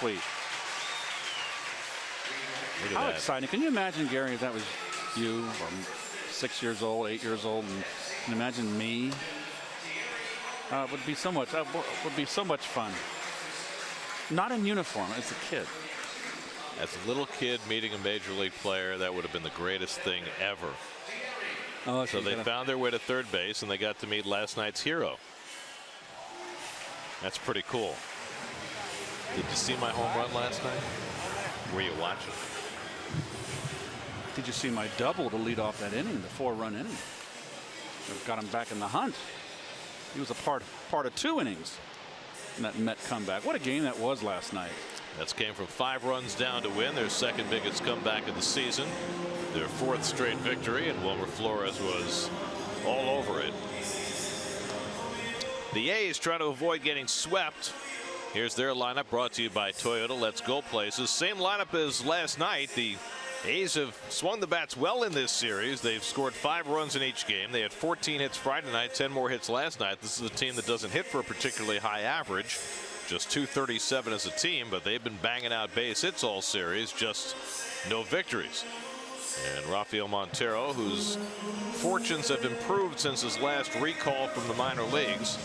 sweet. How exciting. Can you imagine, Gary, if that was you, or 6 years old, 8 years old, and can you imagine me? It would be so much. Would be so much fun. Not in uniform, as a kid. As a little kid meeting a major league player, that would have been the greatest thing ever. Oh, so they found their way to third base, and they got to meet last night's hero. That's pretty cool. Did you see my home run last night? Were you watching? Did you see my double to lead off that inning, the 4-run inning? Got him back in the hunt. He was a part of 2 innings in that Met comeback. What a game that was last night. That's came from 5 runs down to win their second biggest comeback of the season, their 4th straight victory, and Wilmer Flores was all over it. The A's trying to avoid getting swept. Here's their lineup, brought to you by Toyota. Let's go places. Same lineup as last night. The A's have swung the bats well in this series. They've scored 5 runs in each game. They had 14 hits Friday night, 10 more hits last night. This is a team that doesn't hit for a particularly high average, just .237 as a team, but they've been banging out base hits all series, just no victories. And Rafael Montero, whose fortunes have improved since his last recall from the minor leagues,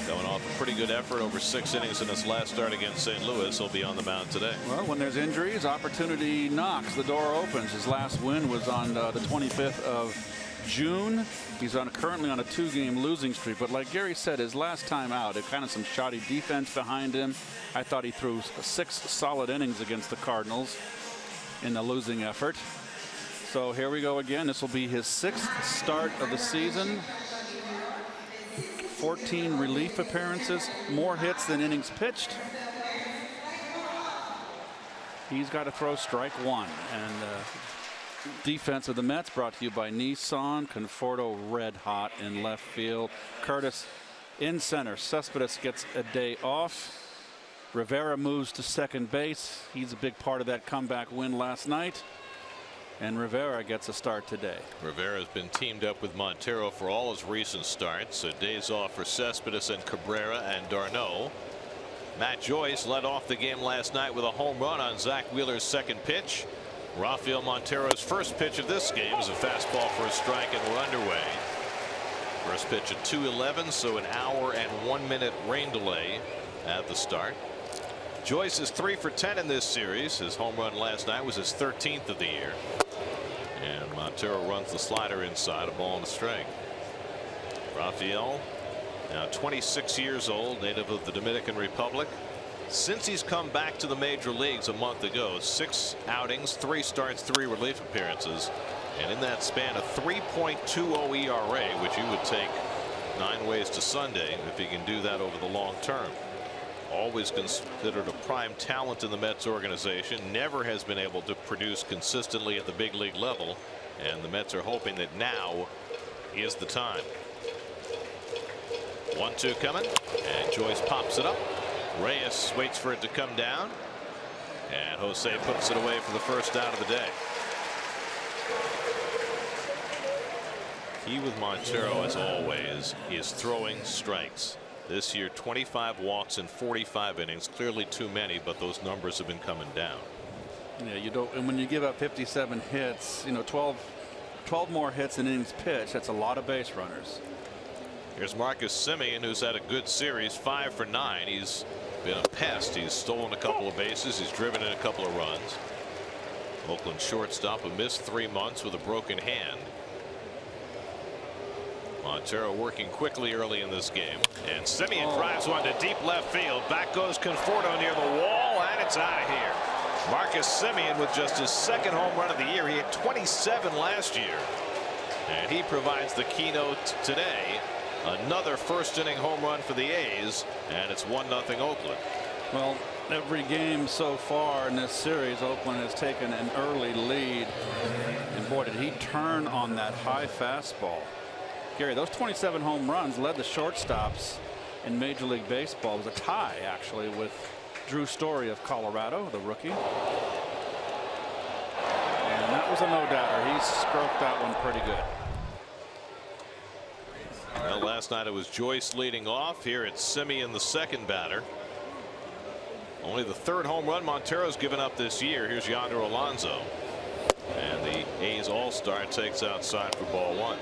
going off a pretty good effort over 6 innings in his last start against St. Louis. He'll be on the mound today. Well, when there's injuries, opportunity knocks. The door opens. His last win was on the 25th of June. He's currently on a 2-game losing streak. But like Gary said, his last time out, it kind of some shoddy defense behind him. I thought he threw 6 solid innings against the Cardinals in the losing effort. So here we go again. This will be his 6th start of the season. 14 relief appearances, more hits than innings pitched. He's got to throw strike 1. And defense of the Mets brought to you by Nissan. Conforto red hot in left field. Curtis in center. Cespedes gets a day off. Rivera moves to second base. He's a big part of that comeback win last night. And Rivera gets a start today. Rivera has been teamed up with Montero for all his recent starts. So days off for Cespedes and Cabrera and d'Arnaud. Matt Joyce led off the game last night with a home run on Zach Wheeler's second pitch. Rafael Montero's first pitch of this game is a fastball for a strike, and we're underway. First pitch at 2:11, so an hour and 1 minute rain delay at the start. Joyce is 3 for 10 in this series. His home run last night was his 13th of the year. And Montero runs the slider inside, a ball and a strike. Rafael, now 26 years old, native of the Dominican Republic. Since he's come back to the major leagues a month ago, 6 outings, 3 starts, 3 relief appearances. And in that span, a 3.20 ERA, which you would take 9 ways to Sunday if he can do that over the long term. Always considered a prime talent in the Mets organization, never has been able to produce consistently at the big league level, and the Mets are hoping that now is the time. 1-2 coming, and Joyce pops it up. Reyes waits for it to come down, and Jose puts it away for the first out of the day. Key with Montero, as always, is throwing strikes. This year, 25 walks in 45 innings. Clearly too many, but those numbers have been coming down. Yeah, you don't. And when you give up 57 hits, 12 more hits in innings pitched, that's a lot of base runners. Here's Marcus Semien, who's had a good series, 5 for 9. He's been a pest. He's stolen a couple of bases. He's driven in a couple of runs. Oakland shortstop, who missed 3 months with a broken hand. Montero working quickly early in this game, and Semien drives one to deep left field. Back goes Conforto near the wall, and it's out of here. Marcus Semien with just his 2nd home run of the year. He had 27 last year, and he provides the keynote today. Another first inning home run for the A's, and it's 1-0 Oakland. Well, every game so far in this series, Oakland has taken an early lead, and boy, did he turn on that high fastball. Gary, those 27 home runs led the shortstops in Major League Baseball. It was a tie, actually, with Drew Story of Colorado, the rookie. And that was a no-doubter. He stroked that one pretty good. Well, last night it was Joyce leading off. Here it's Semien, the second batter. Only the third home run Montero's given up this year. Here's Yonder Alonso. And the A's All-Star takes outside for ball one.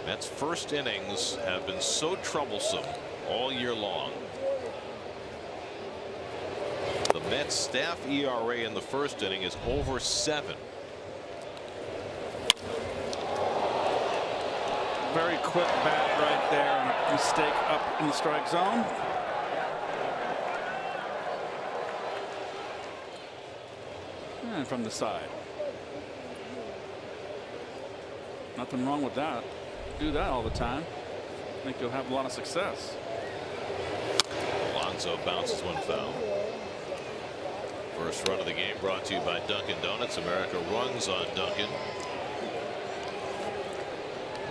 Mets' first innings have been so troublesome all year long. The Mets staff ERA in the first inning is over 7. Very quick bat right there, and a mistake up in the strike zone. And from the side. Nothing wrong with that. Do that all the time. I think you'll have a lot of success. Alonso bounces one foul. First run of the game brought to you by Dunkin' Donuts. America runs on Dunkin'.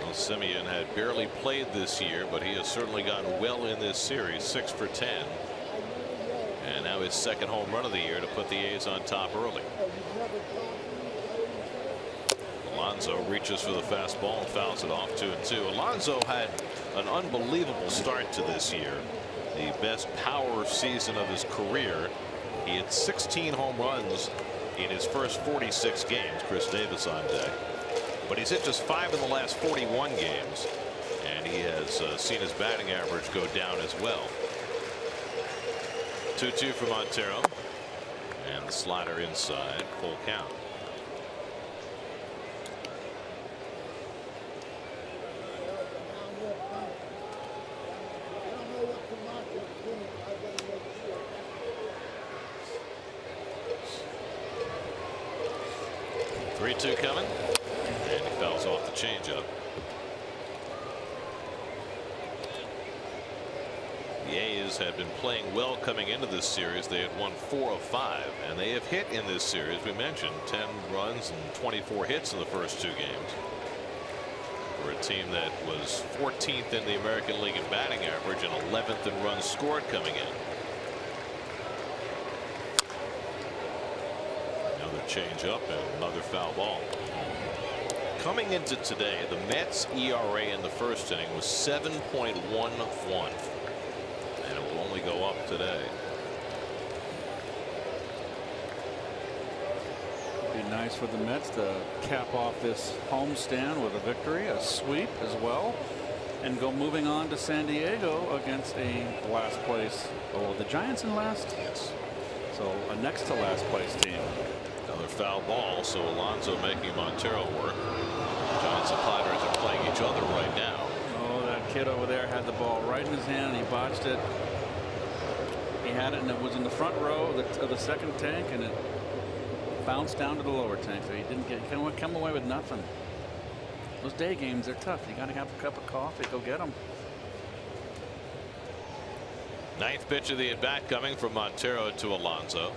Well, Semien had barely played this year, but he has certainly gotten well in this series. 6 for 10. And now his second home run of the year to put the A's on top early. Alonso reaches for the fastball and fouls it off 2-2. Alonso had an unbelievable start to this year. The best power season of his career. He had 16 home runs in his first 46 games. Chris Davis on deck. But he's hit just 5 in the last 41 games. And he has seen his batting average go down as well. 2-2 for Montero. And the slider inside. Full count. Three-two coming, and he fouls off the changeup. The A's had been playing well coming into this series. They had won 4 of 5, and they have hit in this series. We mentioned 10 runs and 24 hits in the first 2 games. For a team that was 14th in the American League in batting average and 11th in runs scored coming in. Change up and another foul ball. Coming into today, the Mets ERA in the first inning was 7.11, and it will only go up today. It'd be nice for the Mets to cap off this homestand with a victory, a sweep as well, and go moving on to San Diego against a last place. Oh, the Giants in last? Yes. So a next to last place team. Another foul ball, so Alonso making Montero work. Giants and Padres are playing each other right now. Oh, that kid over there had the ball right in his hand, and he botched it. He had it, and it was in the front row of the second tank, and it bounced down to the lower tank. So he didn't come away with nothing. Those day games are tough. You got to have a cup of coffee. Go get them. Ninth pitch of the at bat coming from Montero to Alonso.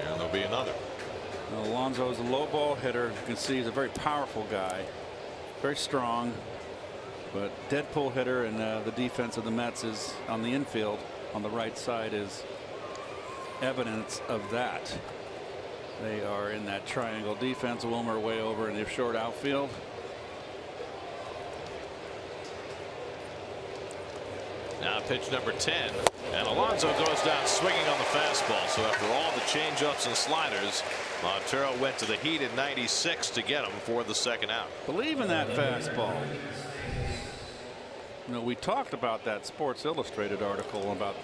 And there'll be another. Alonso is a low ball hitter. You can see he's a very powerful guy, very strong, but dead pull hitter. And the defense of the Mets is on the infield on the right side is evidence of that. They are in that triangle defense. Wilmer way over in the short outfield. Now pitch number 10, and Alonso goes down swinging on the fastball. So after all the changeups and sliders, Montero went to the heat at 96 to get him for the second out. Believe in that fastball. You know, we talked about that Sports Illustrated article about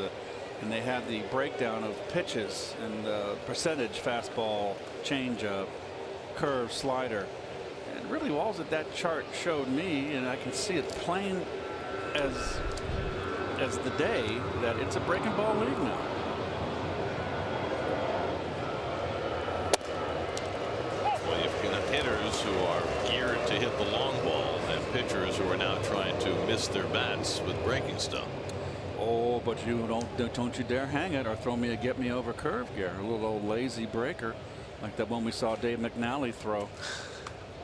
and they had the breakdown of pitches and percentage fastball, changeup, curve, slider, and really all that chart showed me, and I can see it plain as the day, that it's a breaking ball league now. Well, you've got hitters who are geared to hit the long ball and pitchers who are now trying to miss their bats with breaking stuff. Oh, but you don't you dare hang it or throw me a get me over curve gear, a little old lazy breaker like that one we saw Dave McNally throw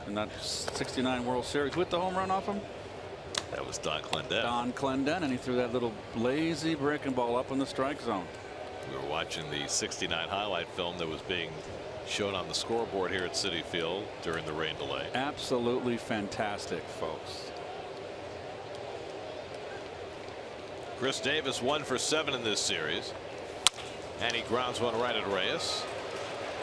in that '69 World Series with the home run off him. That was Don Clendennen. Don Clendennen, and he threw that little lazy breaking ball up in the strike zone. We were watching the '69 highlight film that was being shown on the scoreboard here at Citi Field during the rain delay. Absolutely fantastic, folks. Chris Davis 1 for 7 in this series, and he grounds one right at Reyes.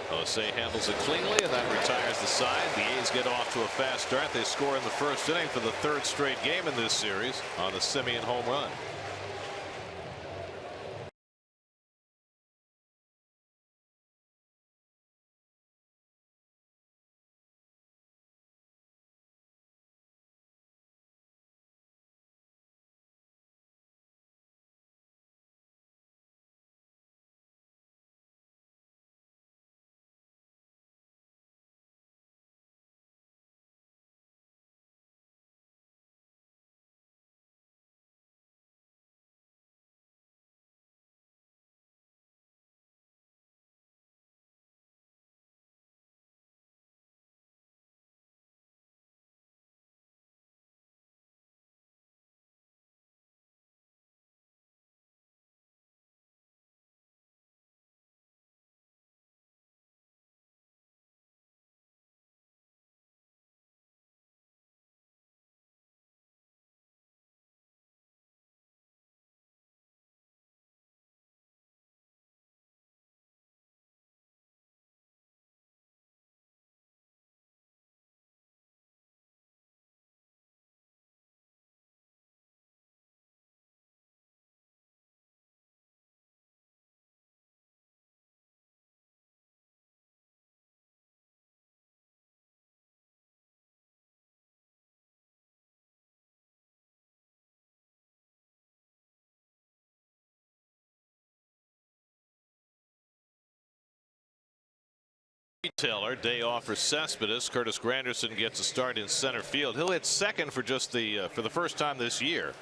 Jose handles it cleanly, and that retires the side. The A's get off to a fast start. They score in the first inning for the 3rd straight game in this series on the Semien home run. Taylor, day off for Cespedes. Curtis Granderson gets a start in center field. He'll hit second for just for the first time this year.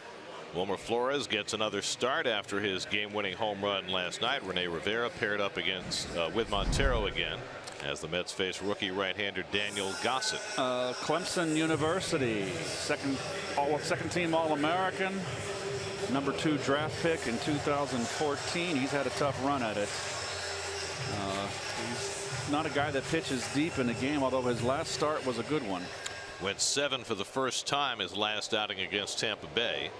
Wilmer Flores gets another start after his game-winning home run last night. Rene Rivera paired up against with Montero again as the Mets face rookie right-hander Daniel Gossett. Clemson University, second team All-American, number 2 draft pick in 2014. He's had a tough run at it. He's not a guy that pitches deep in the game, although his last start was a good one. Went 7 for the first time his last outing against Tampa Bay,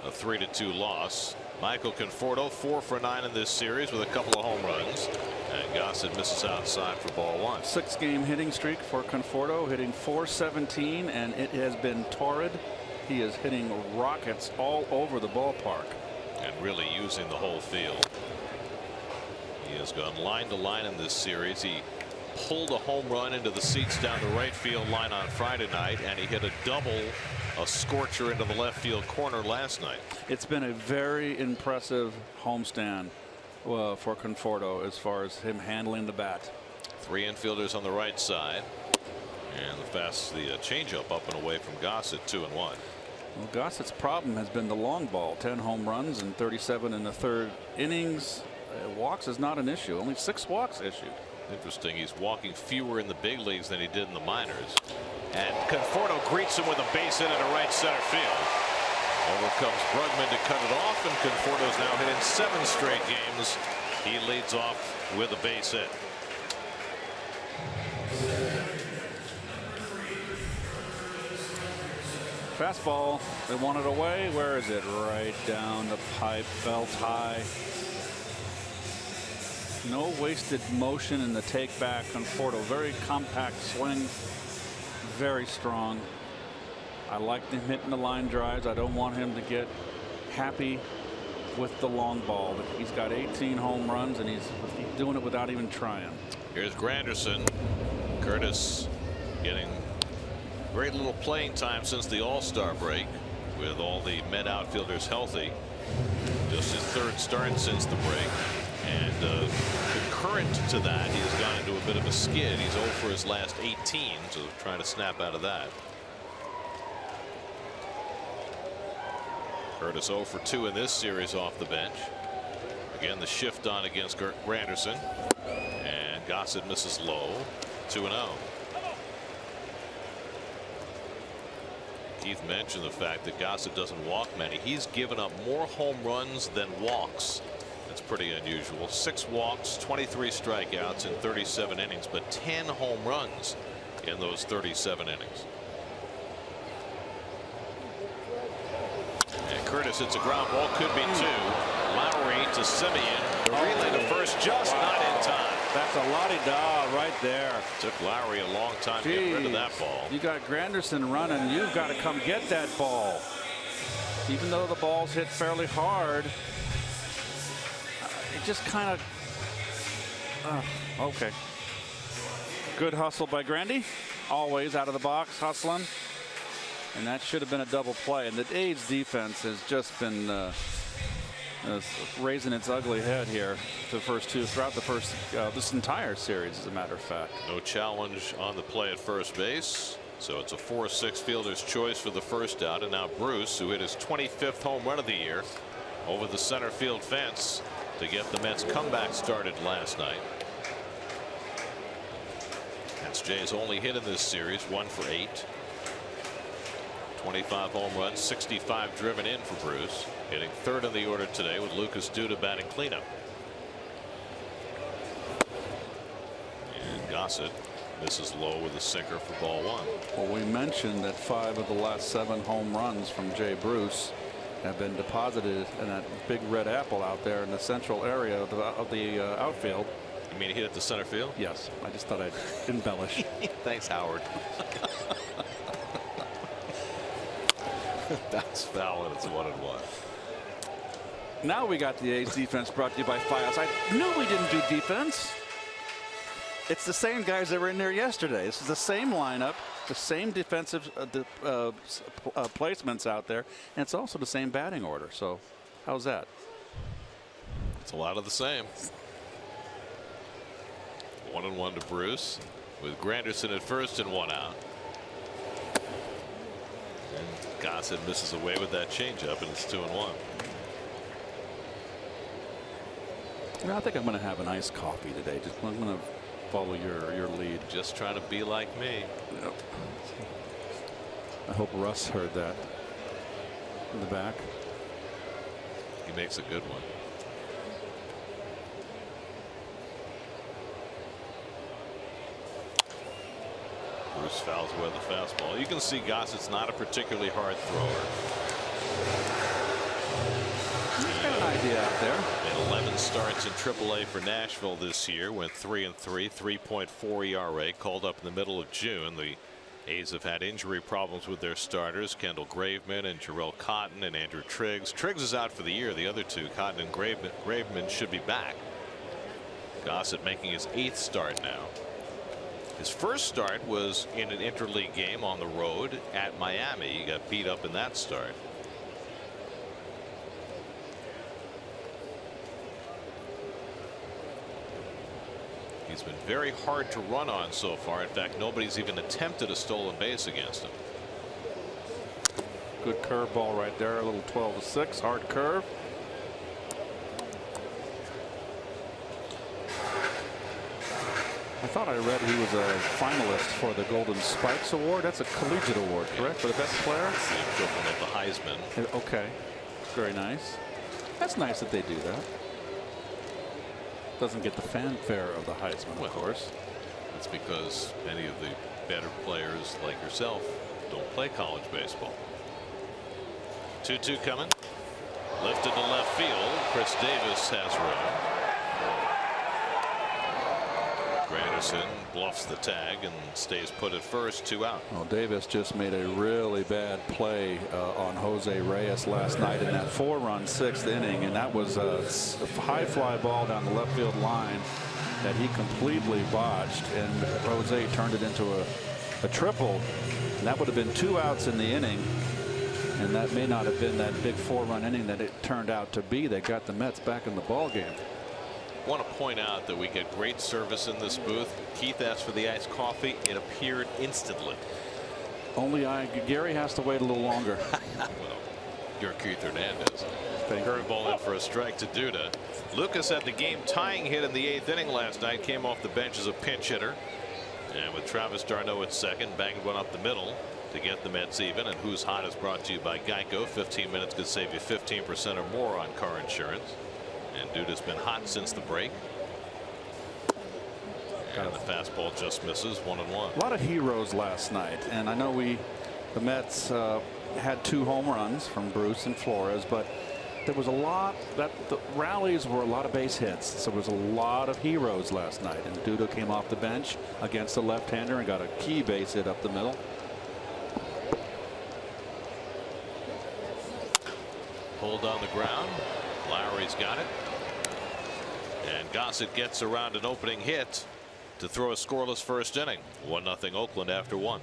a 3-2 loss. Michael Conforto 4 for 9 in this series with a couple of home runs, and Gossett misses outside for ball 1. 6-game hitting streak for Conforto, hitting .417, and it has been torrid. He is hitting rockets all over the ballpark and really using the whole field. He has gone line to line in this series. He pulled a home run into the seats down the right field line on Friday night, and he hit a double, a scorcher into the left field corner last night. It's been a very impressive homestand for Conforto as far as him handling the bat. 3 infielders on the right side, and the changeup up and away from Gossett, 2-1. Well, Gossett's problem has been the long ball. 10 home runs and 37 in the 3rd innings. Walks is not an issue. Only 6 walks issued. Interesting. He's walking fewer in the big leagues than he did in the minors. And Conforto greets him with a base hit into right center field. Over comes Brugman to cut it off, and Conforto's now hit in 7 straight games. He leads off with a base hit. Fastball. They want it away. Where is it? Right down the pipe, belt high. No wasted motion in the take back. Conforto, very compact swing, very strong. I like him hitting the line drives. I don't want him to get happy with the long ball. But he's got 18 home runs, and he's doing it without even trying. Here's Granderson. Curtis getting very little playing time since the All-Star break, with all the Met outfielders healthy. Just his 3rd start since the break. And concurrent to that, he has gone into a bit of a skid. He's 0 for his last 18, so trying to snap out of that. Curtis 0 for 2 in this series off the bench. Again, the shift on against Granderson, and Gossett misses low. 2-0. Keith mentioned the fact that Gossett doesn't walk many. He's given up more home runs than walks. That's pretty unusual. 6 walks, 23 strikeouts in 37 innings, but 10 home runs in those 37 innings. And Curtis hits a ground ball, could be two. Lowry to Simeon. The relay to first, just not in time. That's a la-di-da right there. Took Lowry a long time to get rid of that ball. You got Granderson running. You've got to come get that ball. Even though the ball's hit fairly hard, it just kind of. Okay. Good hustle by Grandy. Always out of the box hustling. And that should have been a double play. And the A's defense has just been raising its ugly head here throughout the first this entire series, as a matter of fact. No challenge on the play at first base. So it's a 4-6 fielder's choice for the first out. And now Bruce, who hit his 25th home run of the year over the center field fence to get the Mets comeback started last night. That's Jay's only hit in this series, 1 for 8. 25 home runs, 65 driven in for Bruce. Hitting third in the order today with Lucas Duda batting cleanup. And Gossett misses low with a sinker for ball 1. Well, we mentioned that 5 of the last 7 home runs from Jay Bruce have been deposited in that big red apple out there in the central area of the outfield. You mean he hit the center field? Yes, I just thought I'd embellish. Thanks, Howard. That's foul, and it's 1-1. Now we got the A's defense brought to you by Files. I knew we didn't do defense. It's the same guys that were in there yesterday. This is the same lineup, the same defensive placements out there, and it's also the same batting order. So how's that? It's a lot of the same. 1-1 to Bruce with Granderson at first and 1 out. And Gossett misses away with that changeup, and it's 2-1. I think I'm going to have an iced coffee today. I'm going to follow your lead. Just trying to be like me. Yep. I hope Russ heard that in the back. He makes a good one. Bruce fouls away the fastball. You can see Gossett's not a particularly hard thrower. He's got an idea out there. And 11 starts in AAA for Nashville this year. Went 3-3, 3.4 ERA. Called up in the middle of June. The A's have had injury problems with their starters, Kendall Graveman and Jarrell Cotton and Andrew Triggs. Triggs is out for the year. The other two, Cotton and Graveman, should be back. Gossett making his 8th start now. His first start was in an interleague game on the road at Miami. He got beat up in that start. He's been very hard to run on so far. In fact, nobody's even attempted a stolen base against him. Good curveball right there. A little 12-6 hard curve. I thought I read he was a finalist for the Golden Spikes Award. That's a collegiate award, correct? For the best player? It's the equivalent of the Heisman. Okay. Very nice. That's nice that they do that. Doesn't get the fanfare of the Heisman, of course. That's because many of the better players like yourself don't play college baseball. 2-2 coming. Lifted to left field. Chris Davis has room. Granderson bluffs the tag and stays put at first, 2 out. Well, Davis just made a really bad play on Jose Reyes last night in that 4-run 6th inning, and that was a high fly ball down the left field line that he completely botched, and Jose turned it into a triple, and that would have been 2 outs in the inning, and that may not have been that big 4-run inning that it turned out to be that got the Mets back in the ball game. I want to point out that we get great service in this booth. Keith asked for the iced coffee. It appeared instantly. Only Gary has to wait a little longer. Well, you're Keith Hernandez. Curveball in for a strike to Duda. Lucas had the game tying hit in the 8th inning last night. Came off the bench as a pinch hitter. And with Travis d'Arnaud at second, banged one up the middle to get the Mets even. And Who's Hot is brought to you by Geico. 15 minutes could save you 15% or more on car insurance. And Duda's been hot since the break. And the fastball just misses, 1-1. A lot of heroes last night, and I know the Mets had 2 home runs from Bruce and Flores, but there was a lot that the rallies were a lot of base hits. So there was a lot of heroes last night, and Duda came off the bench against the left-hander and got a key base hit up the middle. Pulled on the ground. Lowry's got it. And Gossett gets around an opening hit to throw a scoreless first inning. 1-0 Oakland after 1.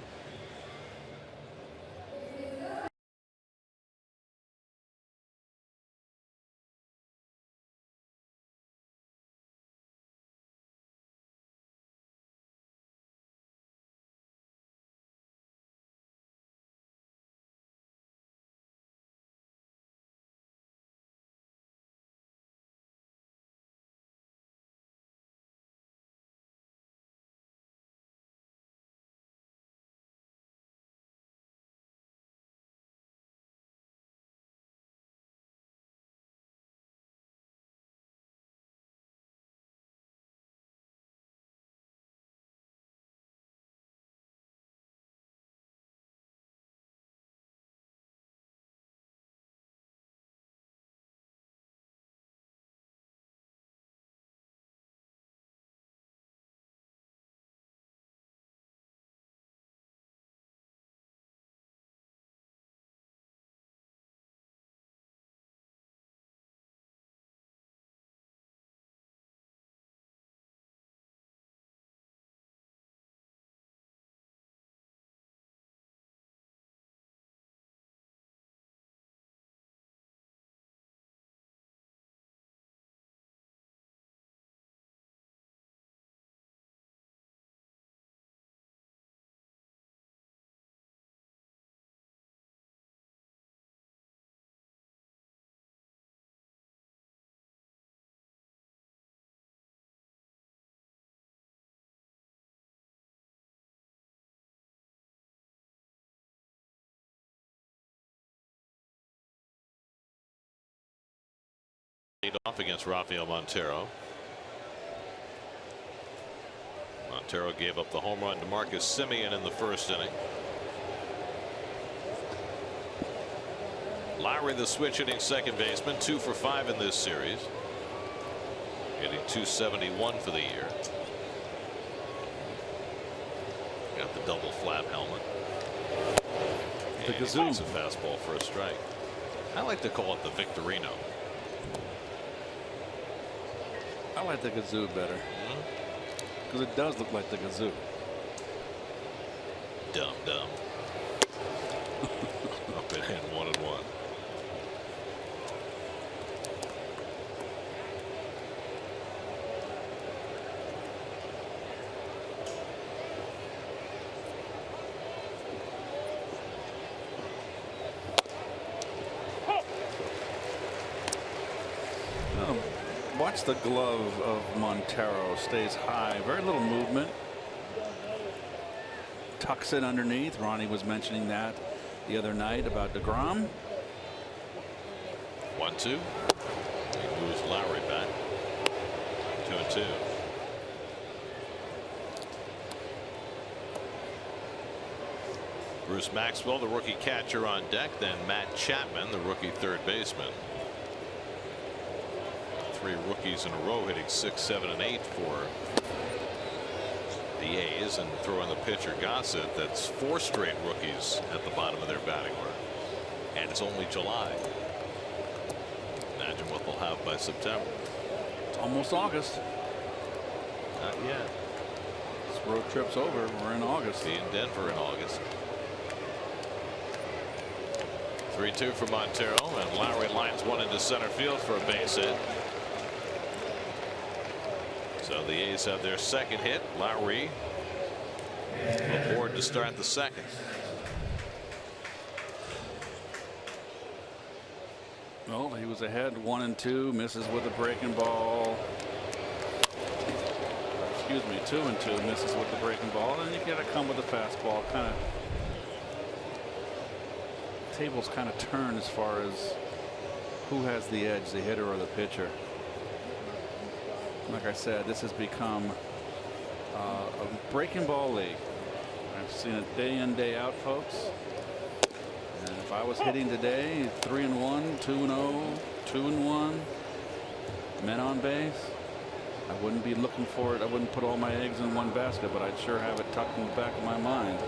Off against Rafael Montero. Montero gave up the home run to Marcus Semien in the first inning. Lowry, the switch hitting second baseman, 2 for 5 in this series, hitting .271 for the year. Got the double flap helmet. The and Kazoo. He takes a fastball for a strike. I like to call it the Victorino. I like the Kazoo better because it does look like the Kazoo. Dumb. Up and in 1-1. Watch the glove of Montero. Stays high. Very little movement. Tucks it underneath. Ronnie was mentioning that the other night about DeGrom. 1-2. He moves Lowry back. 2-2. Bruce Maxwell, the rookie catcher, on deck. Then Matt Chapman, the rookie third baseman. 3 rookies in a row hitting 6, 7, and 8 for the A's, and throwing the pitcher Gossett. That's 4 straight rookies at the bottom of their batting order, and it's only July. Imagine what they'll have by September. It's almost August. Not yet. This road trip's over. We're in August. Be in Denver in August. 3-2 for Montero, and Lowry lines one into center field for a base hit. So the A's have their second hit. Lowry aboard to start the second. Well, he was ahead 1-2, misses with a breaking ball. Excuse me, 2-2, misses with the breaking ball. And you got to come with a fastball. Kind of tables kind of turn as far as who has the edge, the hitter or the pitcher. Like I said, this has become a breaking ball league. I've seen it day in, day out, folks. And if I was hitting today, 3-1, 2-0, 2-1, men on base, I wouldn't be looking for it. I wouldn't put all my eggs in one basket, but I'd sure have it tucked in the back of my mind.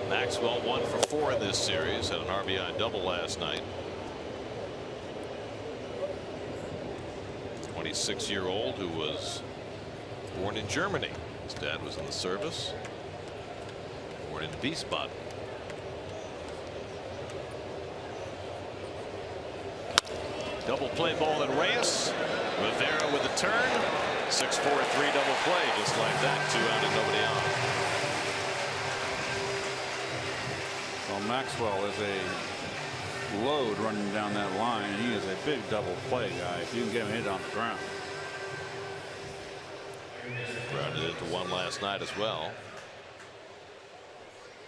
Maxwell 1 for 4 in this series, had an RBI double last night. 26-year-old who was born in Germany. His dad was in the service. Born in Wiesbaden. Double play ball at Reyes. Rivera with a turn. 6-4-3 double play just like that. 2 out and nobody on. Well, Maxwell is a load running down that line. He is a big double play guy if you can get him hit on the ground. Grounded into one last night as well.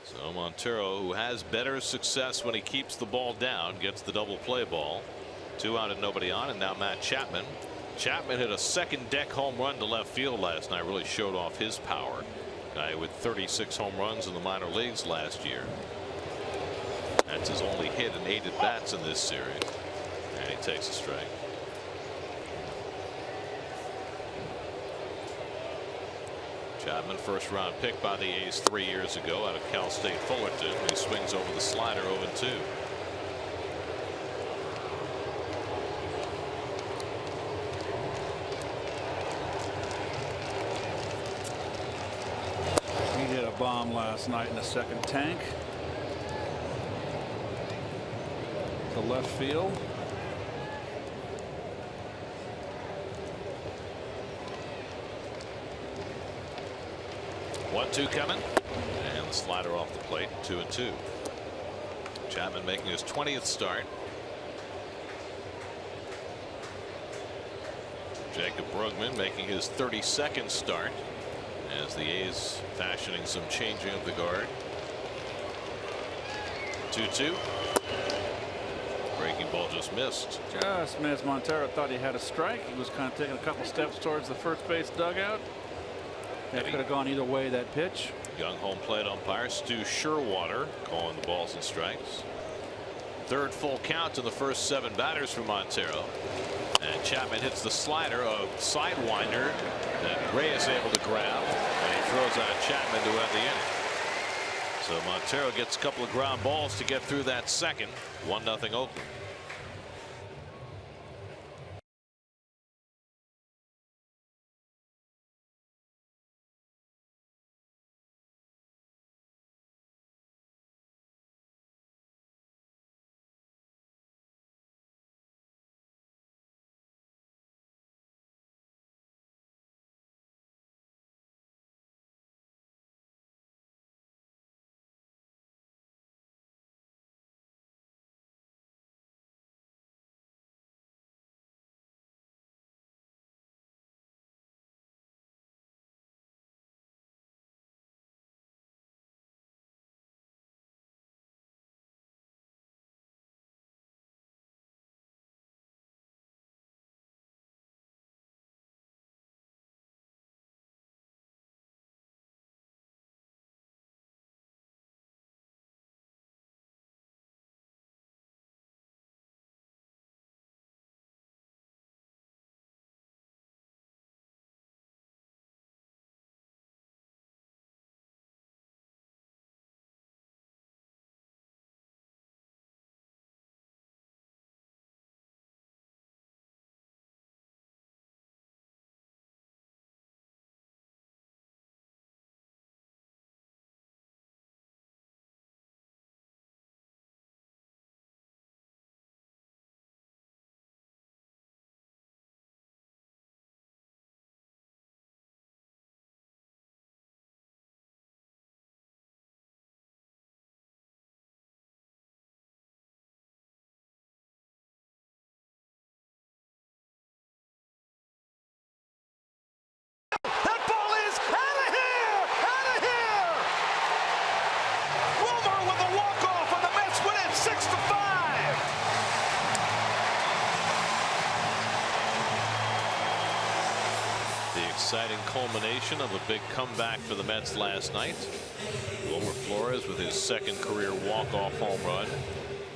So Montero, who has better success when he keeps the ball down, gets the double play ball. 2 out and nobody on. And now Matt Chapman. Chapman hit a second deck home run to left field last night. Really showed off his power. Guy with 36 home runs in the minor leagues last year. That's his only hit in 8 at bats in this series. And he takes a strike. Chapman, first round pick by the A's 3 years ago out of Cal State Fullerton. He swings over the slider 0-2. He hit a bomb last night in the second tank to left field. One-two coming, and the slider off the plate. 2-2. Chapman making his 20th start. Jacob Brugman making his 32nd start as the A's fashioning some changing of the guard. 2-2. Breaking ball just missed. Just missed. Montero thought he had a strike. He was kind of taking a couple steps towards the first base dugout. That could have gone either way, that pitch. Young home plate umpire Stu Sherwater calling the balls and strikes. Third full count to the first 7 batters for Montero. And Chapman hits the slider, a sidewinder that Reyes able to grab. And he throws out Chapman to end the inning. So Montero gets a couple of ground balls to get through that second. 1-0 Oakland. exciting culmination of a big comeback for the Mets last night. Wilmer Flores with his second career walk-off home run.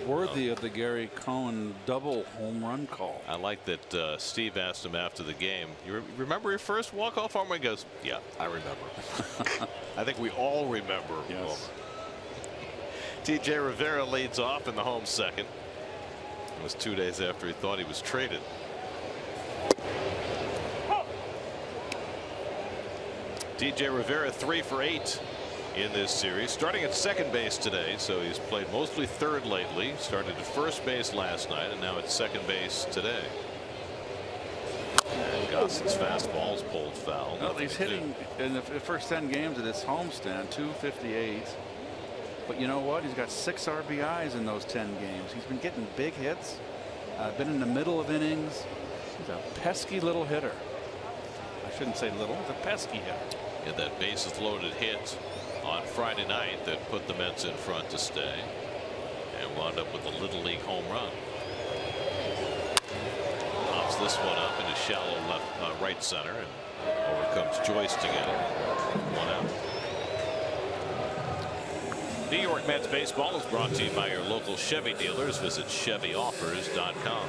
Worthy of the Gary Cohen double home run call. I like that Steve asked him after the game, you remember your first walk-off home run? He goes, yeah, I remember. I think we all remember. Yes. TJ Rivera leads off in the home second. It was 2 days after he thought he was traded. TJ Rivera 3 for 8 in this series, starting at second base today, so he's played mostly third lately. Started at first base last night and now at second base today. And Gossett's fastball is pulled foul. Well, he's hitting in the first 10 games of this homestand, 258. But you know what? He's got 6 RBIs in those 10 games. He's been getting big hits, been in the middle of innings. He's a pesky little hitter. I shouldn't say little, he's a pesky hitter. Had that bases loaded hit on Friday night that put the Mets in front to stay, and wound up with a Little League home run. Pops this one up into shallow right center, and over comes Joyce to get it. 1 out. New York Mets baseball is brought to you by your local Chevy dealers. Visit ChevyOffers.com.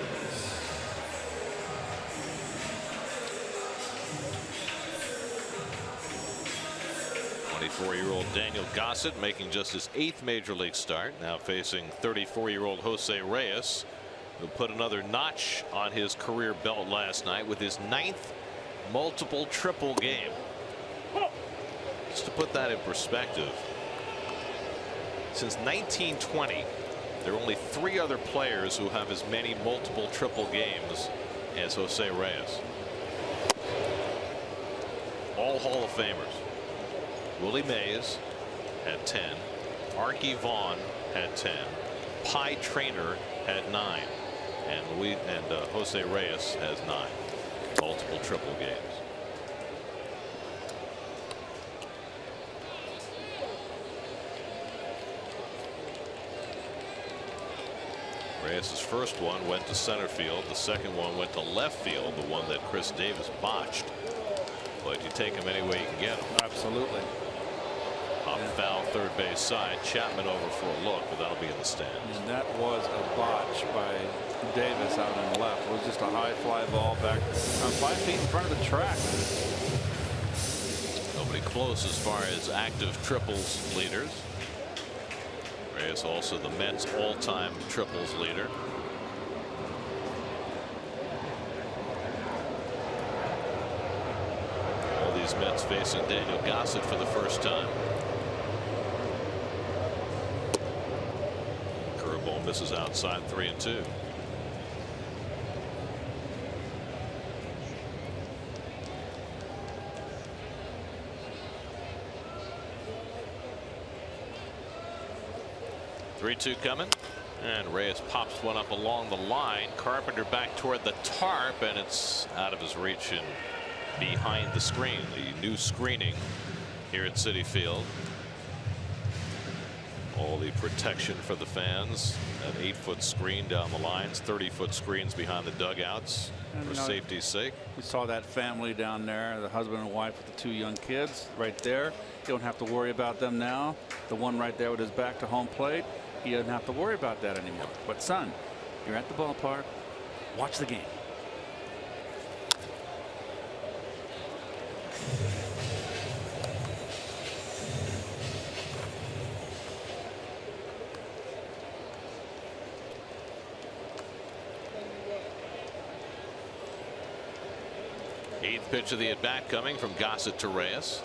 24-year-old Daniel Gossett making just his 8th major league start, now facing 34-year-old Jose Reyes, who put another notch on his career belt last night with his 9th multiple triple game. Just to put that in perspective, since 1920 there are only 3 other players who have as many multiple triple games as Jose Reyes. All Hall of Famers. Willie Mays had 10. Archie Vaughn had 10. Pie Traynor had 9. And Jose Reyes has 9 multiple triple games. Reyes' first one went to center field. The second one went to left field, the one that Chris Davis botched. But you take him any way you can get him. Absolutely. Pop foul third base side. Chapman over for a look, but that'll be in the stands. And that was a botch by Davis out on the left. It was just a high fly ball back 5 feet in front of the track. Nobody close as far as active triples leaders. Reyes also the Mets all-time triples leader. All these Mets facing Daniel Gossett for the first time. Curveball misses outside, 3-2. Coming, and Reyes pops one up along the line. Carpenter back toward the tarp, and it's out of his reach and behind the screen. The new screening here at Citi Field. All the protection for the fans. An 8-foot screen down the lines, 30-foot screens behind the dugouts for safety's sake. We saw that family down there, the husband and wife with the 2 young kids right there. You don't have to worry about them now. The one right there with his back to home plate. He doesn't have to worry about that anymore. But son, you're at the ballpark. Watch the game. Eighth pitch of the at bat coming from Gossett to Reyes.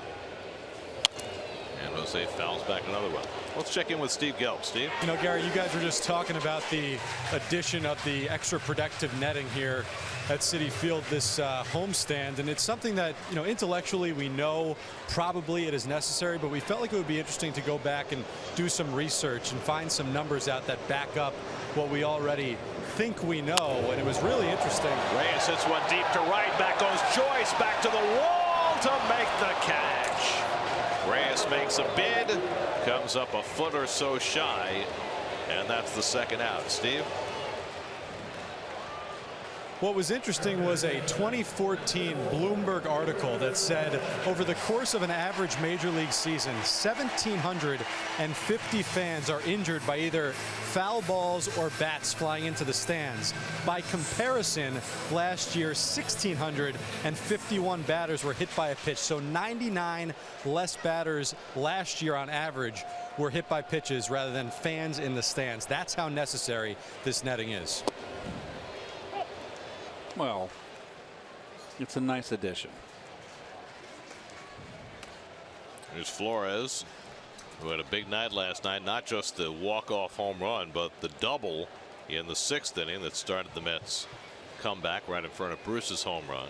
And Jose fouls back another one. Let's check in with Steve Gelb. Steve. You know, Gary, you guys were just talking about the addition of the extra protective netting here at Citi Field this homestand, and it's something that, you know, intellectually we know probably it is necessary, but we felt like it would be interesting to go back and do some research and find some numbers out that back up what we already think we know, and it was really interesting. Reyes hits one deep to right. Back goes Joyce, back to the wall to make the catch. Reyes makes a bid, comes up a foot or so shy, and that's the second out. Steve. What was interesting was a 2014 Bloomberg article that said over the course of an average major league season, 1,750 fans are injured by either foul balls or bats flying into the stands. By comparison, last year 1,651 batters were hit by a pitch, so 99 less batters last year on average were hit by pitches rather than fans in the stands. That's how necessary this netting is. Well, it's a nice addition. Here's Flores, who had a big night last night, not just the walk-off home run, but the double in the 6th inning that started the Mets comeback right in front of Bruce's home run.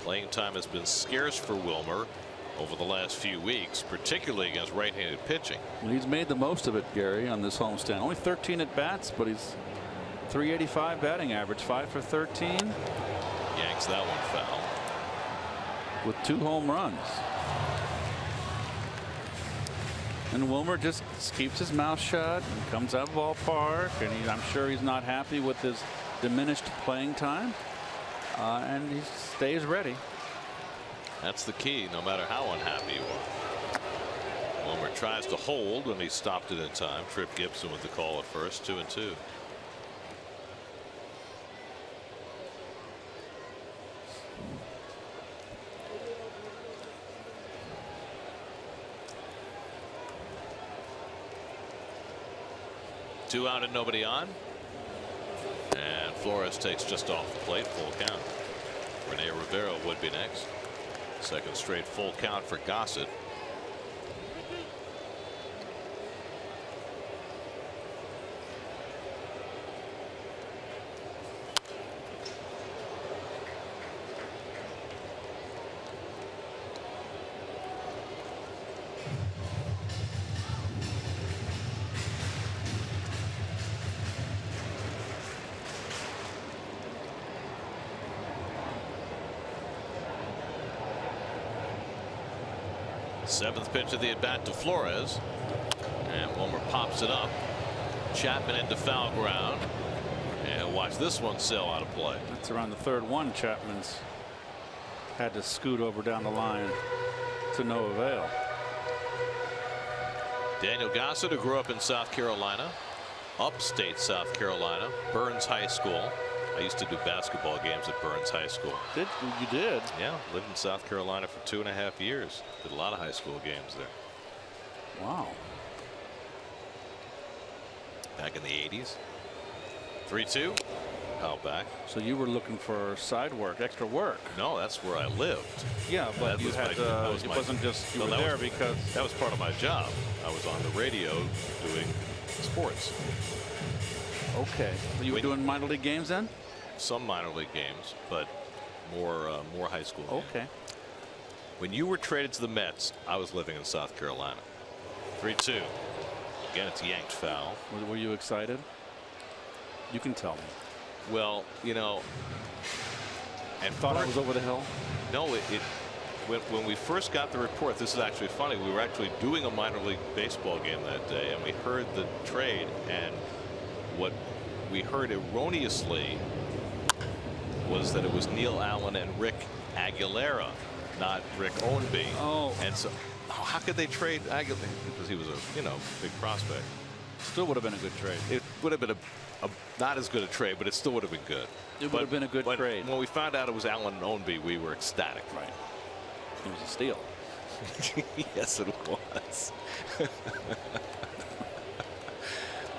Playing time has been scarce for Wilmer over the last few weeks, particularly against right-handed pitching. Well, he's made the most of it, Gary, on this homestand. Only 13 at bats, but he's .385 batting average, 5 for 13. Yanks that one foul with 2 home runs. And Wilmer just keeps his mouth shut and comes out of the ballpark, and I'm sure he's not happy with his diminished playing time, and he stays ready. That's the key, no matter how unhappy you are. Wilmer tries to hold, and he stopped it in time. Tripp Gibson with the call at first, 2-2. Two out and nobody on. And Flores takes just off the plate, full count. Rene Rivera would be next. Second straight full count for Gossett. Seventh pitch of the at bat to Flores, and Wilmer pops it up. Chapman into foul ground, and watch this one sail out of play. That's around the 3rd one. Chapman's had to scoot over down the line to no avail. Daniel Gossett, who grew up in South Carolina, upstate South Carolina, Burns High School. I used to do basketball games at Burns High School. You did? Yeah, lived in South Carolina for 2.5 years. Did a lot of high school games there. Wow. Back in the 80s. 3-2. Out back. So you were looking for side work, extra work. No, that's where I lived. Yeah, but you had it wasn't just you were there because that was part of my job. I was on the radio doing sports. Okay. So you were doing minor league games then? Some minor league games, but more high school games. Okay. When you were traded to the Mets, I was living in South Carolina. 3-2. Again, it's yanked foul. Were you excited? You can tell me. Well, you know, and thought I was over the hill. No, when we first got the report, this is actually funny. We were actually doing a minor league baseball game that day, and we heard the trade, and what we heard erroneously was that it was Neil Allen and Rick Aguilera, not Rick Ownby. Oh. And so how could they trade Aguilera? Because he was a big prospect. Still would have been a good trade. It would have been a not as good a trade, but it still would have been good. It would have been a good trade. When we found out it was Allen and Ownby, we were ecstatic. Right. It was a steal. Yes, it was.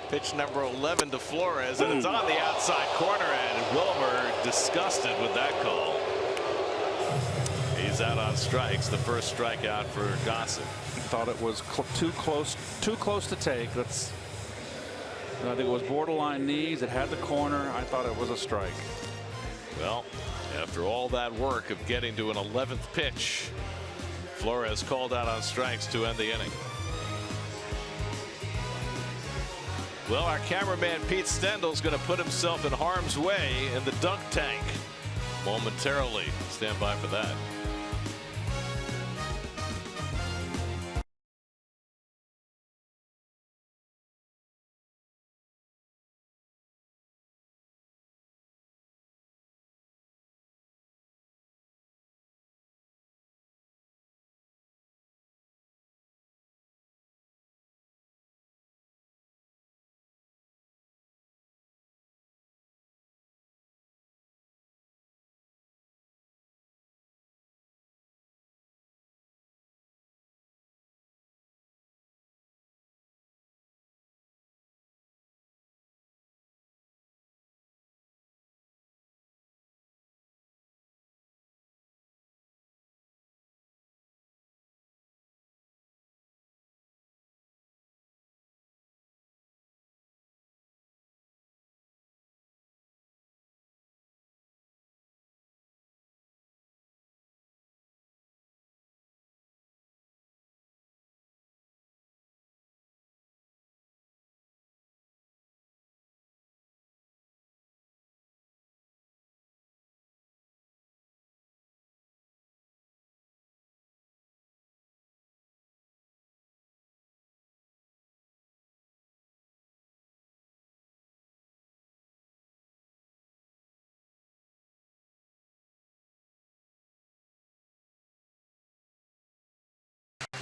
Pitch number 11 to Flores, and it's on the outside corner, and Wilmer disgusted with that call. He's out on strikes. The first strikeout for Gossett. Thought it was too close to take. I think it was borderline knees. It had the corner. I thought it was a strike. Well, after all that work of getting to an 11th pitch, Flores called out on strikes to end the inning. Well, our cameraman Pete Stendel's going to put himself in harm's way in the dunk tank momentarily. Stand by for that.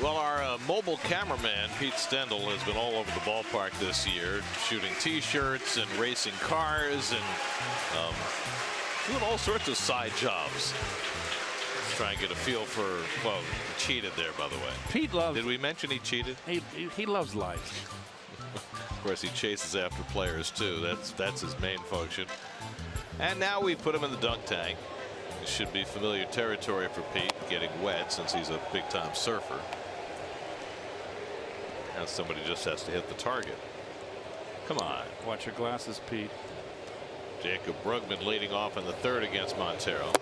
Well, our mobile cameraman, Pete Stendel, has been all over the ballpark this year, shooting T-shirts and racing cars and doing all sorts of side jobs. Try and get a feel for, well, he cheated there, by the way. Pete loves. Did we mention he cheated? He loves life. Of course, he chases after players too. That's his main function. And now we put him in the dunk tank. It should be familiar territory for Pete, getting wet since he's a big-time surfer. Now somebody just has to hit the target. Come on. Watch your glasses, Pete. Jacob Brugman leading off in the third against Montero.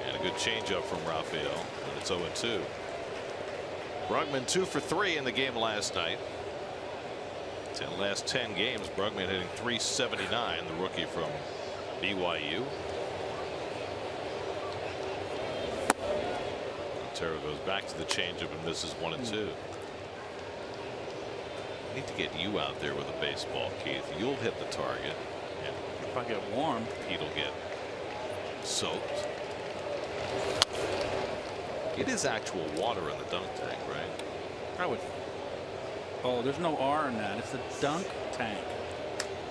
And a good changeup from Rafael. And it's 0-2. Brugman 2 for 3 in the game last night. In the last 10 games, Brugman hitting .379, the rookie from BYU. Montero goes back to the changeup and misses 1 and 2. I need to get you out there with a baseball, Keith. You'll hit the target. And if I get warm, Pete'll get soaked. It is actual water in the dunk tank, right? I would. Oh, there's no R in that. It's a dunk tank.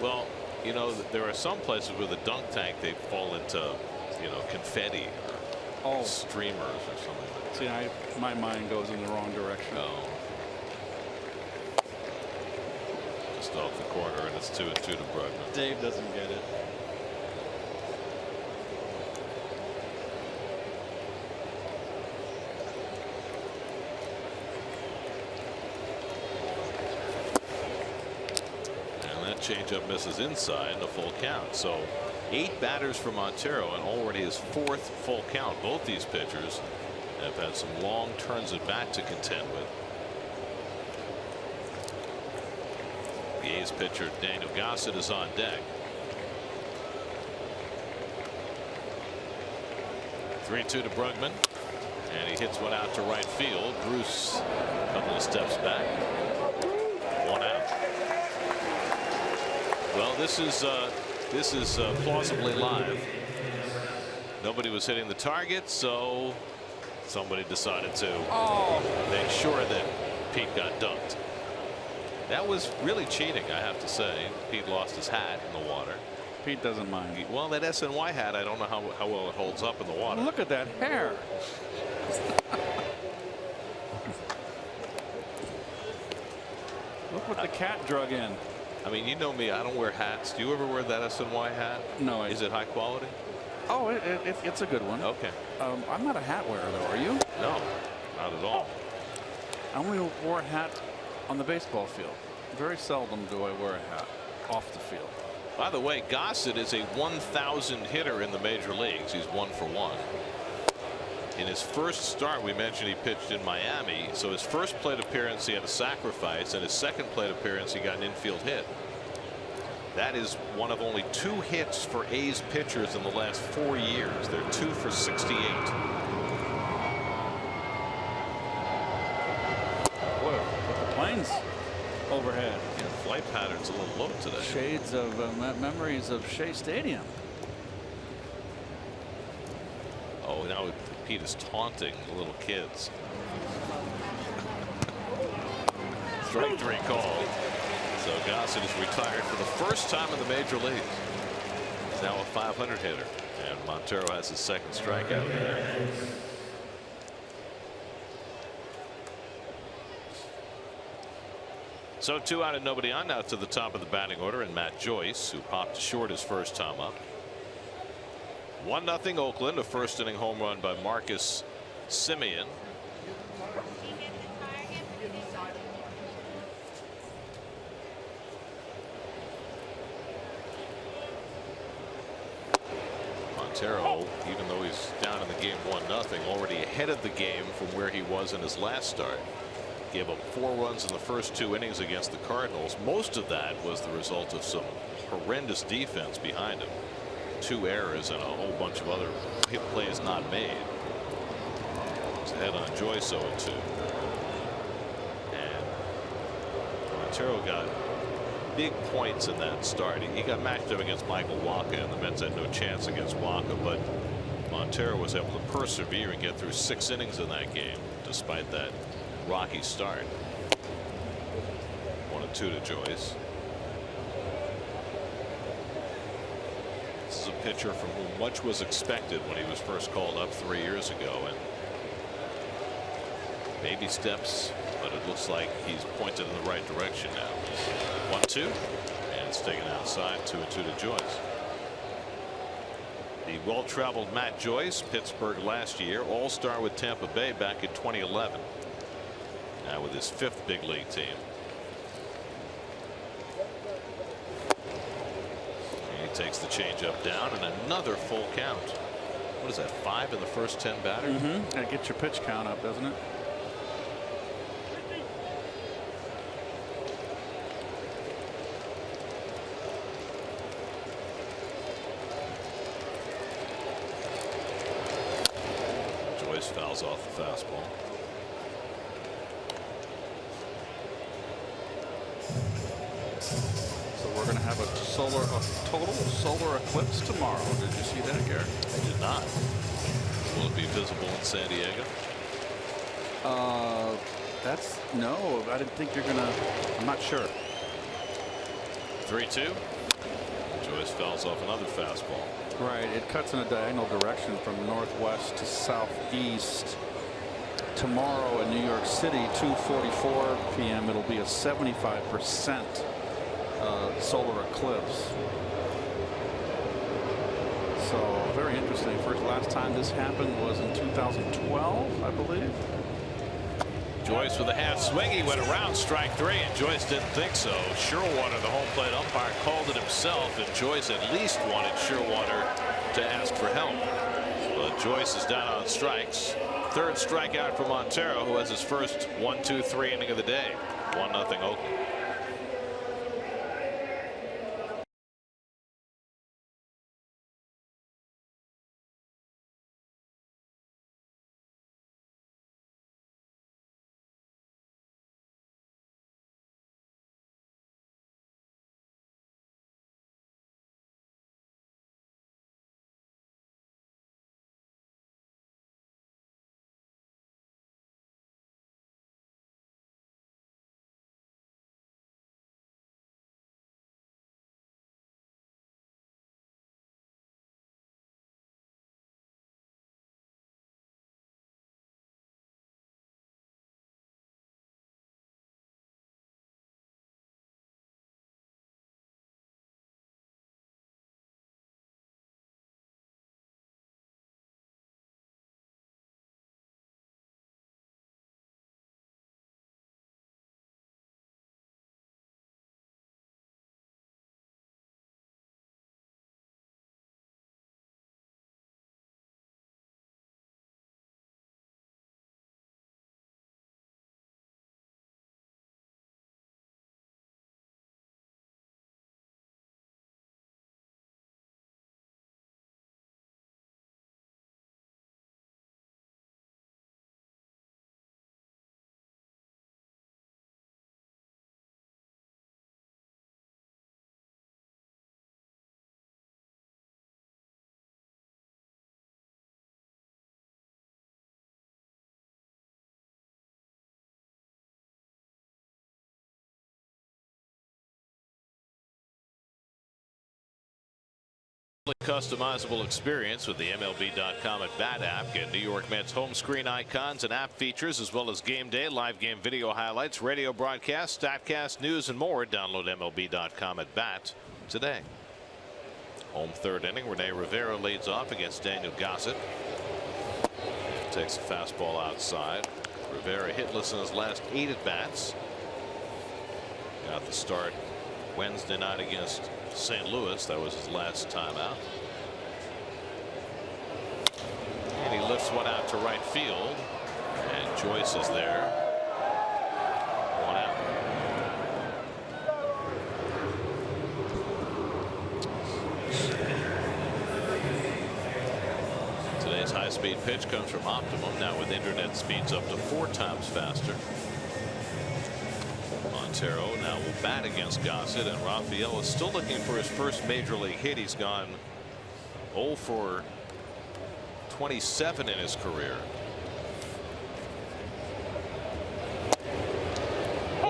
Well, you know, there are some places where the dunk tank, they fall into, you know, confetti or streamers or something. See, my mind goes in the wrong direction. Oh. Just off the corner, and it's 2-2 to Brugman. Dave doesn't get it. Changeup misses inside and a full count. So 8 batters for Montero and already his 4th full count. Both these pitchers have had some long turns at bat to contend with. The A's pitcher Daniel Gossett is on deck. 3-2 to Brugman, and he hits one out to right field. Bruce a couple of steps back. 1 out. Well, this is plausibly live. Nobody was hitting the target, so somebody decided to make sure that Pete got dunked. That was really cheating, I have to say. Pete lost his hat in the water. Pete doesn't mind. Well, that SNY hat, I don't know how well it holds up in the water. Look at that hair. Look what the cat drug in. I mean, you know me, I don't wear hats. Do you ever wear that SNY hat? No. Is it high quality? Oh, it's a good one. Okay. I'm not a hat wearer, though. Are you? No, not at all. I only wore a hat on the baseball field. Very seldom do I wear a hat off the field. By the way, Gossett is a 1,000 hitter in the major leagues. He's 1 for 1. In his first start, we mentioned he pitched in Miami. So his first plate appearance, he had a sacrifice, and his second plate appearance, he got an infield hit. That is one of only 2 hits for A's pitchers in the last 4 years. They're 2 for 68. Boy, with the planes overhead. Yeah, flight pattern's a little low today. Shades of memories of Shea Stadium. Oh, now Pete is taunting the little kids. Strike 3 call. So Gossett is retired for the first time in the major leagues. He's now a 500 hitter, and Montero has his second strikeout there. So 2 out and nobody on now to the top of the batting order, and Matt Joyce, who popped short his first time up. 1-0 Oakland, a first inning home run by Marcus Semien. Montero, even though he's down in the game 1-0, already ahead of the game from where he was in his last start. Gave up 4 runs in the first 2 innings against the Cardinals. Most of that was the result of some horrendous defense behind him. 2 errors and a whole bunch of other hit plays not made. He's ahead on Joyce 0-2. And Montero got big points in that start. He got matched up against Michael Wacha, and the Mets had no chance against Wacha, but Montero was able to persevere and get through 6 innings in that game despite that rocky start. 1-2 to Joyce. This is a pitcher from whom much was expected when he was first called up 3 years ago, and baby steps, but it looks like he's pointed in the right direction now. 1-2, and it's taken outside. 2-2 to Joyce. The well-traveled Matt Joyce, Pittsburgh last year, all-star with Tampa Bay back in 2011. Now with his 5th big league team. Takes the changeup down, and another full count. What is that, 5 in the first 10 batters? That gets your pitch count up, doesn't it? Joyce fouls off the fastball. We're going to have a total solar eclipse tomorrow. Did you see that, Gary? I did not. Will it be visible in San Diego? No. I didn't think you're going to. I'm not sure. 3-2. Joyce fouls off another fastball. Right. It cuts in a diagonal direction from northwest to southeast. Tomorrow in New York City, 2:44 p.m. It'll be a 75% solar eclipse. So very interesting. Last time this happened was in 2012, I believe. Joyce with a half swing. He went around strike 3, and Joyce didn't think so. Sherwater, the home plate umpire, called it himself, and Joyce at least wanted Sherwater to ask for help. But Joyce is down on strikes. 3rd strikeout for Montero, who has his first 1-2-3 inning of the day. 1-0 Oakland. Customizable experience with the MLB.com at Bat app. Get New York Mets home screen icons and app features, as well as game day, live game video highlights, radio broadcasts, StatCast, news, and more. Download MLB.com at Bat today. Home 3rd inning. Rene Rivera leads off against Daniel Gossett. Takes a fastball outside. Rivera hitless in his last 8 at bats. Got the start Wednesday night against St. Louis. That was his last time out. And he lifts one out to right field, and Joyce is there. 1 out. Today's high-speed pitch comes from Optimum, now with internet speeds up to 4 times faster. Montero now will bat against Gossett, and Rafael is still looking for his first major league hit. He's gone 0 for 27 in his career.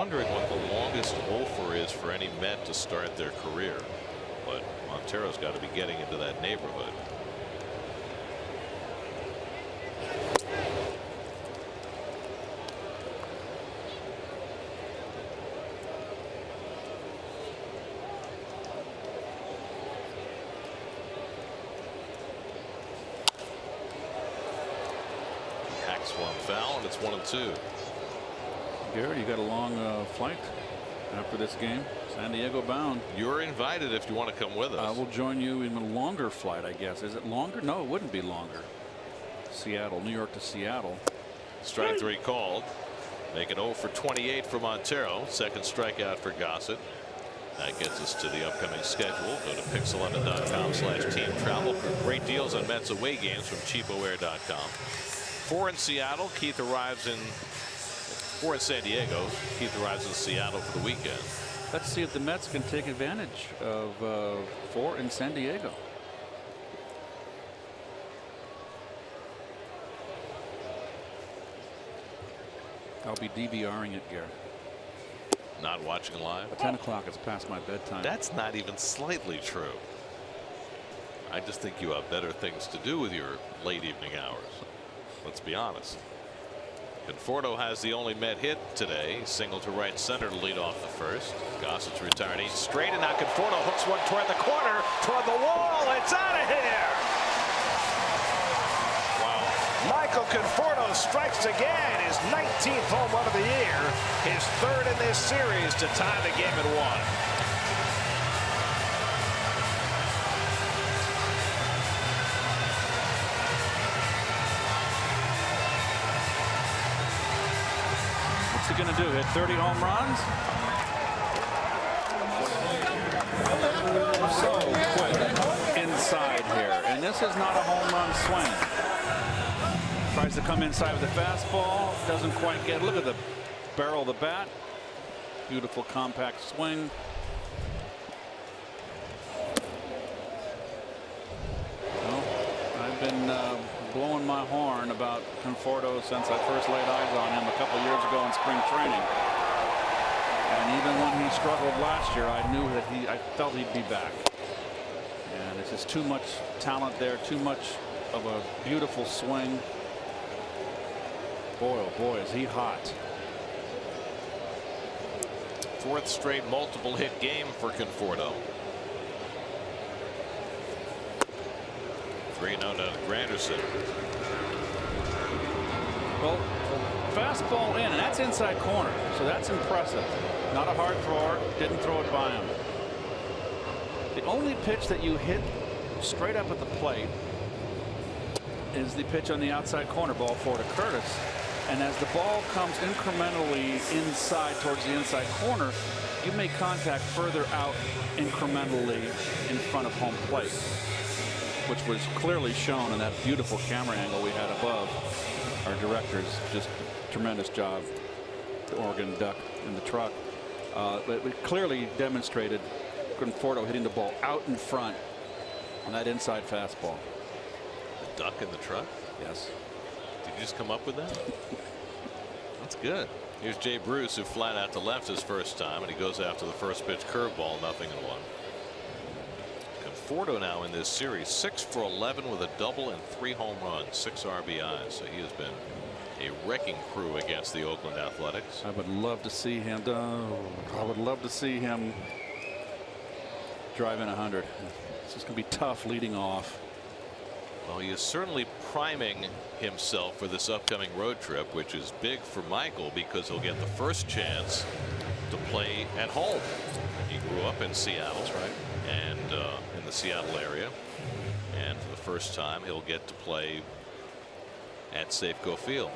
wondering what the longest offer is for any Met to start their career, but Montero's got to be getting into that neighborhood. One foul, and it's 1-2. Garrett, you got a long flight after this game. San Diego bound. You're invited if you want to come with us. I will join you in a longer flight, I guess. Is it longer? No, it wouldn't be longer. Seattle, New York to Seattle. Strike 3 called. Make it 0 for 28 for Montero. Second strikeout for Gossett. That gets us to the upcoming schedule. Go to pixel11.com/team travel for great deals on Mets away games from cheapoair.com. 4 in Seattle. Keith arrives in 4 in San Diego. Keith arrives in Seattle for the weekend. Let's see if the Mets can take advantage of 4 in San Diego. I'll be DVRing it, Garrett. Not watching live. At 10 o'clock, it's past my bedtime. That's not even slightly true. I just think you have better things to do with your late evening hours. Let's be honest. Conforto has the only Met hit today. Single to right center to lead off the first. Gossett's retired 8 straight, and now Conforto hooks one toward the corner, toward the wall. It's out of here. Wow. Michael Conforto strikes again. His 19th home run of the year. His 3rd in this series to tie the game at 1. What's he going to do? Hit 30 home runs? So quick inside here, and this is not a home run swing. Tries to come inside with the fastball, doesn't quite get. Look at the barrel of the bat. Beautiful compact swing. Well, I've been blowing my horn about Conforto since I first laid eyes on him a couple years ago in spring training. And even when he struggled last year, I knew that I felt he'd be back. And it's just too much talent there, too much of a beautiful swing. Boy, oh boy, is he hot. 4th straight multiple hit game for Conforto. 3-0 down to Granderson. Well, fastball in, and that's inside corner, so that's impressive. Not a hard thrower, didn't throw it by him. The only pitch that you hit straight up at the plate is the pitch on the outside corner, ball 4 to Curtis. And as the ball comes incrementally inside towards the inside corner, you make contact further out incrementally in front of home plate, which was clearly shown in that beautiful camera angle we had above. Our directors, just a tremendous job. The Oregon Duck in the truck. But we clearly demonstrated Conforto hitting the ball out in front on that inside fastball. The duck in the truck? Yes. Did you just come up with that? That's good. Here's Jay Bruce, who flat out to left his first time, and he goes after the first pitch curveball, 0-1. Conforto now in this series, 6 for 11 with a double and 3 home runs, 6 RBIs. So he has been a wrecking crew against the Oakland Athletics. I would love to see him. I would love to see him drive in 100. It's just going to be tough leading off. Well, he is certainly priming himself for this upcoming road trip, which is big for Michael because he'll get the first chance to play at home. He grew up in Seattle, right? And in the Seattle area, and for the first time he'll get to play at Safeco Field,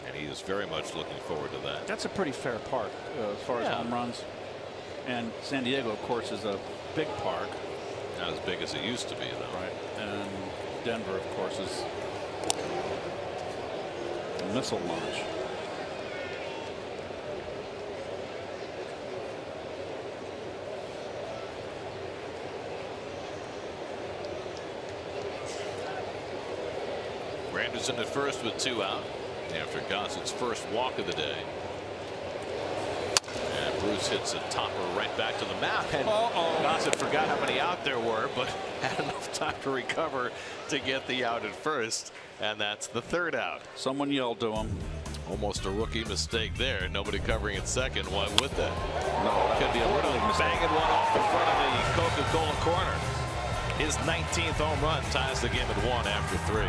and he is very much looking forward to that. That's a pretty fair park as far as home runs, and San Diego, of course, is a big park. Not as big as it used to be, though. Right. And Denver, of course, is a missile launch. Granderson at first with 2 out after Gossett's first walk of the day. Bruce hits a topper right back to the map, and Gossett forgot how many out there were, but had enough time to recover to get the out at first, and that's the third out. Someone yelled to him. Almost a rookie mistake there. Nobody covering at second. Why would that? No, Could be a little banging one off the front of the Coca-Cola corner. His 19th home run ties the game at 1 after 3.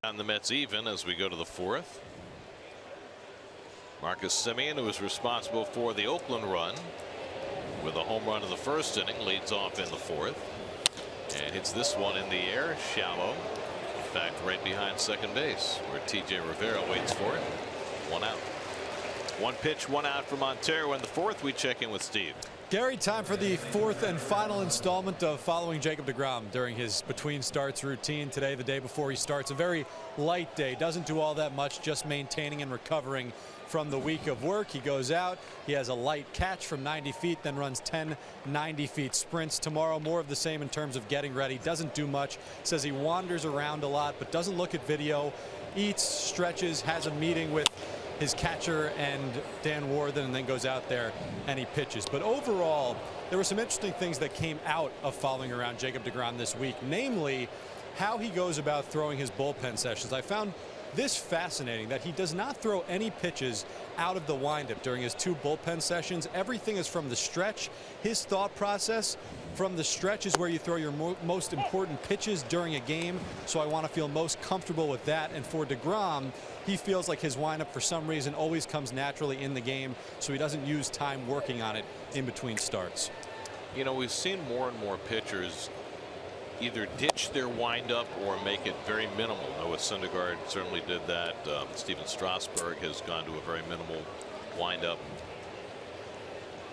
On the Mets even as we go to the 4th. Marcus Semien, who was responsible for the Oakland run with a home run in the first inning, leads off in the 4th and hits this one in the air, shallow. In fact, right behind second base where TJ Rivera waits for it. 1 out. 1 pitch, 1 out for Montero in the 4th. We check in with Steve. Gary, time for the 4th and final installment of following Jacob deGrom during his between starts routine today, the day before he starts. A very light day, doesn't do all that much, just maintaining and recovering from the week of work. He goes out, he has a light catch from 90 feet, then runs 10 90-feet sprints. Tomorrow, more of the same in terms of getting ready. Doesn't do much, says he wanders around a lot, but doesn't look at video, eats, stretches, has a meeting with his catcher and Dan Warthen, and then goes out there and he pitches. But overall, there were some interesting things that came out of following around Jacob deGrom this week, namely how he goes about throwing his bullpen sessions. I found this fascinating, that he does not throw any pitches out of the windup during his 2 bullpen sessions. Everything is from the stretch. His thought process from the stretch is where you throw your most important pitches during a game, so I want to feel most comfortable with that. And for deGrom, he feels like his windup for some reason always comes naturally in the game, so he doesn't use time working on it in between starts. You know, we've seen more and more pitchers either ditch their windup or make it very minimal. Noah Syndergaard certainly did that. Steven Strasburg has gone to a very minimal windup.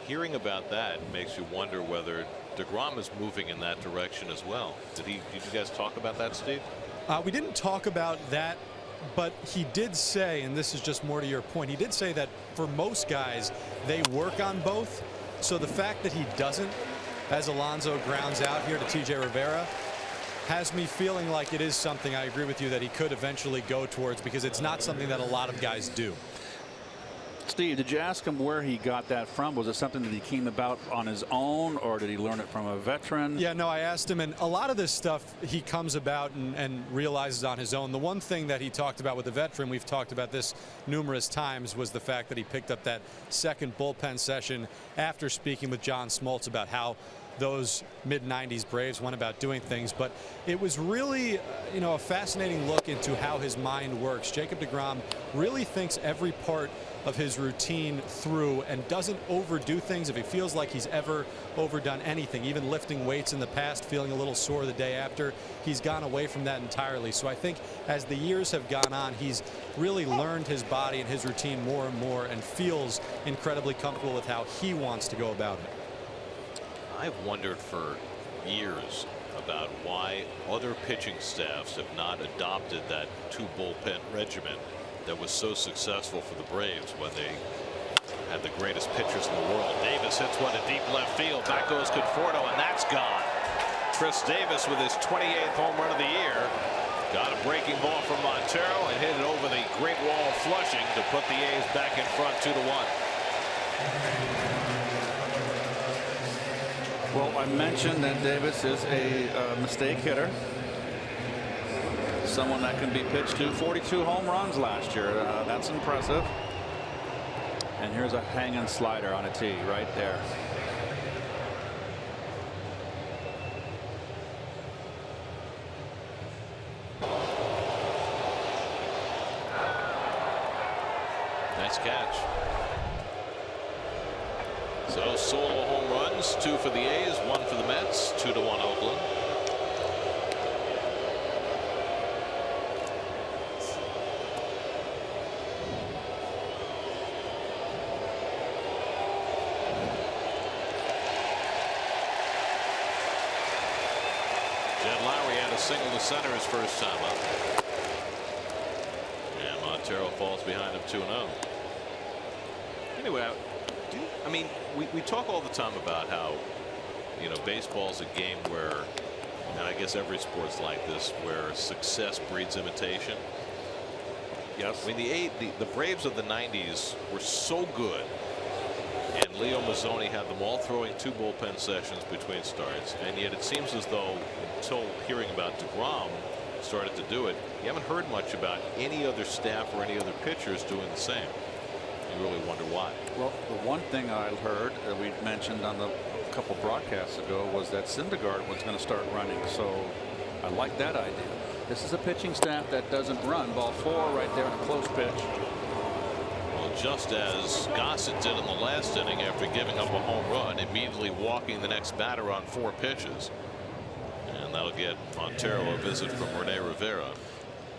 Hearing about that makes you wonder whether deGrom is moving in that direction as well. Did you guys talk about that, Steve? We didn't talk about that, but he did say, and this is just more to your point, he did say that for most guys, they work on both. So the fact that he doesn't, as Alonso grounds out here to TJ Rivera, has me feeling like it is something, I agree with you, that he could eventually go towards, because it's not something that a lot of guys do. Steve, did you ask him where he got that from? Was it something that he came about on his own, or did he learn it from a veteran? Yeah, no, I asked him, and a lot of this stuff he comes about and realizes on his own. The one thing that he talked about with the veteran, we've talked about this numerous times, was the fact that he picked up that second bullpen session after speaking with John Smoltz about how those mid-90s Braves went about doing things. But it was really, a fascinating look into how his mind works. Jacob deGrom really thinks every part of his routine through and doesn't overdo things. If he feels like he's ever overdone anything, even lifting weights in the past, feeling a little sore the day after, he's gone away from that entirely. So I think as the years have gone on, he's really learned his body and his routine more and more and feels incredibly comfortable with how he wants to go about it. I've wondered for years about why other pitching staffs have not adopted that 2 bullpen regimen that was so successful for the Braves when they had the greatest pitchers in the world. Davis hits one to deep left field. Back goes Conforto, and that's gone. Chris Davis with his 28th home run of the year got a breaking ball from Montero and hit it over the Great Wall of Flushing to put the A's back in front 2-1. Well, I mentioned that Davis is a mistake hitter. Someone that can be pitched to. 42 home runs last year. That's impressive. And here's a hanging slider on a tee right there. Nice catch. So solo home runs, 2 for the A's, 1 for the Mets, 2-1 Oakland. Single to center his first time up. And Montero falls behind him 2-0. Anyway, I mean, we talk all the time about how, baseball's a game where, and I guess every sport's like this, where success breeds imitation. Yes. I mean, the Braves of the 90s were so good. And Leo Mazzoni had them all throwing 2 bullpen sessions between starts, and yet it seems as though until hearing about deGrom started to do it, you haven't heard much about any other staff or any other pitchers doing the same. You really wonder why. Well, the one thing I heard that we mentioned on a couple broadcasts ago was that Syndergaard was going to start running, so I like that idea. This is a pitching staff that doesn't run. Ball 4 right there in a close pitch. Just as Gossett did in the last inning after giving up a home run, immediately walking the next batter on 4 pitches. And that'll get Montero a visit from Rene Rivera.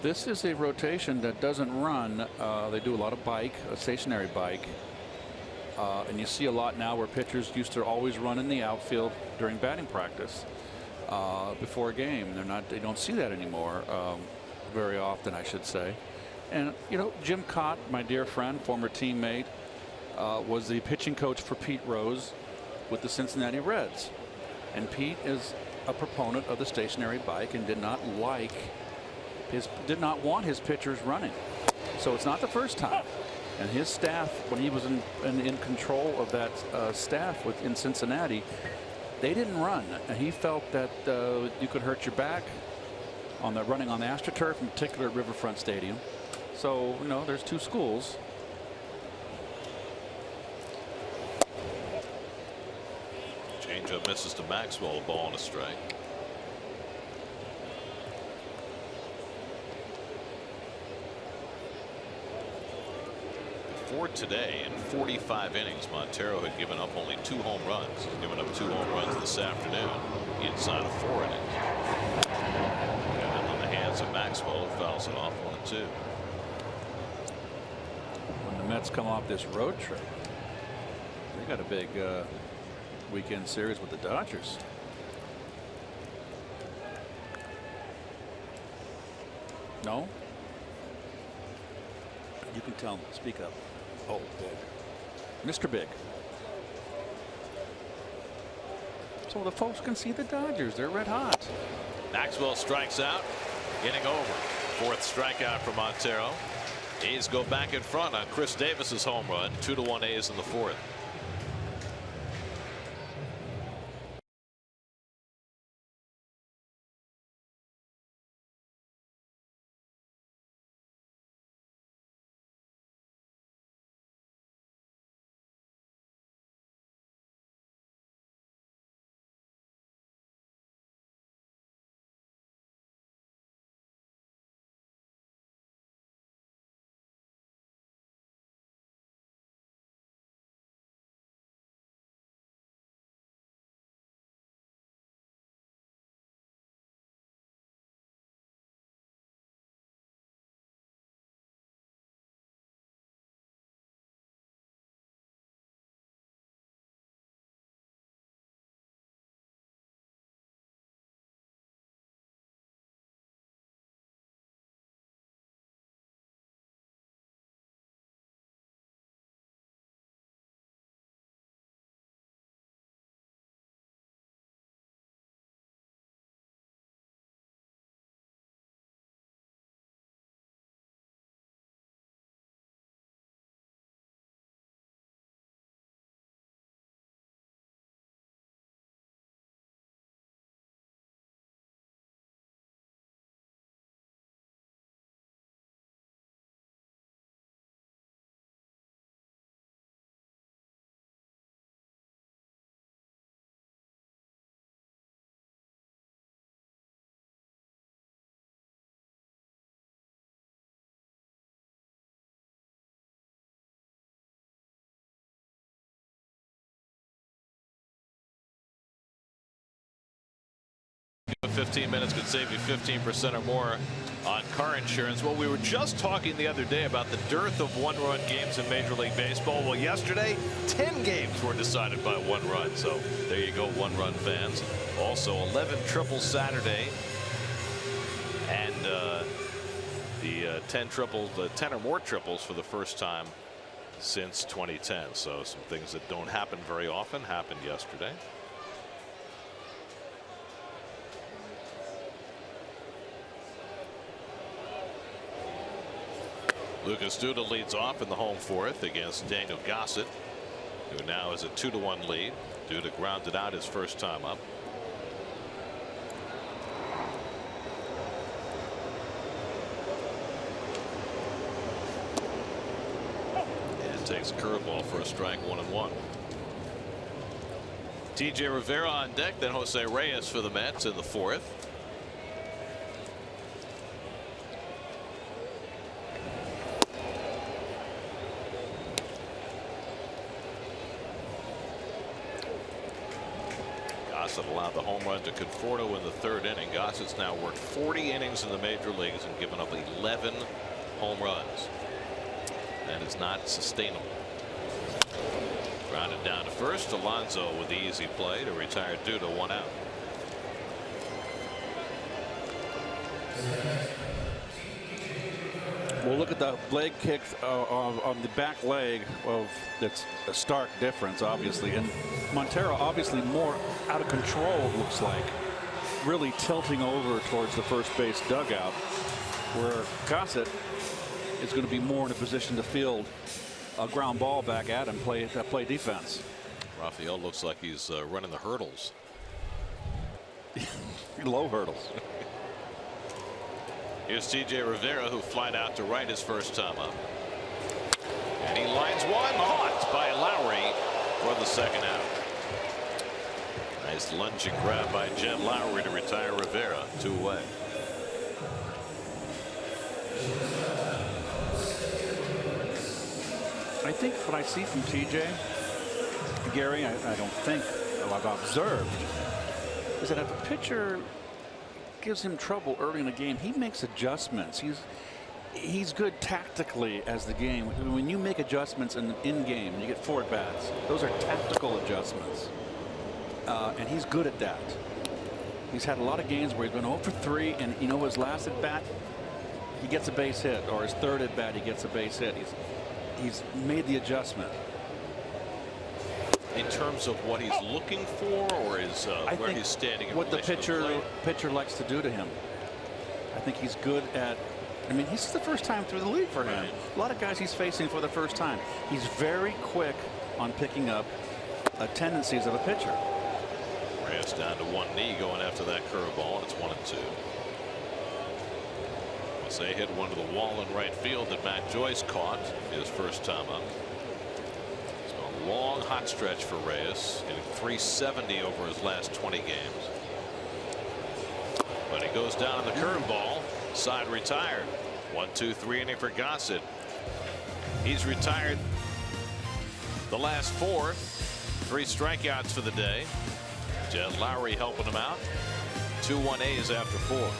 This is a rotation that doesn't run. They do a lot of bike, a stationary bike. And you see a lot now where pitchers used to always run in the outfield during batting practice before a game. They don't see that anymore very often, I should say. And Jim Cott, my dear friend, former teammate, was the pitching coach for Pete Rose with the Cincinnati Reds. And Pete is a proponent of the stationary bike and did not want his pitchers running. So it's not the first time. And his staff, when he was in control of that staff in Cincinnati, they didn't run. And he felt that you could hurt your back on the running on the AstroTurf, in particular at Riverfront Stadium. So, there's 2 schools. Changeup misses to Maxwell, a ball and a strike. Before today, in 45 innings, Montero had given up only 2 home runs. He's given up 2 home runs this afternoon inside of 4 innings. And on the hands of Maxwell, who fouls it off 1-2. When the Mets come off this road trip, they got a big weekend series with the Dodgers. No? You can tell him. Speak up. Oh, big. Mr. Big. So the folks can see the Dodgers. They're red hot. Maxwell strikes out. Inning over. 4th strikeout for Montero. A's go back in front on Chris Davis's home run. 2-1 A's in the 4th. 15 minutes could save you 15% or more on car insurance. Well, we were just talking the other day about the dearth of one-run games in Major League Baseball. Well, yesterday 10 games were decided by one run. So there you go, one-run fans. Also 11 triples Saturday, and the 10 or more triples for the first time since 2010. So some things that don't happen very often happened yesterday. Lucas Duda leads off in the home fourth against Daniel Gossett, who now has a 2-1 lead. Duda grounded out his first time up. And takes a curveball for a strike, 1-1. TJ Rivera on deck, then Jose Reyes for the Mets in the fourth. Gossett allowed the home run to Conforto in the third inning. Gossett's now worked 40 innings in the major leagues and given up 11 home runs. That is not sustainable. Grounded down to first. Alonso with the easy play to retire Duda, 1 out. Well, look at the leg kick on the back leg of that's a stark difference, obviously. And Montero obviously more out of control, it looks like, really tilting over towards the first base dugout, where Gossett is going to be more in a position to field a ground ball back at him, play defense. Rafael looks like he's running the hurdles. Low hurdles. Here's TJ Rivera, who flied out to right his first time up. And he lines one, caught by Lowry for the second out. Nice lunging grab by Jed Lowry to retire Rivera, 2 away. I think what I see from TJ, Gary, I don't think, I've observed, is that if a pitcher gives him trouble early in the game, he makes adjustments. He's good tactically as the game. When you make adjustments in game, you get 4 at-bats. Those are tactical adjustments, and he's good at that. He's had a lot of games where he's been 0 for 3, and his last at-bat, he gets a base hit, or his third at-bat, he gets a base hit. He's made the adjustment. In terms of what he's looking for, or is where he's standing in what the relation to the plate? pitcher likes to do to him. I think he's good at. I mean, this is the first time through the league for him. A lot of guys he's facing for the first time. He's very quick on picking up tendencies of a pitcher. Reyes down to one knee going after that curveball. It's 1-2. Jose hit one to the wall in right field that Matt Joyce caught his first time up. Long hot stretch for Reyes, hitting .370 over his last 20 games. But he goes down on the curveball, side retired. 1-2-3 inning for Gossett. He's retired the last 4, 3 strikeouts for the day. Jed Lowry helping him out. 2-1 A's after 4.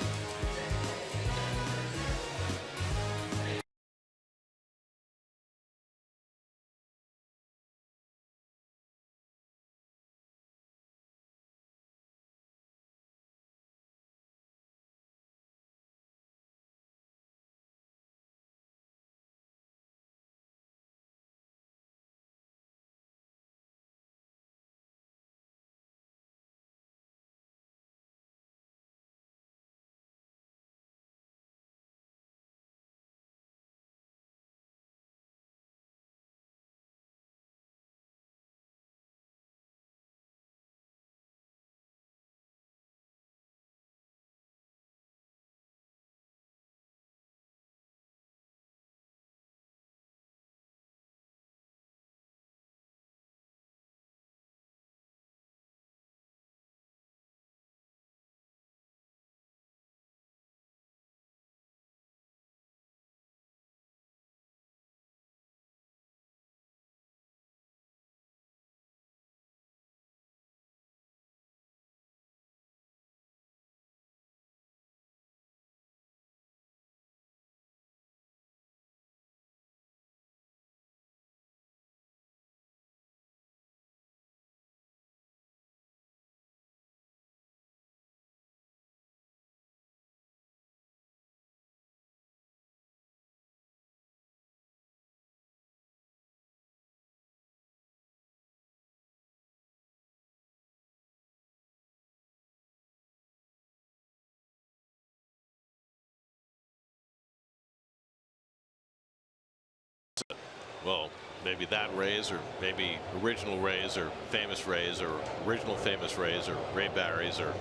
Well, maybe that Rays, or maybe original Rays, or famous Rays, or original famous Rays, or Ray Barry's, or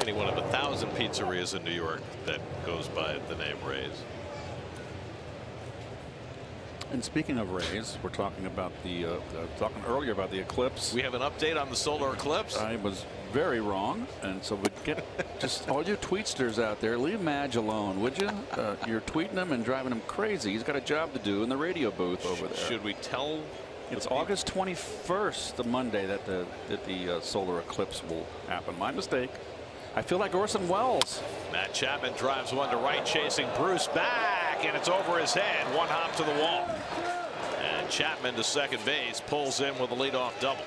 any one of 1,000 pizzerias in New York that goes by the name Rays. And speaking of Rays, we're talking about talking earlier about the eclipse. We have an update on the solar eclipse. I was very wrong, and so we get just all you tweetsters out there, leave Madge alone, would you? You're tweeting him and driving him crazy. He's got a job to do in the radio booth over there. Should we tell? It's August 21st, the Monday that the solar eclipse will happen. My mistake. I feel like Orson Welles. Matt Chapman drives one to right, chasing Bruce back, and it's over his head. One hop to the wall. And Chapman to second base, pulls in with a leadoff double.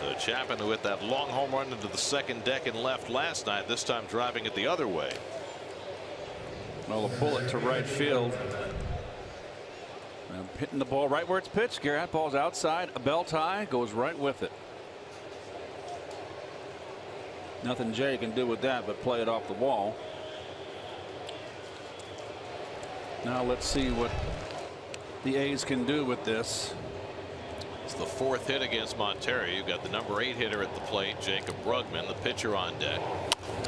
So Chapman, who hit that long home run into the second deck and left last night, this time driving it the other way. Well, a bullet to right field. Hitting the ball right where it's pitched. Garrett, ball's outside. A belt high, goes right with it. Nothing Jay can do with that but play it off the wall. Now let's see what the A's can do with this. It's the fourth hit against Montero. You've got the number 8 hitter at the plate, Jacob Brugman, the pitcher on deck.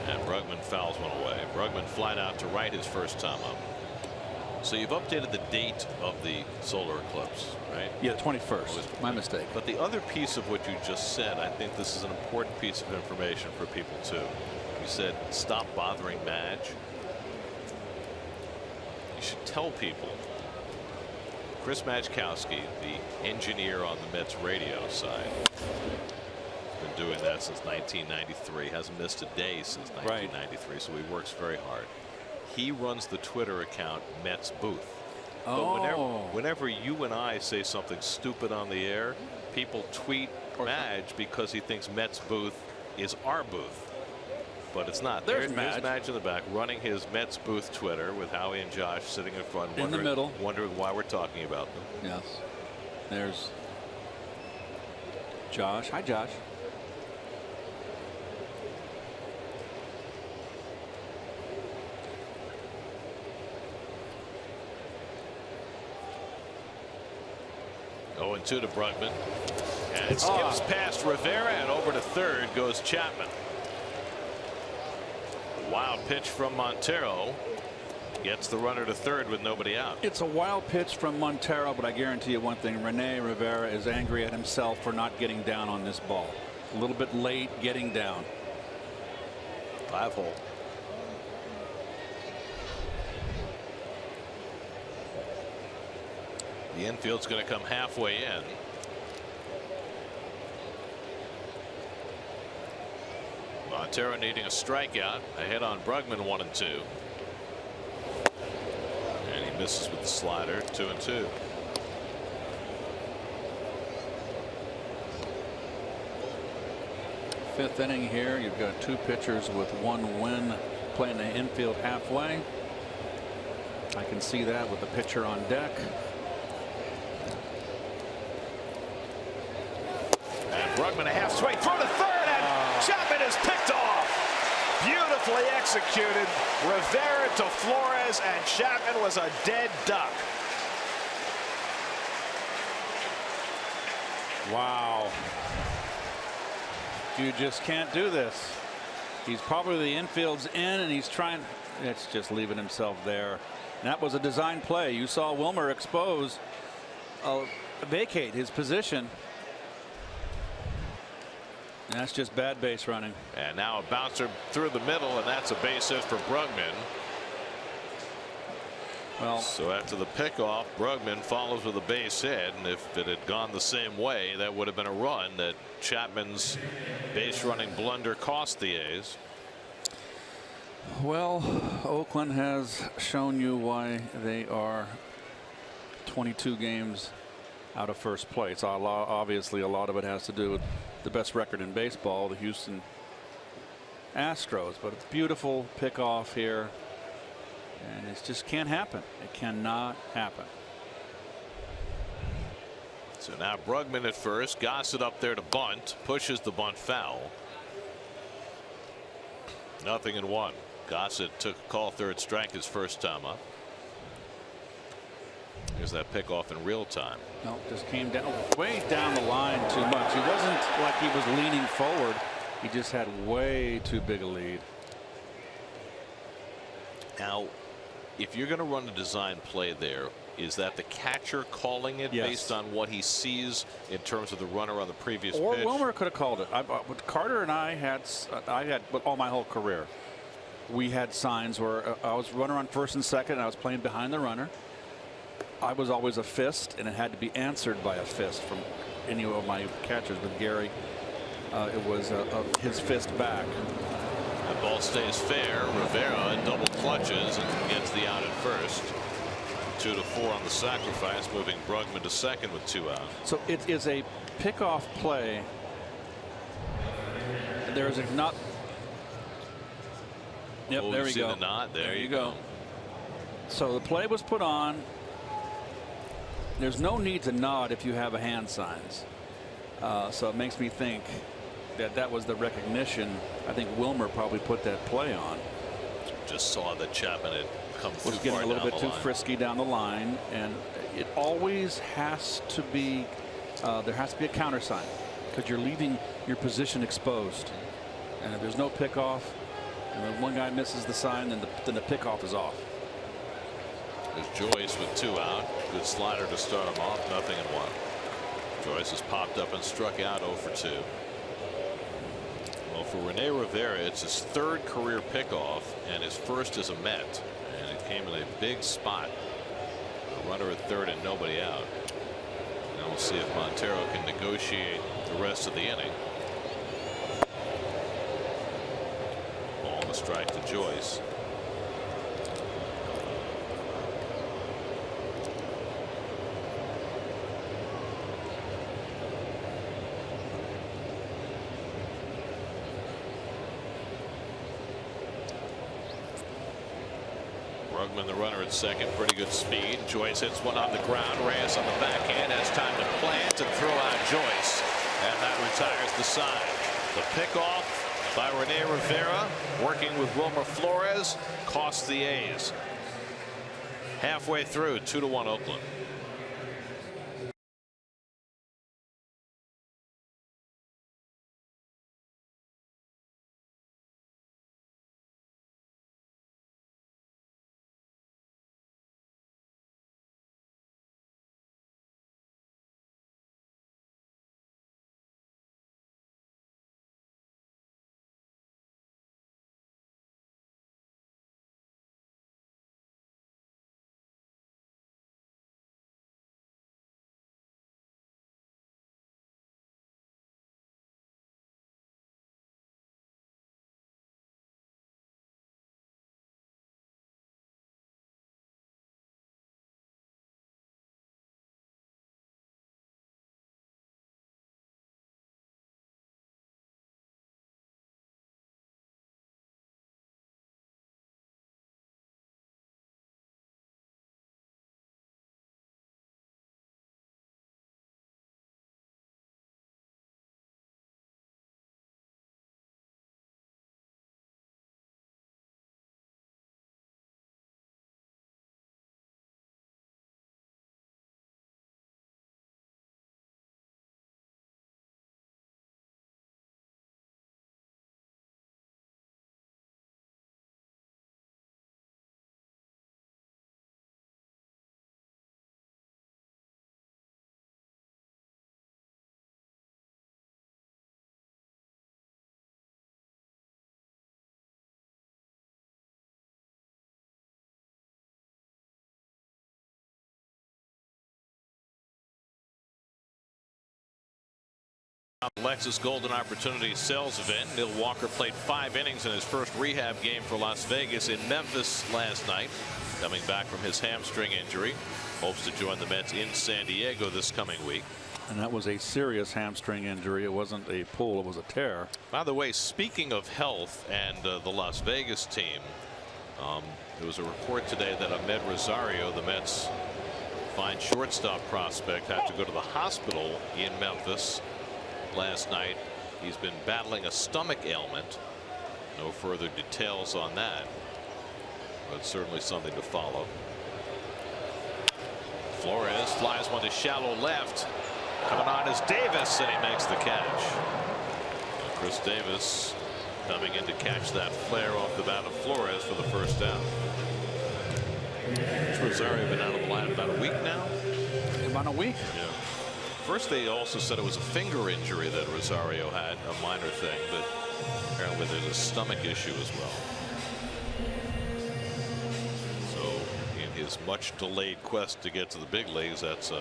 And Brugman fouls one away. Brugman flied out to right his first time up. So you've updated the date of the solar eclipse, right? Yeah, 21st. My mistake. But the other piece of what you just said, I think this is an important piece of information for people too. You said stop bothering Madge. You should tell people. Chris Majkowski, the engineer on the Mets radio side, has been doing that since 1993. Hasn't missed a day since 1993, so he works very hard. He runs the Twitter account Mets Booth. But whenever you and I say something stupid on the air, people tweet Madge because he thinks Mets Booth is our booth. But it's not. There's Madge in the back running his Mets Booth Twitter with Howie and Josh sitting in front, in the middle, wondering why we're talking about them. Yes. There's Josh. Hi, Josh. Oh, and 2 to Brugman. And it skips past Rivera, and over to third goes Chapman. Wild pitch from Montero. Gets the runner to third with nobody out. It's a wild pitch from Montero, but I guarantee you one thing. Rene Rivera is angry at himself for not getting down on this ball. A little bit late getting down. 5-hole. The infield's going to come halfway in. Montero needing a strikeout. A hit on Brugman, 1-2. And he misses with the slider, 2-2. Fifth inning here. You've got 2 pitchers with 1 win playing the infield halfway. I can see that with the pitcher on deck. Brugman a half swing throw to third, and Chapman is picked off. Beautifully executed. Rivera to Flores, and Chapman was a dead duck. Wow. You just can't do this. He's probably the infield's in, and he's trying. It's just leaving himself there. And that was a design play. You saw Wilmer expose, vacate his position. And that's just bad base running. And now a bouncer through the middle, and that's a base hit for Brugman. Well, so after the pickoff, Brugman follows with a base hit, and if it had gone the same way, that would have been a run. That Chapman's base running blunder cost the A's. Well, Oakland has shown you why they are 22 games out of first place. Obviously, a lot of it has to do with the best record in baseball, the Houston Astros. But it's beautiful pickoff here, and it just can't happen. It cannot happen. So now Brugman at first, Gossett up there to bunt, pushes the bunt foul. 0-1. Gossett took a call third strike his first time up. There's that pickoff in real time. No, just came down way down the line too much. He wasn't like he was leaning forward. He just had way too big a lead. Now, if you're going to run a design play there, is that the catcher calling it based on what he sees in terms of the runner on the previous or pitch? Wilmer could have called it. Carter and I had all my whole career. We had signs where I was runner on first and second, and I was playing behind the runner. I was always a fist, and it had to be answered by a fist from any of my catchers. With Gary, it was his fist back. The ball stays fair. Rivera double clutches and gets the out at first. 2-4 on the sacrifice, moving Brugman to second with 2 out. So it is a pickoff play. There is a not. Yep, there we go. The knot. There you go. So the play was put on. There's no need to nod if you have a hand signs. So it makes me think that was the recognition. I think Wilmer probably put that play on. Just saw that Chapman had come was getting a little bit too frisky down the line, and it always has to be there has to be a countersign because you're leaving your position exposed, and if there's no pickoff and when one guy misses the sign, then the pickoff is off. There's Joyce with 2 out. Good slider to start him off. 0-1. Joyce has popped up and struck out 0 for 2. Well, for Rene Rivera, it's his 3rd career pickoff and his first as a Met. And it came in a big spot. A runner at third and nobody out. Now we'll see if Montero can negotiate the rest of the inning. Ball and a strike to Joyce. Brugman, the runner at second, pretty good speed. Joyce hits one on the ground. Reyes on the backhand has time to plant and throw out Joyce, and that retires the side. The pickoff by Rene Rivera, working with Wilmer Flores, cost the A's. Halfway through, 2-1 Oakland. Lexus Golden Opportunity Sales Event. Neil Walker played 5 innings in his first rehab game for Las Vegas in Memphis last night, coming back from his hamstring injury. Hopes to join the Mets in San Diego this coming week. And that was a serious hamstring injury. It wasn't a pull, it was a tear. By the way, speaking of health and the Las Vegas team, there was a report today that Ahmed Rosario, the Mets fine shortstop prospect, had to go to the hospital in Memphis last night. He's been battling a stomach ailment. No further details on that, but certainly something to follow. Flores flies one to shallow left. Coming on is Davis, and he makes the catch. Chris Davis coming in to catch that flare off the bat of Flores for the first down. Rosario been out of the lineup about a week now. About a week? Yeah. First, they also said it was a finger injury that Rosario had, a minor thing, but apparently there's a stomach issue as well. So, in his much delayed quest to get to the big leagues, that's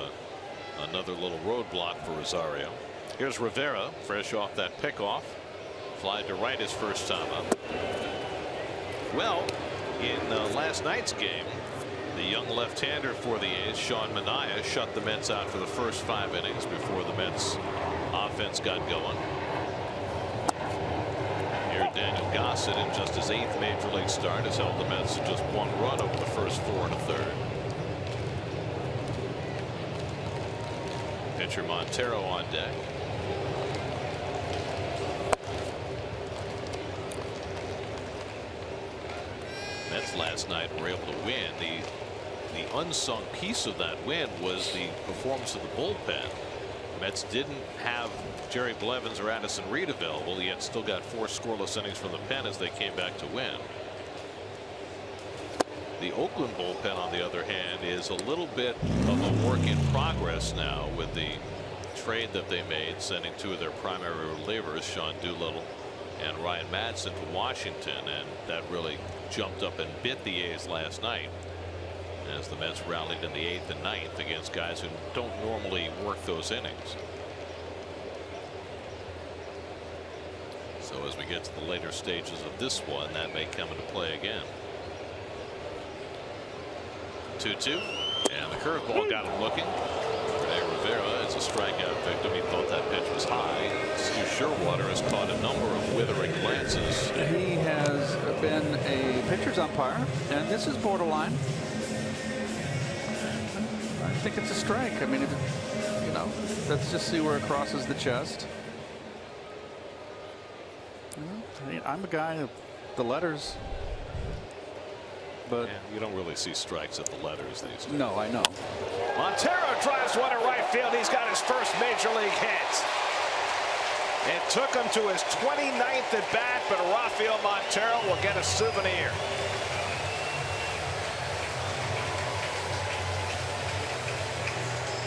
another little roadblock for Rosario. Here's Rivera, fresh off that pickoff. Fly to right his first time up. Well, in last night's game, the young left-hander for the A's, Sean Manaea, shut the Mets out for the first 5 innings before the Mets offense got going. Here, Daniel Gossett, in just his 8th major league start, has held the Mets to just 1 run over the first 4 1/3. Pitcher Montero on deck. Mets last night were able to win. The unsung piece of that win was the performance of the bullpen. Mets didn't have Jerry Blevins or Addison Reed available, yet still got 4 scoreless innings from the pen as they came back to win. The Oakland bullpen, on the other hand, is a little bit of a work in progress now with the trade that they made, sending 2 of their primary relievers, Sean Doolittle and Ryan Madsen, to Washington, and that really jumped up and bit the A's last night as the Mets rallied in the 8th and 9th against guys who don't normally work those innings. So as we get to the later stages of this one, that may come into play again. 2-2, and the curveball got him looking. Rene Rivera is a strikeout victim. He thought that pitch was high. Stu Sherwater has caught a number of withering glances. He has been a pitcher's umpire, and this is borderline. I think it's a strike. I mean, you know, let's just see where it crosses the chest. I'm a guy of the letters, but yeah, you don't really see strikes at the letters these days. No, I know. Montero drives one in right field. He's got his first major league hit. It took him to his 29th at bat, but Rafael Montero will get a souvenir.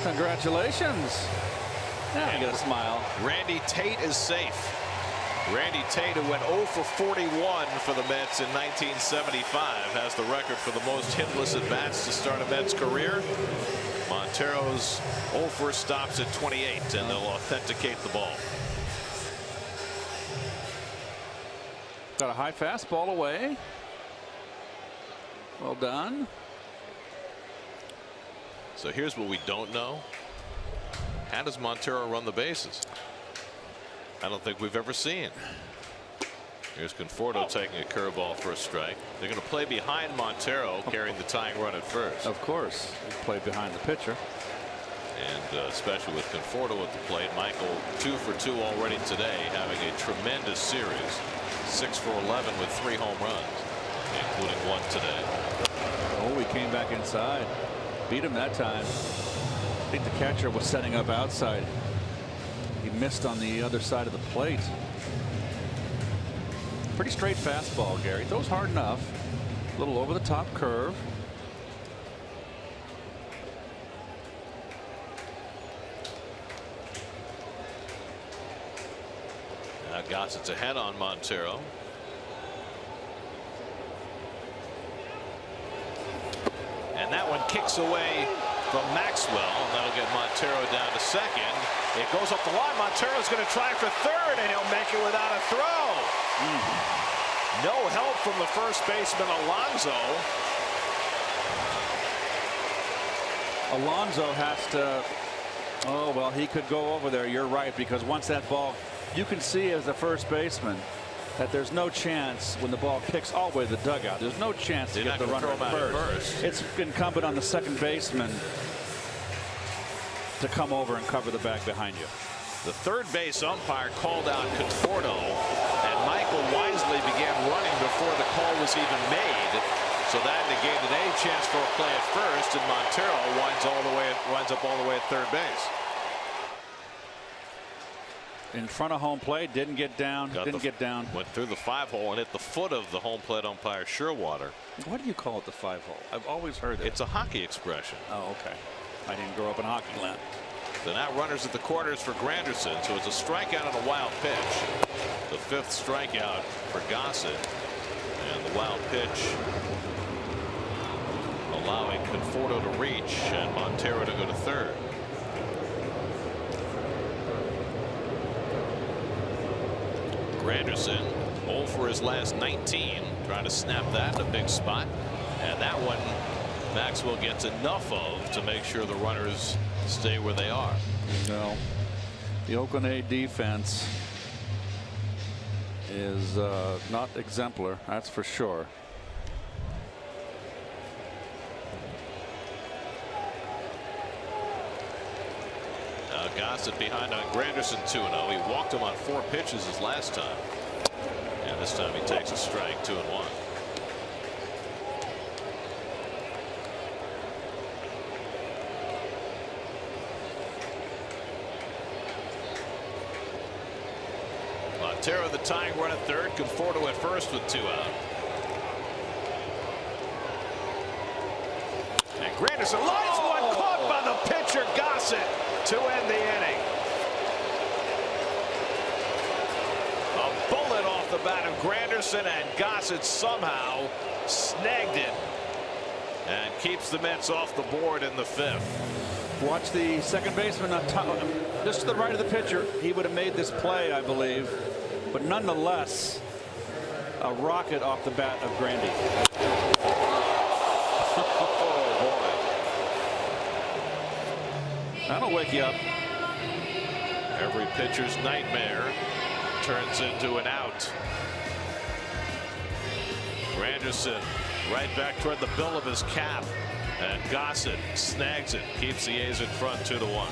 Congratulations. Now you get a smile. Randy Tate is safe. Randy Tate, who went 0 for 41 for the Mets in 1975, has the record for the most hitless at bats to start a Mets career. Montero's 0 for stops at 28, and they'll authenticate the ball. Got a high fastball away. Well done. So here's what we don't know. How does Montero run the bases? I don't think we've ever seen. Here's Conforto taking a curveball for a strike. They're going to play behind Montero, carrying the tying run at first. Of course, play behind the pitcher. And especially with Conforto at the plate, Michael 2 for 2 already today, having a tremendous series. 6 for 11 with 3 home runs, including 1 today. Oh, he came back inside. Beat him that time. I think the catcher was setting up outside. He missed on the other side of the plate. Pretty straight fastball, Gary. Throws hard enough. A little over the top curve. Now Gossett's ahead on Montero. And that one kicks away from Maxwell, and that'll get Montero down to second. It goes up the line. Montero's going to try for third, and he'll make it without a throw. No help from the first baseman, Alonso. Alonso has to. Oh, well, he could go over there. You're right, because once that ball, you can see as a first baseman that there's no chance when the ball kicks all the way to the dugout. There's no chance to get the runner at first. It's incumbent on the second baseman to come over and cover the bag behind you. The third base umpire called out Conforto, and Michael wisely began running before the call was even made. So that negated a chance for a play at first, and Montero winds up all the way at third base. In front of home plate, didn't get down. Went through the 5-hole and hit the foot of the home plate umpire Sherwater. What do you call it, the 5-hole? I've always heard it. It's a hockey expression. Oh, okay. I didn't grow up in hockey land. So now runners at the corners for Granderson. So it's a strikeout on a wild pitch. The 5th strikeout for Gossett. And the wild pitch allowing Conforto to reach and Montero to go to third. Granderson 0 for his last 19, trying to snap that in a big spot, and that one Maxwell gets enough of to make sure the runners stay where they are. No, the Oakland A defense is not exemplar, that's for sure. Gossett behind on Granderson 2-0. He walked him on 4 pitches his last time, and this time he takes a strike. 2-1. Montero the tying run at third. Conforto at first with 2 out. And Granderson lines one, caught by the pitcher Gossett to end the inning. A bullet off the bat of Granderson, and Gossett somehow snagged it and keeps the Mets off the board in the 5th. Watch the second baseman on top, just to the right of the pitcher. He would have made this play, I believe, but nonetheless a rocket off the bat of Grandy. That'll wake you up. Every pitcher's nightmare turns into an out. Granderson right back toward the bill of his cap, and Gossett snags it, keeps the A's in front 2-1.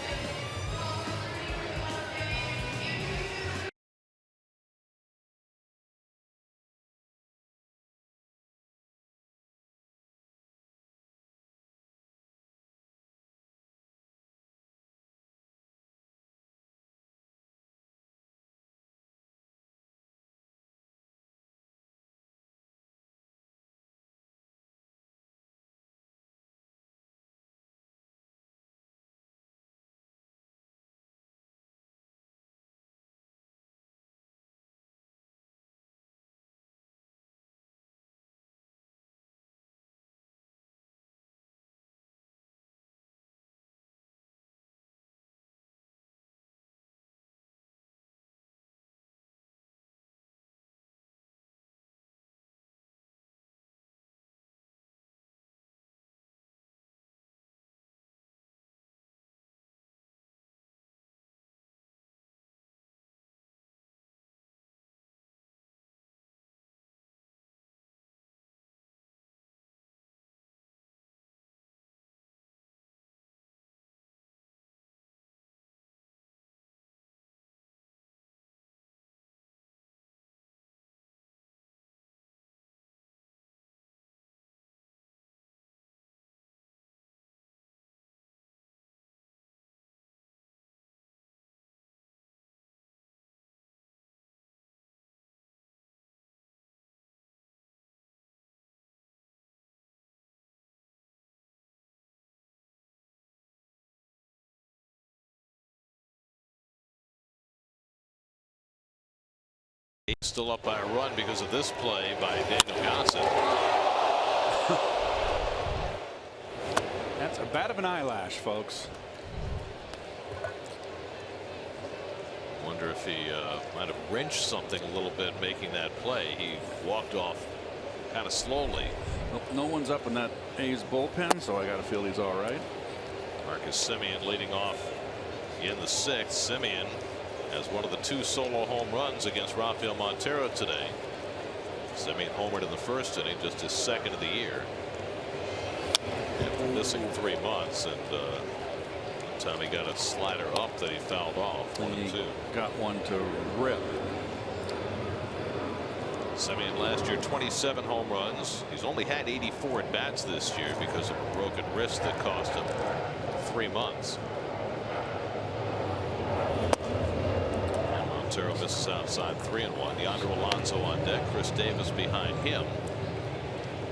Still up by a run because of this play by Daniel Gossett. That's a bat of an eyelash, folks. Wonder if he might have wrenched something a little bit making that play. He walked off kind of slowly. No one's up in that A's bullpen, so I got to feel he's all right. Marcus Semien leading off in the 6th. Semien has one of the 2 solo home runs against Rafael Montero today. Semien homered in the 1st inning, just his 2nd of the year. After missing 3 months, and one time he got a slider up that he fouled off. 1-2. Got one to rip. Semien last year 27 home runs. He's only had 84 at bats this year because of a broken wrist that cost him 3 months. And Montero misses outside 3-1. Yonder Alonso on deck. Chris Davis behind him.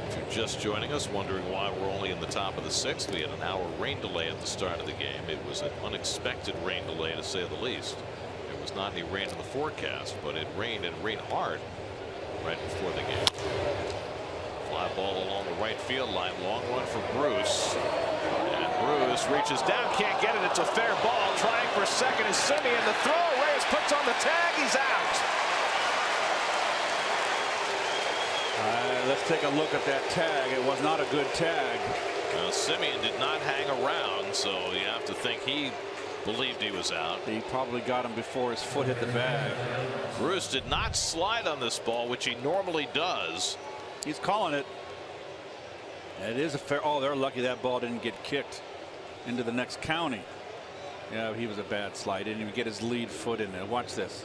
If you're just joining us, wondering why we're only in the top of the 6th, we had an hour rain delay at the start of the game. It was an unexpected rain delay, to say the least. There was not any rain in the forecast, but it rained, and rained hard right before the game. Fly ball along the right field line. Long run for Bruce. And Bruce reaches down, can't get it. It's a fair ball. Trying for second is Semien. The throw. Reyes puts on the tag. He's out. Let's take a look at that tag. It was not a good tag. Semien did not hang around, so you have to think he believed he was out. He probably got him before his foot hit the bag. Bruce did not slide on this ball, which he normally does. He's calling it. It is a fair. Oh, they're lucky that ball didn't get kicked into the next county. Yeah, he was a bad slide. Didn't even get his lead foot in there. Watch this.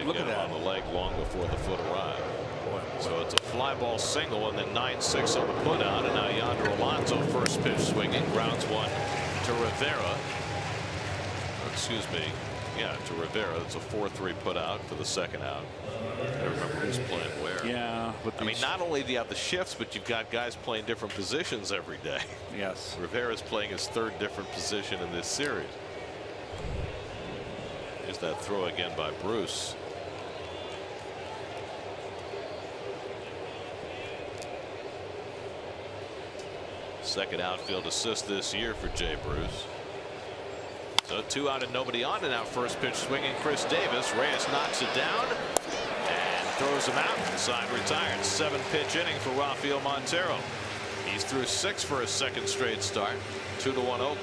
Look at that. On the leg long before the foot arrived. So it's a fly ball single, and then 9-6 on the put out, and now Yonder Alonso first pitch swinging, grounds one to Rivera. Excuse me, yeah, to Rivera. It's a 4-3 put out for the second out. I remember who's playing where. Yeah, I mean, not only do you have the shifts, but you've got guys playing different positions every day. Yes. Rivera's playing his 3rd different position in this series. Here's that throw again by Bruce. Second outfield assist this year for Jay Bruce. So 2 out and nobody on, and now first pitch swinging Chris Davis. Reyes knocks it down and throws him out. The side retired. 7-pitch inning for Rafael Montero. He's through 6 for his 2nd straight start. 2-1 Oakland.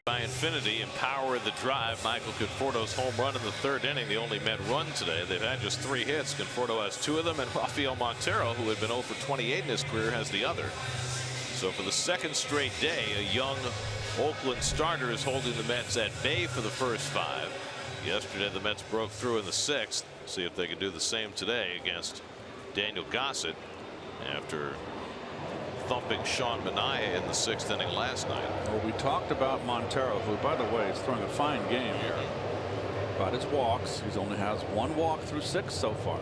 By Infinity, empower the drive. Michael Conforto's home run in the 3rd inning, the only Met run today. They've had just 3 hits. Conforto has 2 of them, and Rafael Montero, who had been 0 for 28 in his career, has the other. So for the 2nd straight day, a young Oakland starter is holding the Mets at bay for the first 5. Yesterday, the Mets broke through in the 6th. See if they can do the same today against Daniel Gossett after thumping Sean Manaea in the 6th inning last night. Well, we talked about Montero, who, by the way, is throwing a fine game here. About his walks, he only has 1 walk through 6 so far.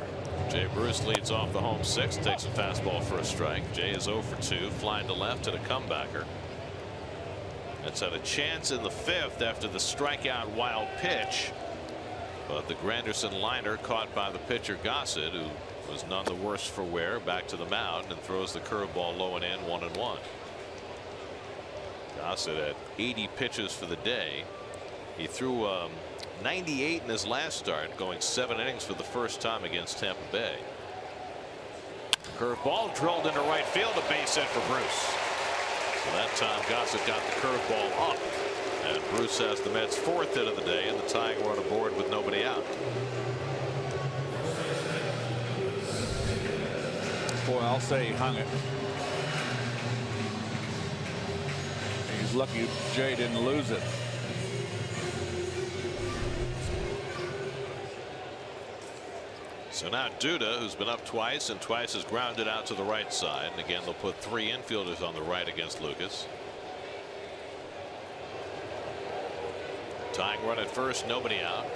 Jay Bruce leads off the home 6th, takes a fastball for a strike. Jay is 0 for 2, flying to left and a comebacker. Mets had a chance in the 5th after the strikeout wild pitch, but the Granderson liner caught by the pitcher Gossett, who was none the worse for wear, back to the mound and throws the curveball low and in, 1-1. Gossett at 80 pitches for the day. He threw 98 in his last start, going 7 innings for the first time against Tampa Bay. Curveball drilled into right field, a base hit for Bruce. So that time Gossett got the curveball up, and Bruce has the Mets' 4th hit of the day and the tying run aboard with nobody out. Boy, I'll say he hung it. He's lucky Jay didn't lose it. So now Duda, who's been up twice and twice has grounded out to the right side. And again, they'll put 3 infielders on the right against Lucas. Tying run at first, nobody out.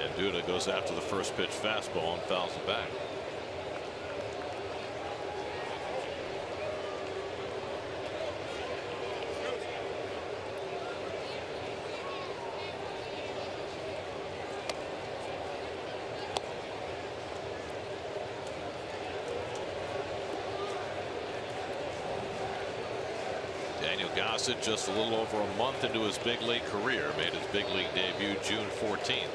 And Duda goes after the first pitch fastball and fouls it back. Gossett, just a little over a month into his big league career, made his big league debut June 14th.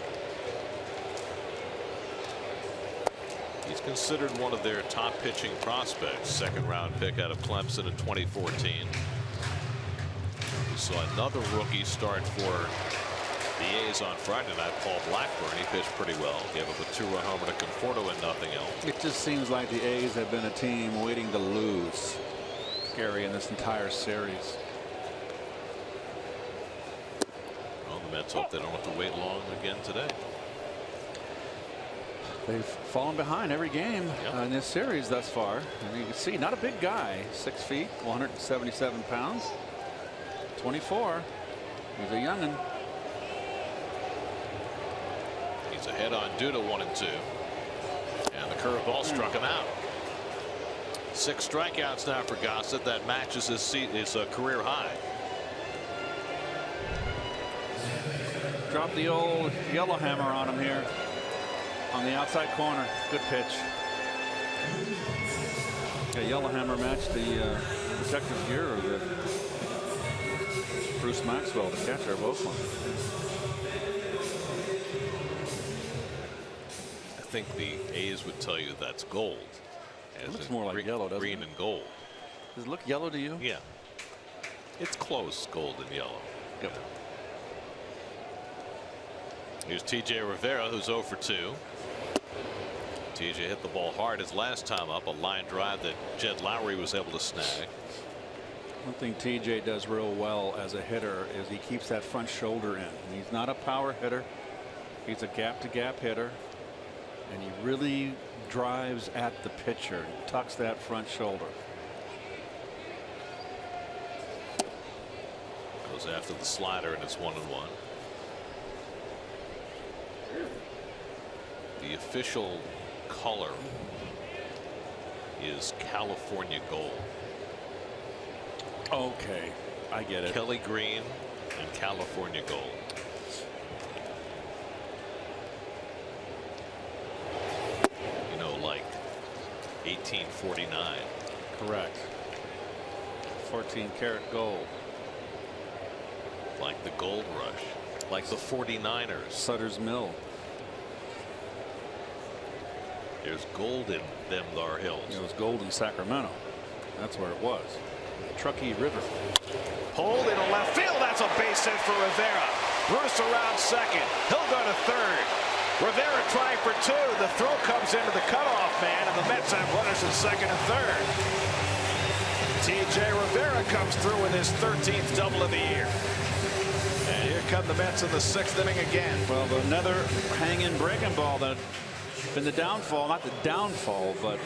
He's considered one of their top pitching prospects. 2nd round pick out of Clemson in 2014. We saw another rookie start for the A's on Friday night, Paul Blackburn. He pitched pretty well. Gave up a 2-run homer to Conforto and nothing else. It just seems like the A's have been a team waiting to lose, Gary, in this entire series. Mets hope they don't have to wait long again today. They've fallen behind every game in this series thus far. And you can see, not a big guy, 6 feet, 177 pounds, 24. He's a youngin'. He's ahead on Duda, 1-2. And the curveball struck him out. 6 strikeouts now for Gossett. That matches his career high. Drop the old yellow hammer on him here on the outside corner. Good pitch. Yeah, yellow hammer matched the protective gear of the Bruce Maxwell, the catcher of Oakland. I think the A's would tell you that's gold. It looks more like yellow, doesn't it? Green and gold. Does it look yellow to you? Yeah. It's close, gold and yellow. Yep. Here's T.J. Rivera, who's 0 for 2. T.J. hit the ball hard his last time up, a line drive that Jed Lowry was able to snag. One thing T.J. does real well as a hitter is he keeps that front shoulder in. He's not a power hitter. He's a gap-to-gap hitter. And he really drives at the pitcher, tucks that front shoulder. Goes after the slider, and it's 1-1. The official color is California gold. Okay, I get it. Kelly green and California gold. You know, like 1849. Correct. 14-karat gold. Like the gold rush. Like the 49ers. Sutter's Mill. There's gold in them thar hills. It was gold in Sacramento. That's where it was. The Truckee River. Pulled into left field. That's a base hit for Rivera. Bruce around second. He'll go to third. Rivera trying for 2. The throw comes into the cutoff man, and the Mets have runners at second and third. T.J. Rivera comes through with his 13th double of the year. And here come the Mets in the 6th inning again. Well, another hanging breaking ball that been the downfall, not the downfall, but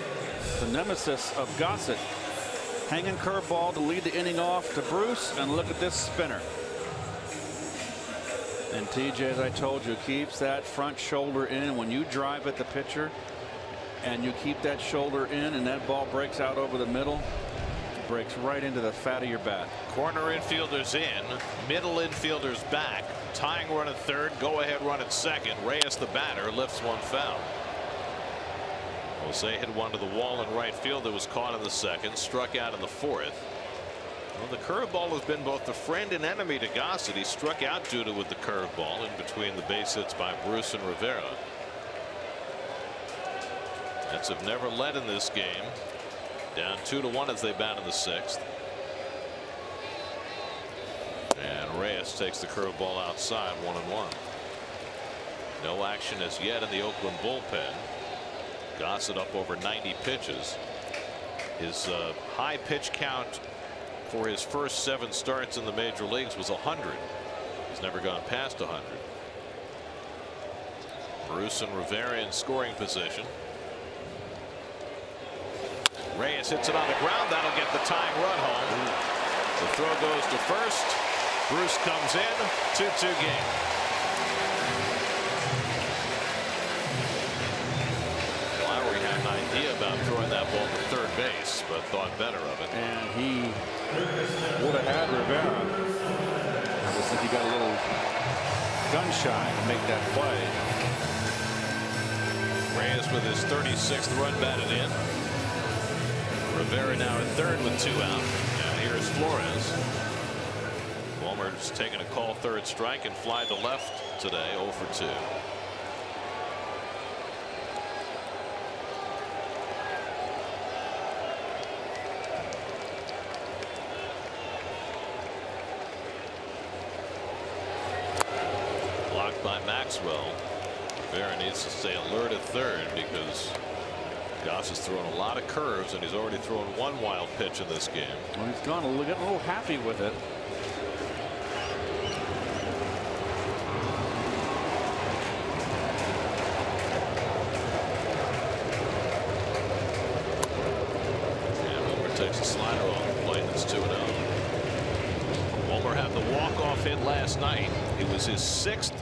the nemesis of Gossett. Hanging curveball to lead the inning off to Bruce, and look at this spinner. And TJ, as I told you, keeps that front shoulder in. When you drive at the pitcher and you keep that shoulder in and that ball breaks out over the middle, it breaks right into the fat of your bat. Corner infielders in, middle infielders back, tying run at third, go ahead run at second. Reyes, the batter, lifts one foul. Jose hit one to the wall in right field that was caught in the second, struck out in the fourth. Well, the curveball has been both a friend and enemy to Gossett. He struck out Duda with the curveball in between the base hits by Bruce and Rivera. Mets have never led in this game. Down 2-1 as they bat in the 6th. And Reyes takes the curveball outside, 1-1. No action as yet in the Oakland bullpen. Gossett up over 90 pitches. His high pitch count for his first 7 starts in the major leagues was 100. He's never gone past 100. Bruce and Rivera in scoring position. Reyes hits it on the ground. That'll get the tying run home. The throw goes to first. Bruce comes in. 2-2 game. Lowry had an idea about throwing that ball to third base, but thought better of it. And he would have had Rivera. I just think he got a little gun shy to make that play. Reyes with his 36th run batted in. Rivera now at third with 2 out. And here's Flores. Walmer's taking a call third strike and fly to left today, 0 for 2. Blocked by Maxwell. Rivera needs to stay alert at third because Goss has thrown a lot of curves and he's already thrown 1 wild pitch in this game. Well, he's gone getting a little happy with it. And Wilmer takes a slider off the plate. That's 2-0. Wilmer had the walk-off hit last night. It was his 6th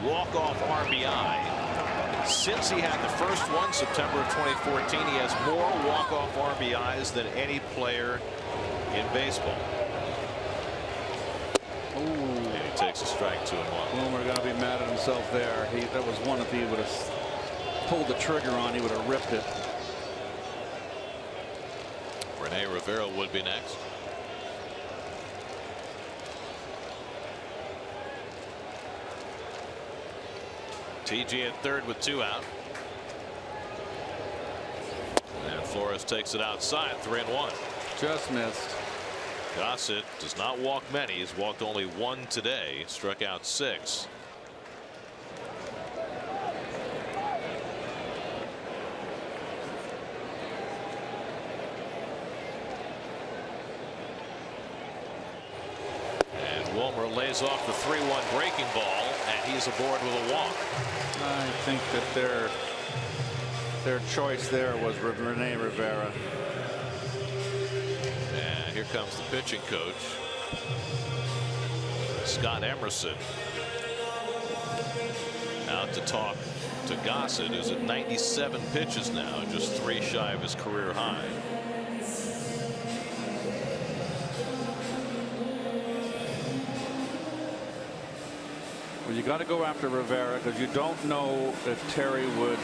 walk-off RBI. Since he had the first one, September of 2014, he has more walk-off RBIs than any player in baseball. Ooh. And he takes a strike, 2-1. Wilmer got to be mad at himself there. That was one if he would have pulled the trigger on, he would have ripped it. Rene Rivera would be next. TG at third with 2 out. And Flores takes it outside, 3-1. Just missed. Gossett does not walk many. He's walked only 1 today. Struck out 6. And Wilmer lays off the 3-1 breaking ball, and he's aboard with a walk. I think that their choice there was Rene Rivera. And here comes the pitching coach, Scott Emerson, out to talk to Gossett, who's at 97 pitches now, just 3 shy of his career high. Well, you got to go after Rivera because you don't know if Terry would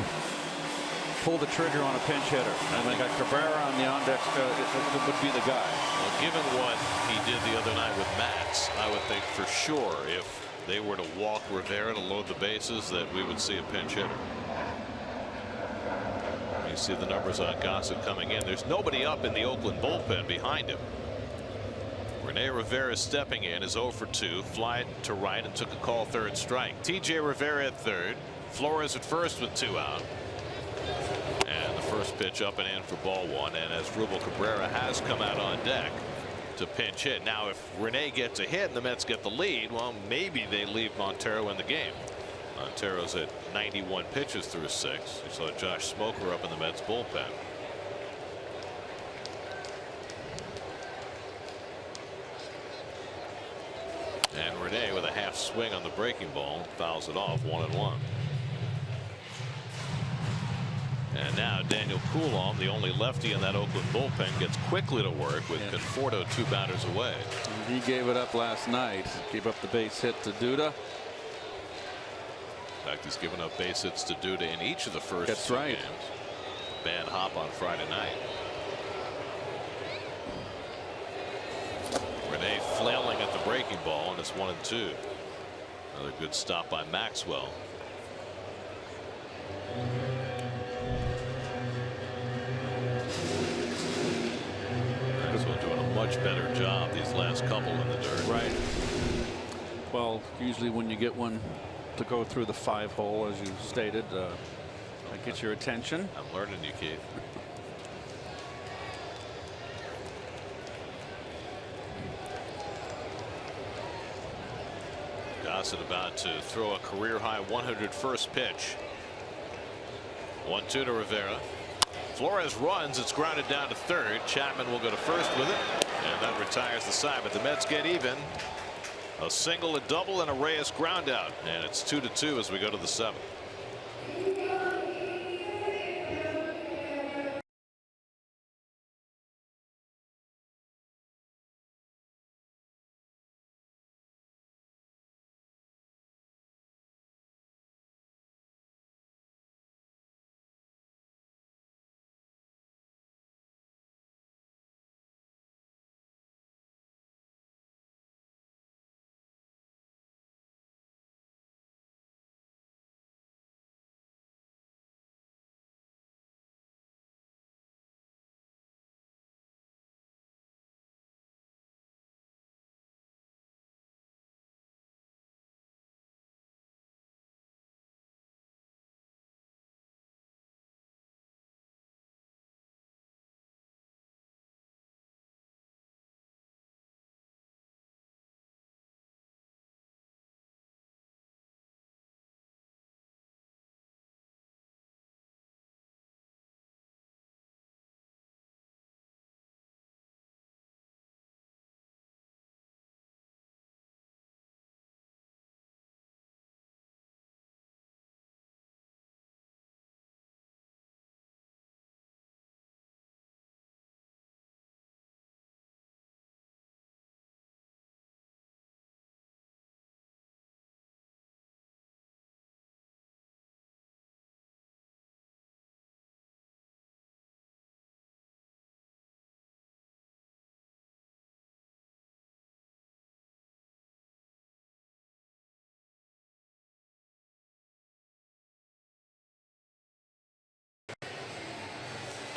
pull the trigger on a pinch hitter. And they got Cabrera on the on deck. It would be the guy. Well, given what he did the other night with Matz, I would think for sure if they were to walk Rivera to load the bases that we would see a pinch hitter. You see the numbers on Gossett coming in. There's nobody up in the Oakland bullpen behind him. Rene Rivera stepping in is 0 for 2, fly to right and took a call third strike. TJ Rivera at third, Flores at first with 2 out. And the first pitch up and in for ball 1. And as Rubel Cabrera has come out on deck to pinch hit. Now if Rene gets a hit and the Mets get the lead, well, maybe they leave Montero in the game. Montero's at 91 pitches through 6. You saw Josh Smoker up in the Mets bullpen. And Rene with a half swing on the breaking ball fouls it off, 1-1. And now Daniel Coulomb, the only lefty in that Oakland bullpen, gets quickly to work with Conforto 2 batters away. He gave it up last night. Gave up the base hit to Duda. In fact, he's given up base hits to Duda in each of the first 2 games. Bad hop on Friday night. breaking ball, and it's 1-2. Another good stop by Maxwell. Maxwell doing a much better job these last couple in the dirt. Right. Well, usually when you get one to go through the 5-hole, as you stated, that gets your attention. I'm learning you, Keith. Gossett about to throw a career-high 101st pitch. 1-2 to Rivera. Flores runs. It's grounded down to third. Chapman will go to first with it, and that retires the side. But the Mets get even. A single, a double, and a Reyes ground out, and it's 2-2 as we go to the 7th.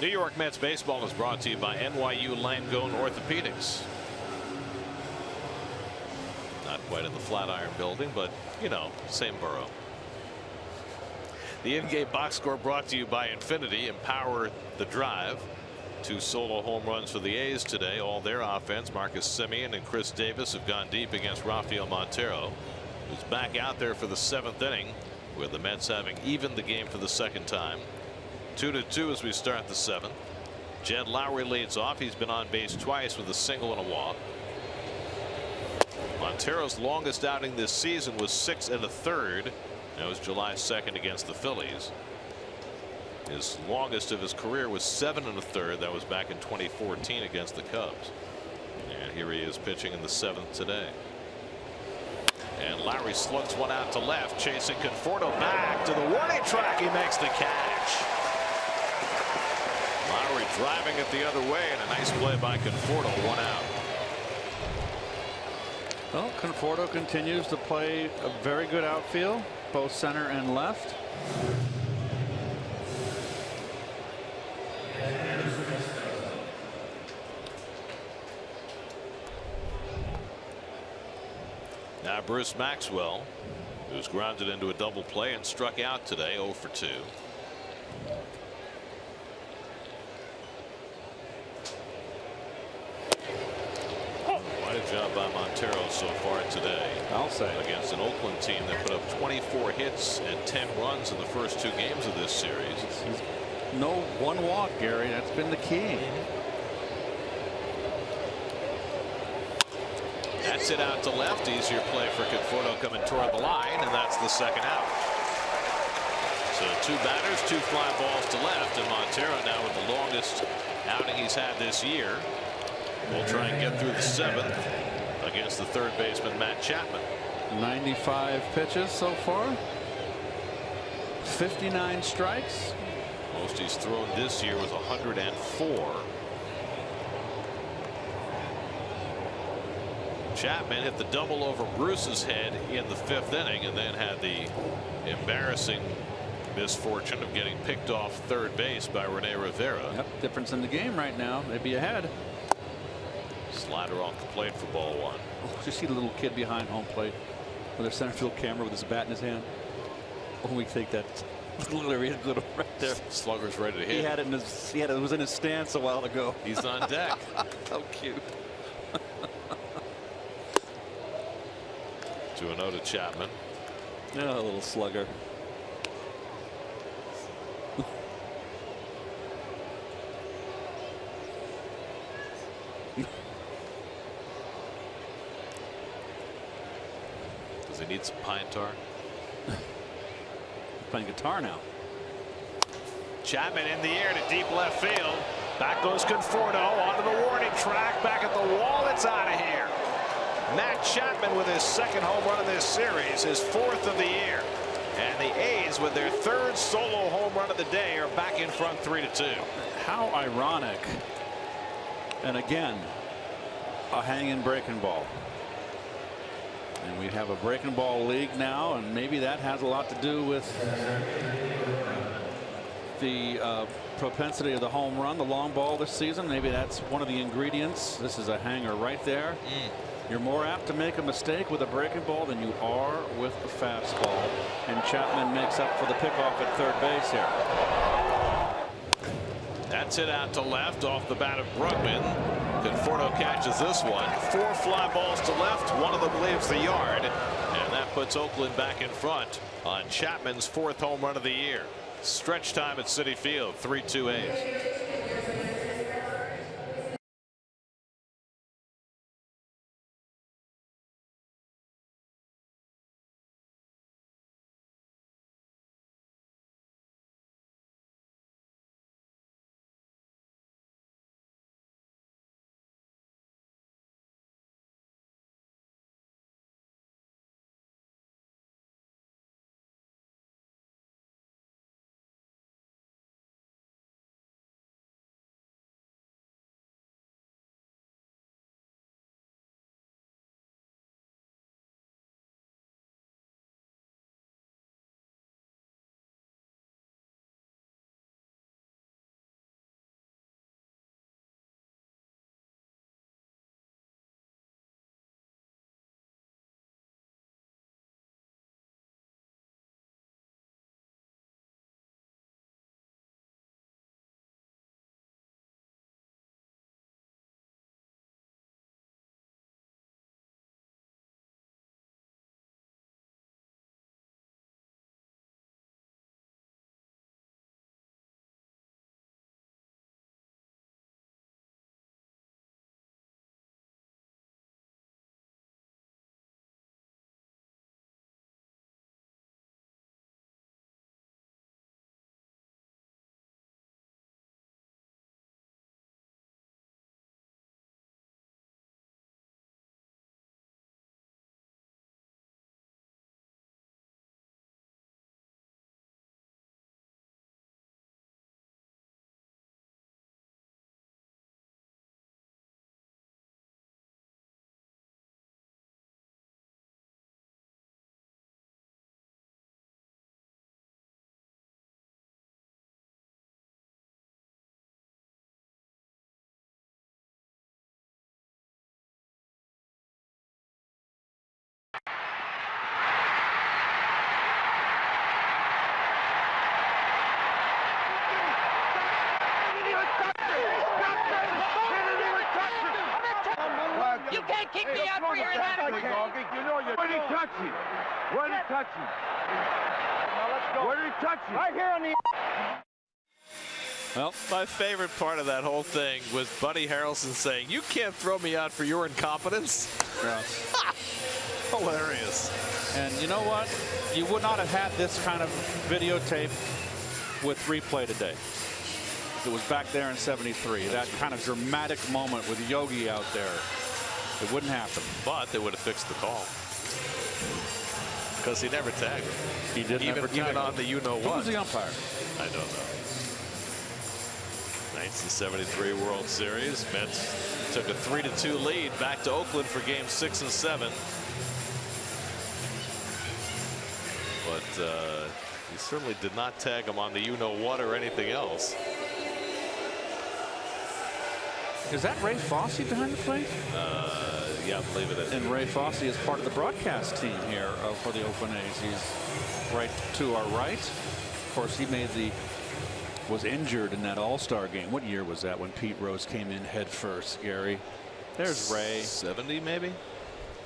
New York Mets baseball is brought to you by NYU Langone Orthopedics. Not quite in the Flatiron building, but you know, same borough. The in-game box score brought to you by Infinity. Empower the drive. 2 solo home runs for the A's today. All their offense. Marcus Semien and Chris Davis have gone deep against Rafael Montero, who's back out there for the 7th inning, with the Mets having evened the game for the 2nd time. 2-2 as we start the 7th. Jed Lowry leads off. He's been on base twice with a single and a walk. Montero's longest outing this season was 6 1/3. That was July 2nd against the Phillies. His longest of his career was 7 1/3. That was back in 2014 against the Cubs. And here he is pitching in the 7th today. And Lowry slugs one out to left, chasing Conforto back to the warning track. He makes the catch. Lowry driving it the other way, and a nice play by Conforto. 1 out. Well, Conforto continues to play a very good outfield, both center and left. Now Bruce Maxwell, who's grounded into a double play and struck out today, 0 for 2. Quite a job by Montero so far today. I'll say. Against an Oakland team that put up 24 hits and 10 runs in the first 2 games of this series. No 1 walk, Gary. That's been the key. That's it out to left. Easier play for Conforto coming toward the line, and that's the 2nd out. So 2 batters, 2 fly balls to left, and Montero now with the longest outing he's had this year. We'll try and get through the 7th against the 3rd baseman Matt Chapman. 95 pitches so far. 59 strikes. Most he's thrown this year was 104. Chapman hit the double over Bruce's head in the 5th inning and then had the embarrassing misfortune of getting picked off third base by Rene Rivera. Yep, difference in the game right now. They'd be ahead. Slider off the plate for ball 1. Oh, you see the little kid behind home plate with their center field camera with his bat in his hand. Oh, we take that. Literally right there. Slugger's ready to hit. He had it in his. It was in his stance a while ago. He's on deck. How cute. 2-0 to Chapman. Yeah, a little slugger. Does he need some pine tar? Playing guitar now. Chapman in the air to deep left field. Back goes Conforto onto the warning track. Back at the wall. It's out of here. Matt Chapman with his 2nd home run of this series, his 4th of the year. And the A's, with their 3rd solo home run of the day, are back in front 3-2. How ironic. And again, a hanging breaking ball. And we have a breaking ball league now, and maybe that has a lot to do with the propensity of the home run, the long ball this season. Maybe that's one of the ingredients. This is a hanger right there. You're more apt to make a mistake with a breaking ball than you are with a fastball. And Chapman makes up for the pickoff at third base here. That's hit out to left off the bat of Brugman. Conforto catches this one. 4 fly balls to left. One of them leaves the yard. And that puts Oakland back in front on Chapman's 4th home run of the year. Stretch time at Citi Field. 3-2 A's. You can't kick me out for your inadequacy. You know you. Where did he touch you? Where did he touch you? Now let's go. Where did he touch you? Right here on the. Well, my favorite part of that whole thing was Buddy Harrelson saying, "You can't throw me out for your incompetence." Yeah. Hilarious. And you know what? You would not have had this kind of videotape with replay today. It was back there in '73. That kind of dramatic moment with Yogi out there. It wouldn't happen. But they would have fixed the call. Because he never tagged him. He did never tag even him. on the you-know-what. Who was the umpire? I don't know. 1973 World Series. Mets took a 3-2 lead back to Oakland for game 6 and 7. But he certainly did not tag him on the you-know-what or anything else. Is that Ray Fosse behind the plate? Yeah, I believe it is. And Ray Fosse is part of the broadcast team here for the Oakland A's. He's right to our right. Of course, he was injured in that All-Star game. What year was that when Pete Rose came in head first, Gary? There's Ray. 70 maybe?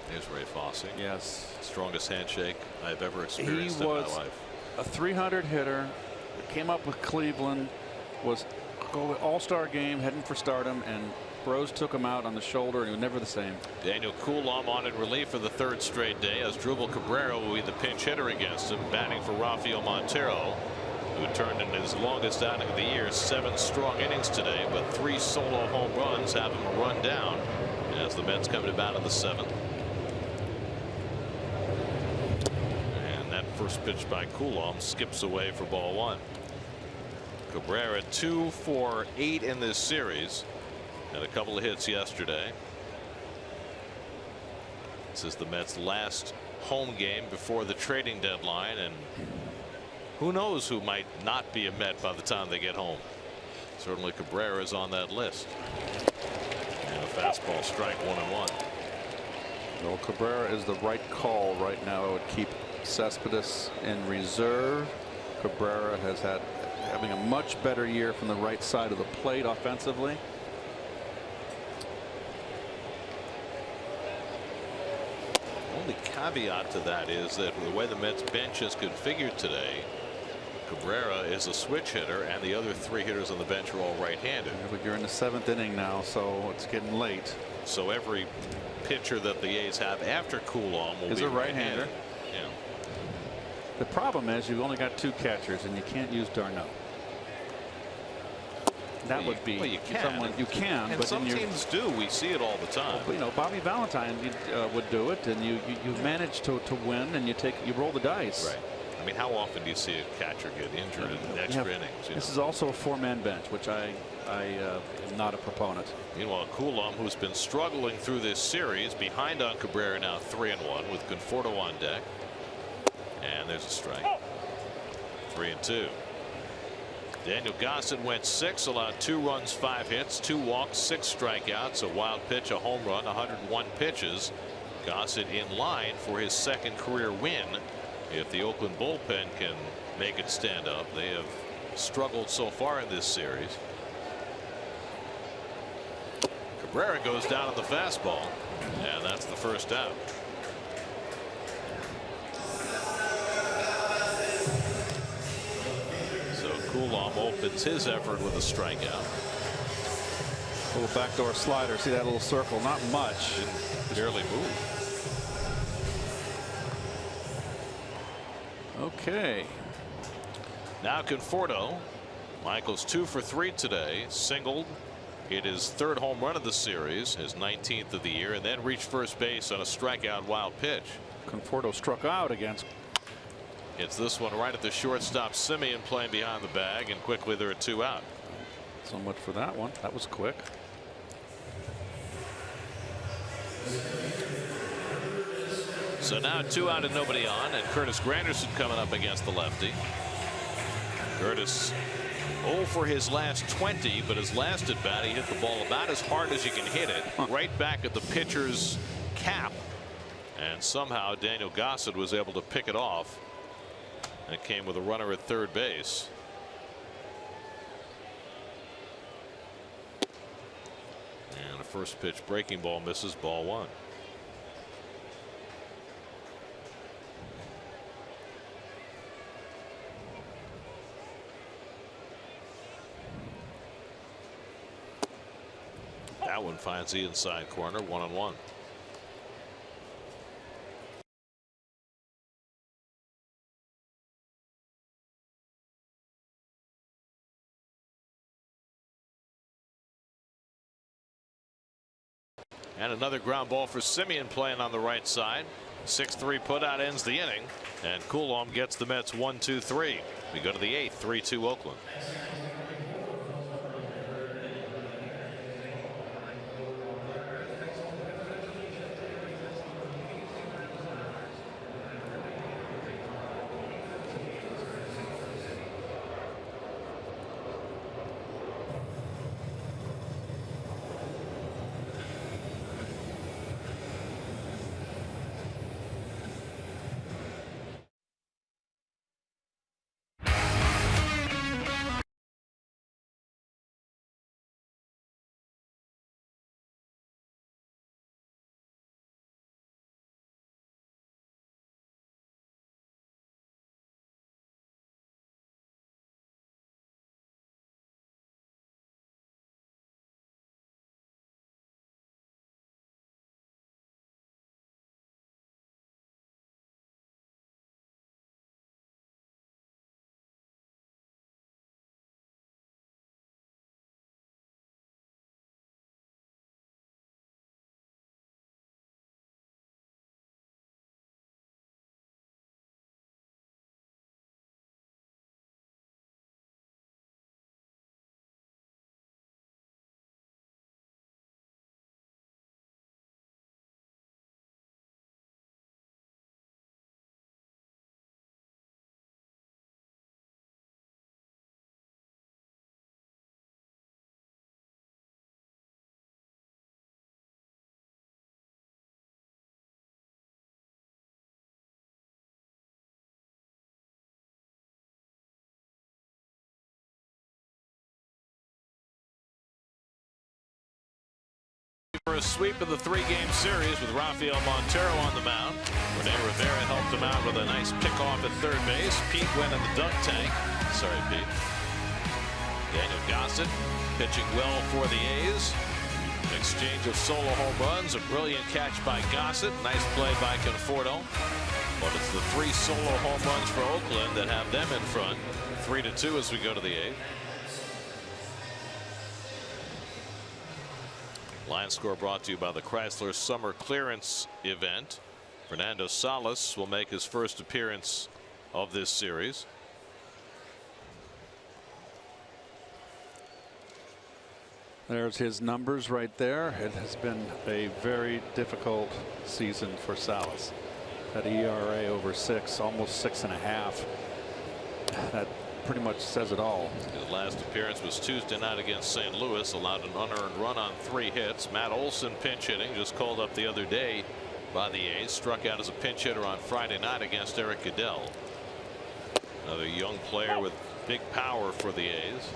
There's Ray Fosse. Yes. Strongest handshake I've ever experienced in my life. He was a 300 hitter. Came up with Cleveland. Was All-Star game heading for stardom, and Rose took him out on the shoulder, and he was never the same. Daniel Coulomb on in relief for the 3rd straight day, as Drupal Cabrera will be the pinch hitter against him, batting for Rafael Montero, who turned in his longest outing of the year, 7 strong innings today, but 3 solo home runs have him run down as the Mets come to bat in the 7th. And that first pitch by Coulomb skips away for ball 1. Cabrera 2 for 8 in this series, and a couple of hits yesterday. This is the Mets' last home game before the trading deadline, and who knows who might not be a Met by the time they get home. Certainly Cabrera is on that list. And a fastball strike, 1-1. Well, Cabrera is the right call right now. I would keep Cespedes in reserve. Cabrera has having a much better year from the right side of the plate offensively. Only caveat to that is that the way the Mets bench is configured today, Cabrera is a switch hitter, and the other 3 hitters on the bench are all right-handed. Yeah, but you're in the 7th inning now, so it's getting late. So every pitcher that the A's have after Coulomb will be a right-hander. Yeah. The problem is you've only got 2 catchers, and you can't use d'Arnaud. That would be someone you can, and but some teams do. We see it all the time. Well, you know, Bobby Valentine would do it, and you manage to win, and you roll the dice. Right. I mean, how often do you see a catcher get injured in extra innings? This is also a 4-man bench, which I am not a proponent. Meanwhile, Coulomb, who's been struggling through this series, behind on Cabrera now 3-1 with Conforto on deck. And there's a strike. 3-2. Daniel Gossett went 6, allowed 2 runs, 5 hits, 2 walks, 6 strikeouts, a wild pitch, a home run, 101 pitches. Gossett in line for his 2nd career win. If the Oakland bullpen can make it stand up, they have struggled so far in this series. Cabrera goes down on the fastball, and that's the first out. Coulomb opens his effort with a strikeout. A little backdoor slider. See that little circle? Not much. Didn't barely move. Okay. Now Conforto. Michael's 2 for 3 today. Singled. Hit his 3rd home run of the series, his 19th of the year, and then reached first base on a strikeout wild pitch. Conforto struck out against. It's this one right at the shortstop. Simeon playing behind the bag, and quickly there are 2 out. So much for that one. That was quick. So now 2 out and nobody on, and Curtis Granderson coming up against the lefty. Curtis 0 for his last 20, but his last at bat he hit the ball about as hard as you can hit it, right back at the pitcher's cap, and somehow Daniel Gossett was able to pick it off. And it came with a runner at 3rd base. And a first pitch breaking ball misses, ball 1. That one finds the inside corner, 1-1. And another ground ball for Simeon playing on the right side. 6-3 putout ends the inning, and Coulomb gets the Mets 1-2-3. We go to the 8th, 3-2 Oakland. For a sweep of the 3-game series with Rafael Montero on the mound. Rene Rivera helped him out with a nice pickoff at third base. Pete went in the dunk tank. Sorry, Pete. Daniel Gossett pitching well for the A's. An exchange of solo home runs. A brilliant catch by Gossett. Nice play by Conforto. But it's the 3 solo home runs for Oakland that have them in front. 3-2 as we go to the 8th. Line score brought to you by the Chrysler Summer Clearance Event. Fernando Salas will make his first appearance of this series. There's his numbers right there. It has been a very difficult season for Salas. That ERA over 6, almost 6.5. That pretty much says it all. His last appearance was Tuesday night against St. Louis. Allowed an unearned run on 3 hits. Matt Olson pinch hitting, just called up the other day by the A's. Struck out as a pinch hitter on Friday night against Eric Goodell. Another young player with big power for the A's.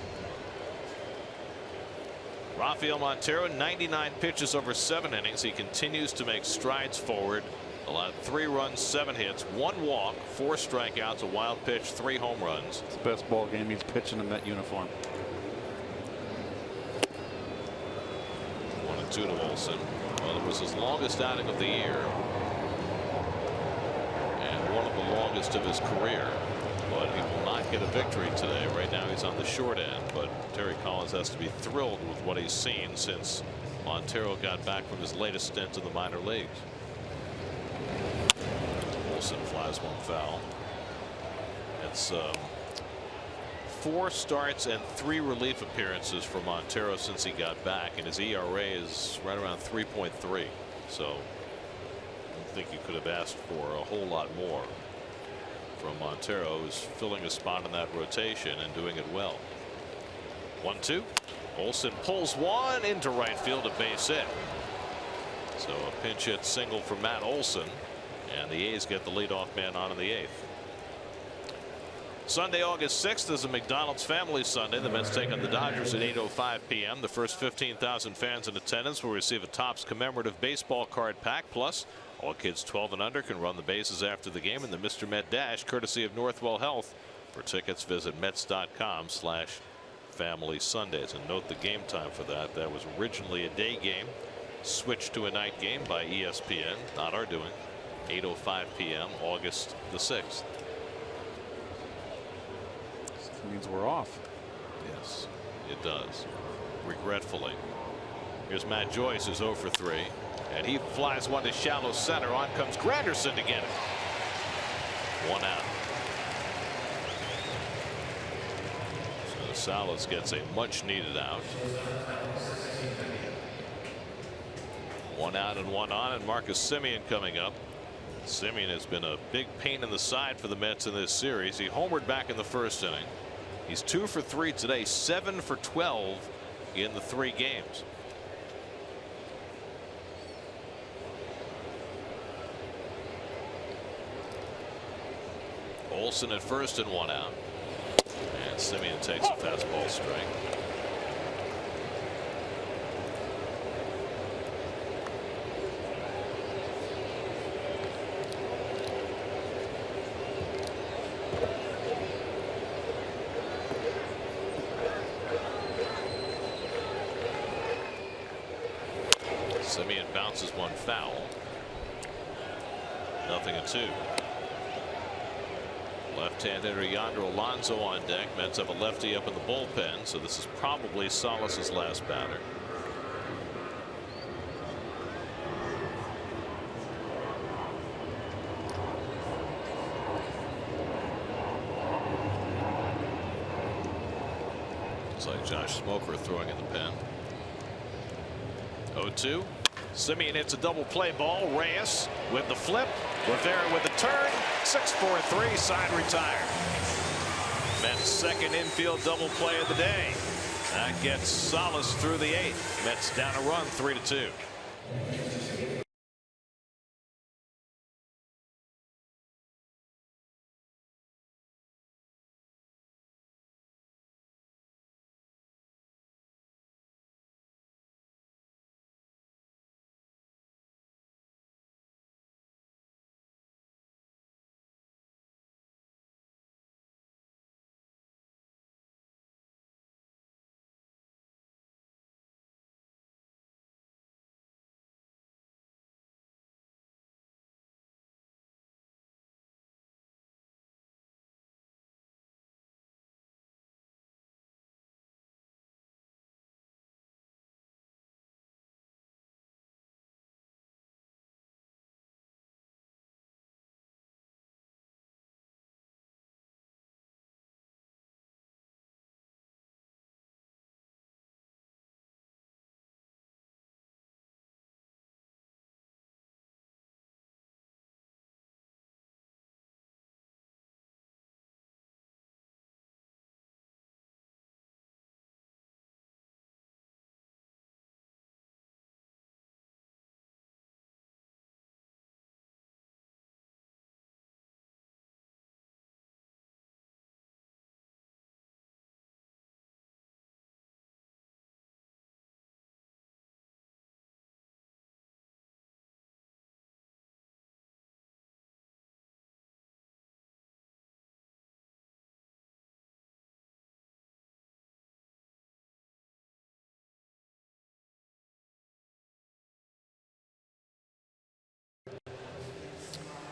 Rafael Montero, 99 pitches over 7 innings. He continues to make strides forward. Allowed 3 runs, 7 hits, 1 walk, 4 strikeouts, a wild pitch, 3 home runs. It's the best ball game he's pitching in that uniform. 1-2 to Olson. Well, it was his longest outing of the year. And one of the longest of his career. But he will not get a victory today. Right now he's on the short end. But Terry Collins has to be thrilled with what he's seen since Montero got back from his latest stint in the minor leagues. Olson flies 1 foul. It's 4 starts and 3 relief appearances for Montero since he got back, and his ERA is right around 3.3. So I don't think you could have asked for a whole lot more from Montero, who's filling a spot in that rotation and doing it well. 1-2. Olson pulls one into right field, a base hit. So a pinch hit single for Matt Olson. And the A's get the leadoff man on in the 8th. Sunday, August 6th is a McDonald's Family Sunday. The Mets take on the Dodgers at 8:05 p.m. The first 15,000 fans in attendance will receive a Topps commemorative baseball card pack. Plus, all kids 12 and under can run the bases after the game in the Mr. Met Dash, courtesy of Northwell Health. For tickets, visit Mets.com/Family Sundays. And note the game time for that. That was originally a day game, switched to a night game by ESPN. Not our doing. 8:05 p.m. August the 6th. That means we're off. Yes, it does. Regretfully. Here's Matt Joyce, who's 0 for 3. And he flies one to shallow center. On comes Granderson to get it. 1 out. So Salas gets a much needed out. 1 out and 1 on, and Marcus Semien coming up. Semien has been a big pain in the side for the Mets in this series. He homered back in the first inning. He's 2 for 3 today, 7 for 12 in the 3 games. Olson at first and 1 out. And Semien takes a fastball strike. Semien bounces one foul. 0-2. Left-hand hitter Yonder Alonso on deck. Mets have a lefty up in the bullpen, so this is probably Salas's last batter. Looks like Josh Smoker throwing in the pen. 0-2. Semien hits a double play ball. Reyes with the flip. Rivera with the turn. 6-4-3. Side retired. Mets' second infield double play of the day. That gets Salas through the 8th. Mets down a run, 3-2.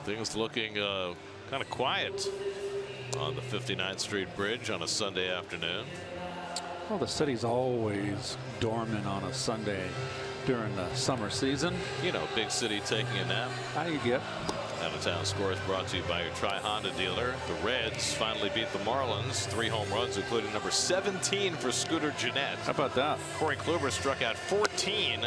Things looking kind of quiet on the 59th Street Bridge on a Sunday afternoon. Well, the city's always dormant on a Sunday during the summer season. You know, big city taking a nap. How you get? Out of Town Scores brought to you by your Tri-Honda dealer. The Reds finally beat the Marlins. 3 home runs, including number 17 for Scooter Gennett. How about that? Corey Kluber struck out 14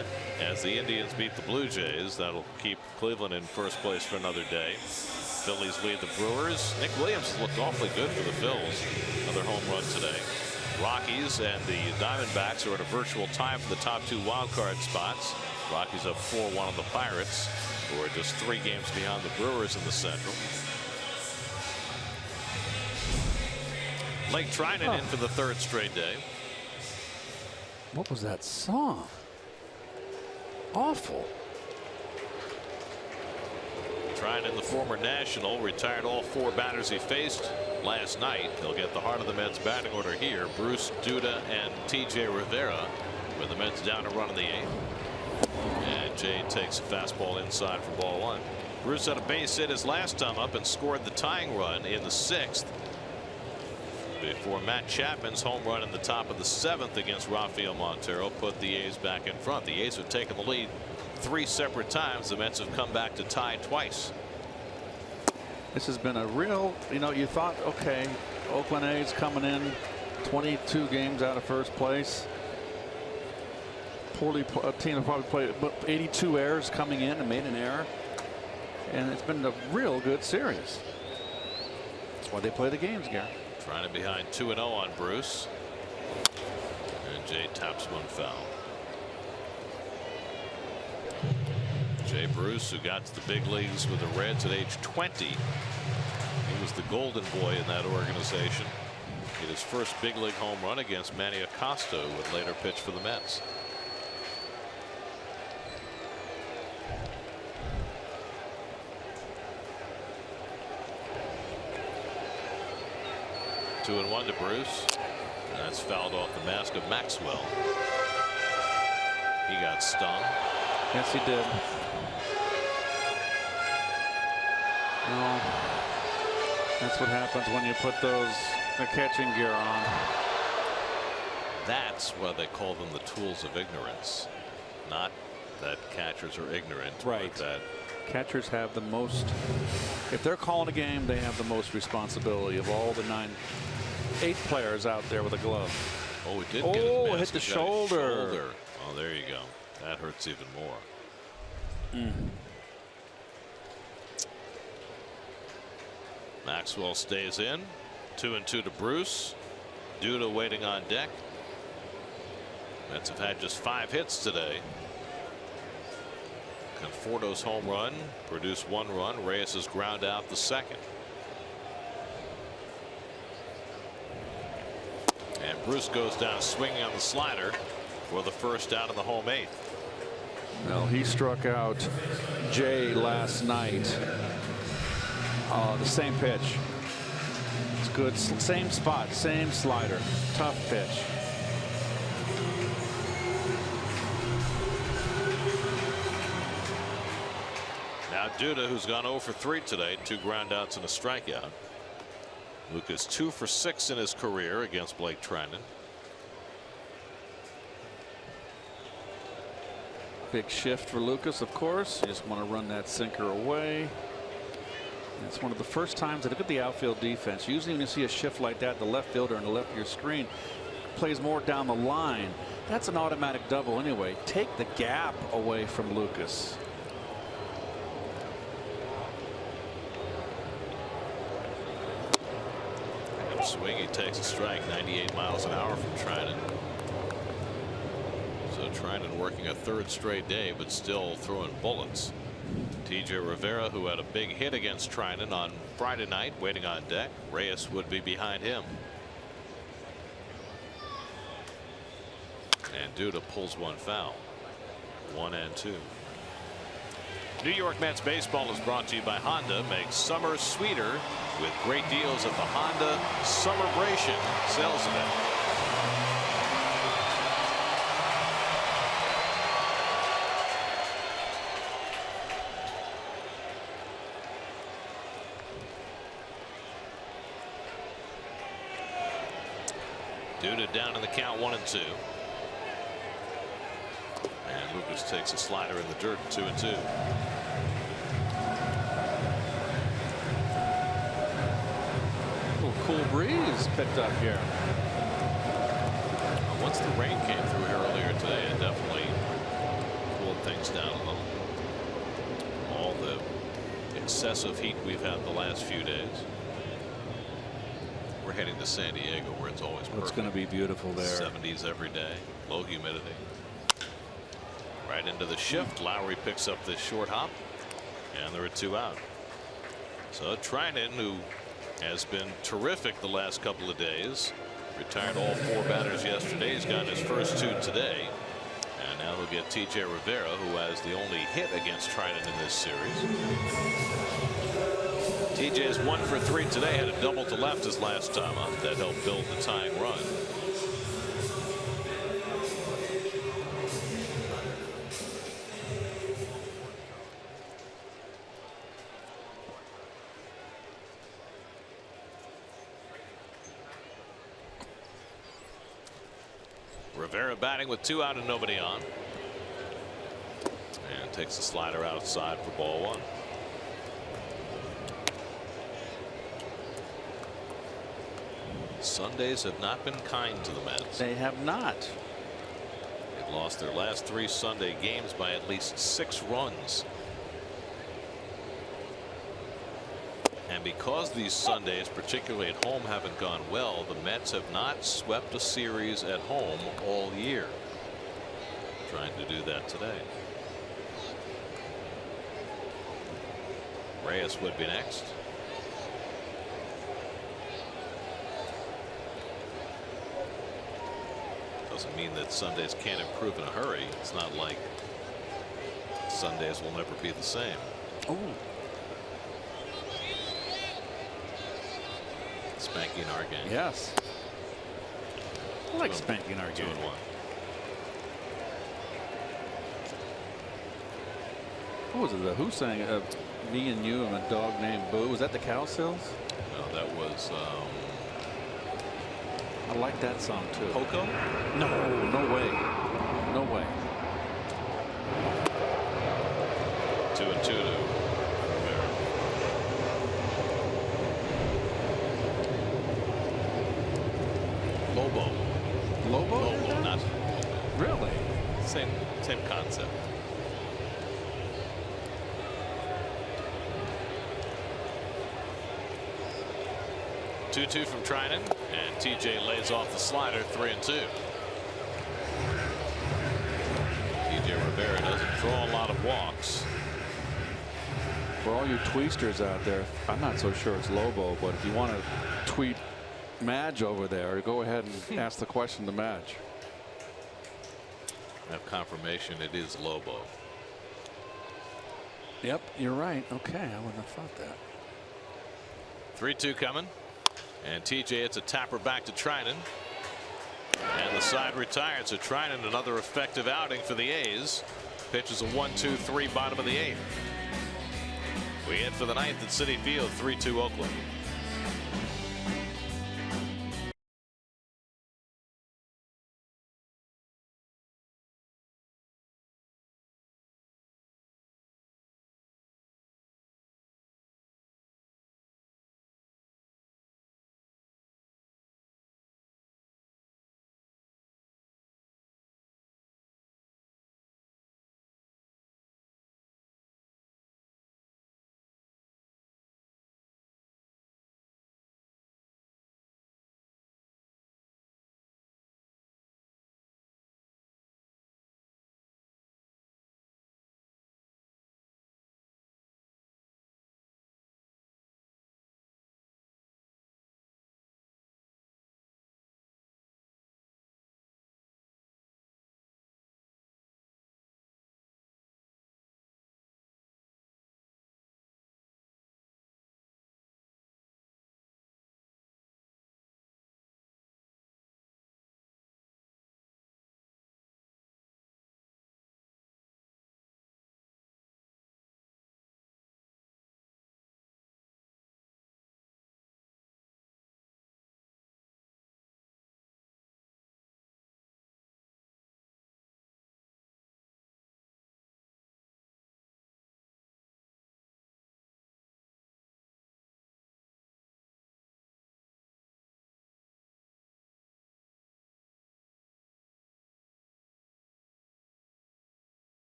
as the Indians beat the Blue Jays. That'll keep Cleveland in first place for another day. Phillies lead the Brewers. Nick Williams has looked awfully good for the Phils. Another home run today. Rockies and the Diamondbacks are at a virtual tie for the top 2 wild card spots. Rockies up 4-1 on the Pirates, who are just 3 games beyond the Brewers in the Central. Blake Trinan in for the 3rd straight day. What was that song? Awful. Trinan, the former National, retired all 4 batters he faced last night. He'll get the heart of the Mets batting order here. Bruce, Duda, and T.J. Rivera, with the Mets down a run in the 8th. And Jay takes a fastball inside for ball 1. Bruce had a base hit his last time up and scored the tying run in the 6th. Before Matt Chapman's home run in the top of the 7th against Rafael Montero put the A's back in front. The A's have taken the lead 3 separate times. The Mets have come back to tie twice. This has been a real, you know, you thought, okay, Oakland A's coming in 22 games out of first place. Poorly, a team that probably played, but 82 errors coming in and made an error. And it's been a real good series. That's why they play the games, Gary. Trying to behind 2-0 on Bruce. And Jay taps one foul. Jay Bruce, who got to the big leagues with the Reds at age 20. He was the golden boy in that organization. Hit his first big league home run against Manny Acosta, who would later pitch for the Mets. Two and 1 to Bruce. And that's fouled off the mask of Maxwell. He got stung. Yes, he did. No, that's what happens when you put the catching gear on. That's why they call them the tools of ignorance. Not that catchers are ignorant. Right. But that catchers have the most. If they're calling a game, they have the most responsibility of all the 8 players out there with a glove. Oh, it did get his mask. Hit the shoulder. Oh, there you go. That hurts even more. Maxwell stays in. 2-2 to Bruce. Duda waiting on deck. Mets have had just 5 hits today. Conforto's home run produced 1 run. Reyes has ground out the 2nd. And Bruce goes down swinging on the slider for the first out of the home 8th. Well, he struck out Jay last night. The same pitch. It's good. Same spot, same slider. Tough pitch. Now Duda, who's gone 0 for 3 today, 2 groundouts and a strikeout. Lucas 2 for 6 in his career against Blake Trinan. Big shift for Lucas, of course. You just want to run that sinker away. It's one of the first times that look at the outfield defense. Usually when you see a shift like that, the left fielder on the left of your screen plays more down the line. That's an automatic double anyway. Take the gap away from Lucas. Swing, he takes a strike. 98 miles an hour from Trinan. So Trinan working a 3rd straight day, but still throwing bullets. T.J. Rivera, who had a big hit against Trinan on Friday night, waiting on deck. Reyes would be behind him. And Duda pulls 1 foul. 1-2. New York Mets baseball is brought to you by Honda. Make summer sweeter with great deals at the Honda Summerbration sales event. Duda down in the count, 1-2. And Lucas takes a slider in the dirt, 2-2. Little cool breeze picked up here. Once the rain came through here earlier today, it definitely cooled things down a little. All the excessive heat we've had the last few days. We're heading to San Diego, where it's always perfect. It's going to be beautiful there. 70s every day, low humidity. Right into the shift. Lowry picks up this short hop, and there are 2 out. So Trinan, who has been terrific the last couple of days, retired all 4 batters yesterday. He's gotten his first 2 today. And now we'll get T.J. Rivera, who has the only hit against Trinan in this series. T.J. is 1 for 3 today. Had a double to left his last time up. That helped build the tying run. Rivera batting with 2 out and nobody on. And takes the slider outside for ball 1. Sundays have not been kind to the Mets. They have not. They've lost their last 3 Sunday games by at least 6 runs. And because these Sundays, particularly at home, haven't gone well, the Mets have not swept a series at home all year. Trying to do that today. Reyes would be next. Doesn't mean that Sundays can't improve in a hurry. It's not like Sundays will never be the same. Oh. Spanking our game. Yes. I like spanking our game. 2-1. What was it? Who sang Me and You and a Dog Named Boo? Was that the Cowsills? No, that was I like that song too. Poco? No, no way. No way. 2-2 to Rivera. Lobo. Lobo? Lobo, not Really? same concept. Two from Trinan, and TJ lays off the slider, 3-2. TJ Rivera doesn't draw a lot of walks. For all you tweesters out there, I'm not so sure it's Lobo, but if you want to tweet Madge over there, go ahead and ask the question to Madge. I have confirmation it is Lobo. Yep, you're right. Okay, I wouldn't have thought that. 3-2 coming. And TJ, it's a tapper back to Trinan. And the side retired. So Trinan, another effective outing for the A's. Pitches a 1-2-3 bottom of the 8th. We hit for the 9th at Citi Field, 3-2 Oakland.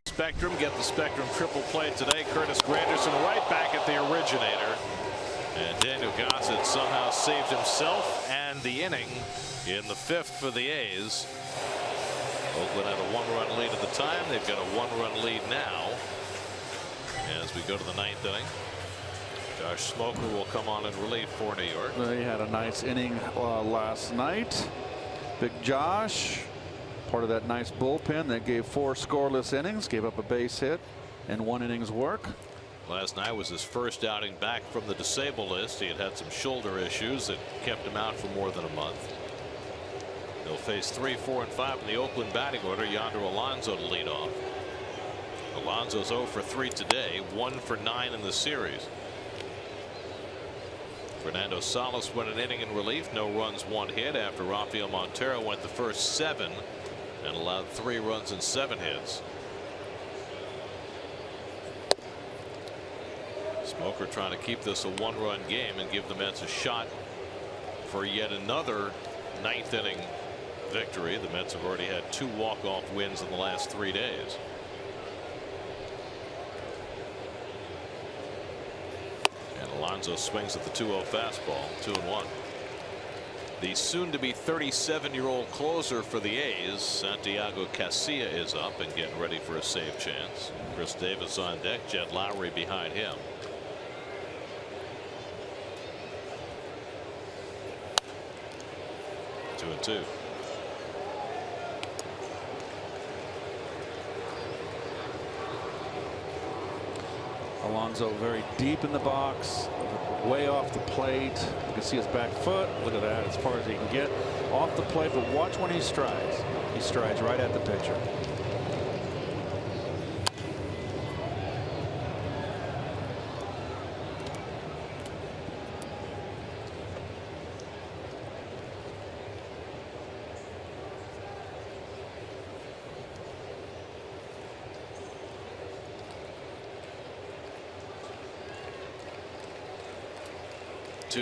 Spectrum, get the Spectrum triple play today. Curtis Granderson right back at the originator. And Daniel Gossett somehow saved himself and the inning in the 5th for the A's. Oakland had a 1-run lead at the time. They've got a 1-run lead now as we go to the 9th inning. Josh Smoker will come on in relief for New York. He had a nice inning last night. Big Josh, part of that nice bullpen that gave 4 scoreless innings, gave up a base hit and 1 inning's work. Last night was his first outing back from the disabled list. He had had some shoulder issues that kept him out for more than a month. He'll face 3, 4, and 5 in the Oakland batting order. Yonder Alonso to lead off. Alonso's 0 for 3 today, 1 for 9 in the series. Fernando Salas went an inning in relief, no runs, 1 hit after Rafael Montero went the first 7 and allowed 3 runs and 7 hits. Smoker trying to keep this a 1-run game and give the Mets a shot for yet another 9th inning victory. The Mets have already had 2 walk-off wins in the last 3 days. And Alonso swings at the 2-0 fastball, 2-1. The soon-to-be 37-year-old closer for the A's, Santiago Casilla, is up and getting ready for a save chance. Chris Davis on deck, Jed Lowry behind him. 2-2. Alonso very deep in the box, way off the plate. You can see his back foot. Look at that, as far as he can get off the plate. But watch when he strides. He strides right at the pitcher.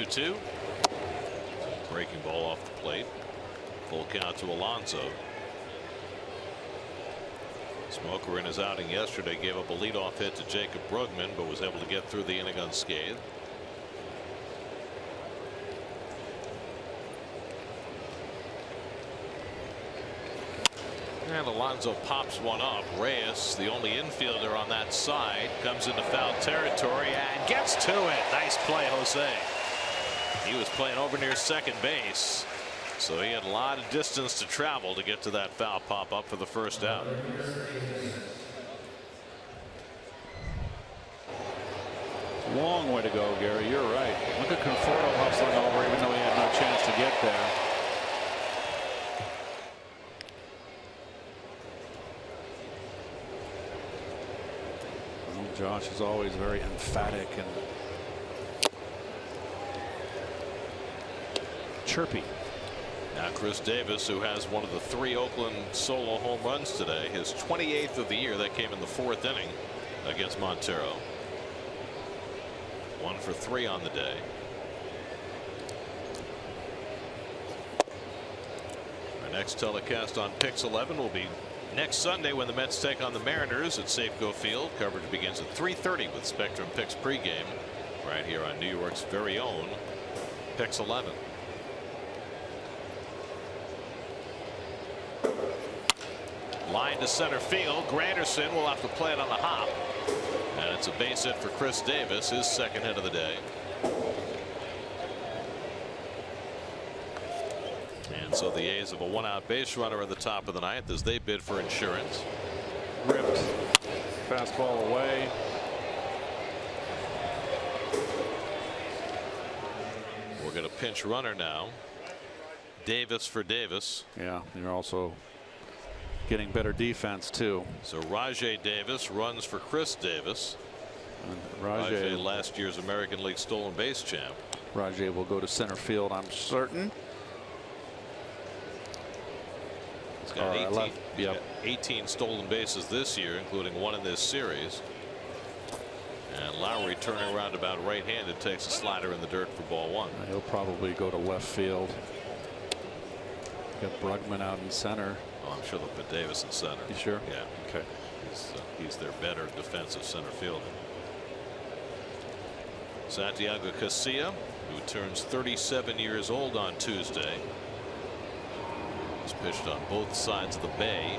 Two. Breaking ball off the plate. Full count to Alonso. Smoker in his outing yesterday gave up a leadoff hit to Jacob Brugman, but was able to get through the inning unscathed. And Alonso pops one up. Reyes, the only infielder on that side, comes into foul territory and gets to it. Nice play, Jose. He was playing over near second base, so he had a lot of distance to travel to get to that foul pop up for the first out. Long way to go, Gary. You're right. Look at Conforto hustling over, even though he had no chance to get there. Well, Josh is always very emphatic and chirpy. Now Chris Davis, who has one of the 3 Oakland solo home runs today, his 28th of the year. That came in the 4th inning against Montero. 1 for 3 on the day. Our next telecast on Pix 11 will be next Sunday when the Mets take on the Mariners at Safeco Field. Coverage begins at 3:30 with Spectrum Pix pregame right here on New York's very own Pix 11. Line to center field. Granderson will have to play it on the hop. And it's a base hit for Chris Davis, his 2nd hit of the day. And so the A's have a 1-out base runner in the top of the 9th as they bid for insurance. Ripped. Fastball away. We'll get a pinch runner now. Davis for Davis. Yeah, you're also getting better defense too. So Rajay Davis runs for Chris Davis. And Rajay, last year's American League stolen base champ. Rajay will go to center field, I'm certain. He's got 18 stolen bases this year, including 1 in this series. And Lowry, turning around about right-handed, takes a slider in the dirt for ball 1. He'll probably go to left field. Got Brugman out in center. Oh, I'm sure they'll put Davis in center. You sure? Yeah. Okay. He's their better defensive center fielder. Santiago Casilla, who turns 37 years old on Tuesday. He's pitched on both sides of the bay,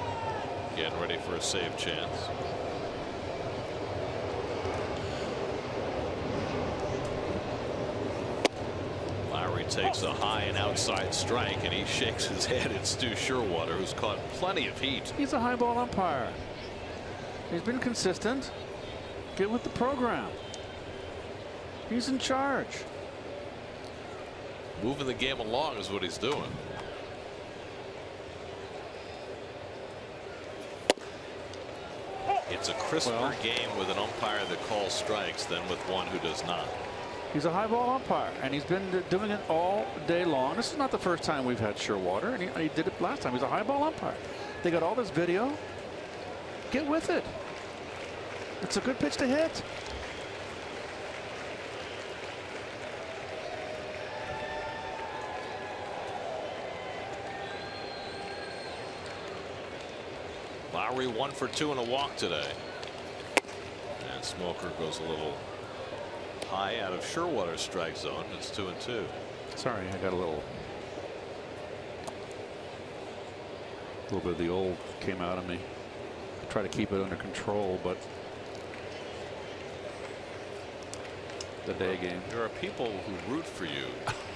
getting ready for a save chance. Lowry takes a high and outside strike, and he shakes his head at Stu Sherwater, who's caught plenty of heat. He's a high ball umpire. He's been consistent. Get with the program. He's in charge. Moving the game along is what he's doing. It's a crisper game with an umpire that calls strikes than with one who does not. He's a high ball umpire, and he's been doing it all day long. This is not the first time we've had Sherwater, and he did it last time. He's a high ball umpire. They got all this video. Get with it. It's a good pitch to hit. Lowry 1 for 2 and a walk today. And Smoker goes a little high out of Sherwater's strike zone. It's 2-2. Sorry, I got a little bit of the old came out of me. I try to keep it under control, but the day game. There are people who root for you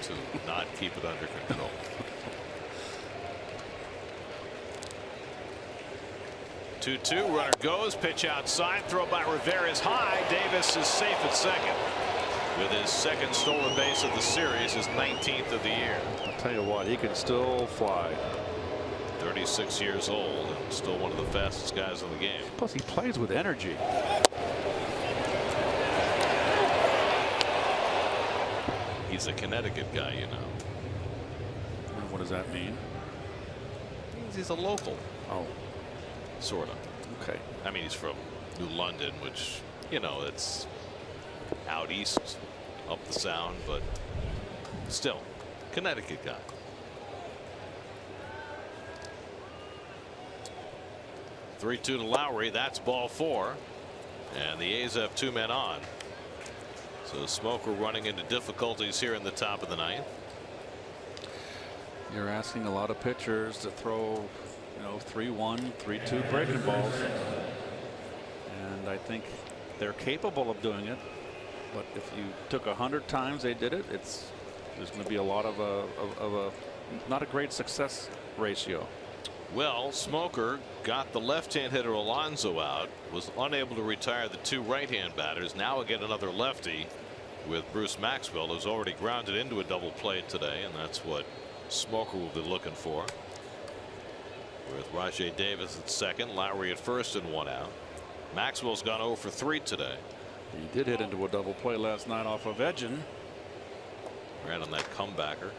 to not keep it under control. 2-2, runner goes, pitch outside, throw by Rivera is high. Davis is safe at second with his second stolen base of the series, his 19th of the year. I'll tell you what, he can still fly. 36 years old and still one of the fastest guys in the game. Plus, he plays with energy. He's a Connecticut guy, you know. And what does that mean? It means he's a local. Oh. Sort of. Okay. I mean, he's from New London, which, you know, it's out east, up the Sound, but still, Connecticut guy. Three-2 to Lowry. That's ball 4. And the A's have 2 men on. So Smoker running into difficulties here in the top of the 9th. You're asking a lot of pitchers to throw, you know, 3-1, 3-2 breaking balls. And I think they're capable of doing it. But if you took 100 times they did it, there's going to be a lot of a not a great success ratio. Well, Smoker got the left-hand hitter Alonso out, was unable to retire the 2 right-hand batters. Now again another lefty with Bruce Maxwell, who's already grounded into a double play today, and that's what Smoker will be looking for. With Rajay Davis at second, Lowry at first, and 1 out. Maxwell's gone 0 for 3 today. He did hit into a double play last night off of Edgin. Ran on that comebacker.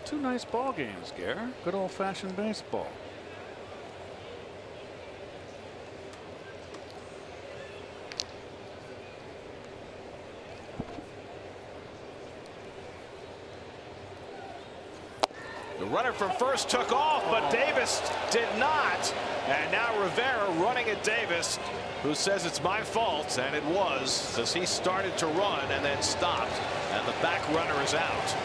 Two nice ball games, Gare. Good old-fashioned baseball. The runner from first took off, but Davis did not. And now Rivera running at Davis, who says it's my fault, and it was, as he started to run and then stopped, and the back runner is out.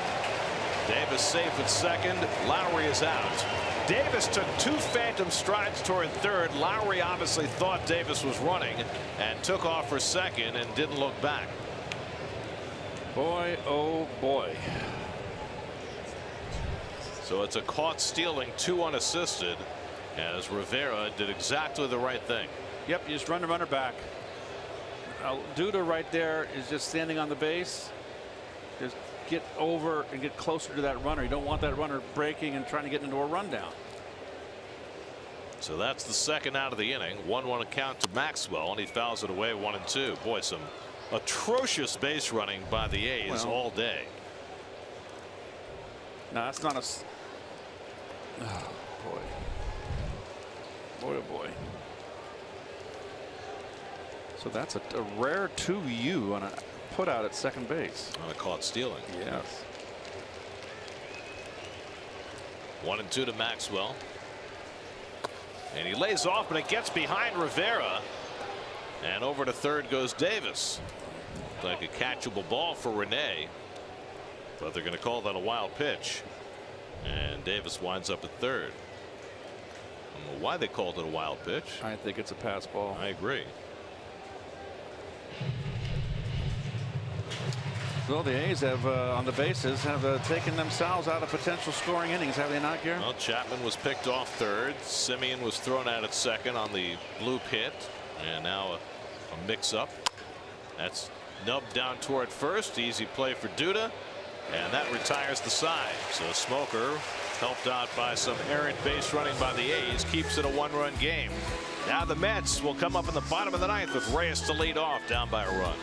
Davis safe at second. Lowry is out. Davis took 2 phantom strides toward third. Lowry obviously thought Davis was running and took off for second and didn't look back. Boy, oh boy. So it's a caught stealing, 2 unassisted, as Rivera did exactly the right thing. Yep, you just run the runner back. Duda right there is just standing on the base. Just get over and get closer to that runner. You don't want that runner breaking and trying to get into a rundown. So that's the second out of the inning. 1-1 count to Maxwell, and he fouls it away 1-2. Boy, some atrocious base running by the A's all day. No, that's not a. Oh, boy. Boy, oh boy. So that's a rare 2U on a put out at second base. On a caught stealing. Yes. 1-2 to Maxwell. And he lays off, but it gets behind Rivera. And over to third goes Davis. Like a catchable ball for Rene. But they're going to call that a wild pitch. And Davis winds up at third. I don't know why they called it a wild pitch. I think it's a pass ball. I agree. Well, the A's have on the bases have taken themselves out of potential scoring innings, have they not, Gary? Well, Chapman was picked off third. Simeon was thrown out at second on the bloop hit. And now a mix-up. That's nubbed down toward first. Easy play for Duda. And that retires the side. So Smoker, helped out by some errant base running by the A's, keeps it a one-run game. Now the Mets will come up in the bottom of the ninth with Reyes to lead off, down by a run.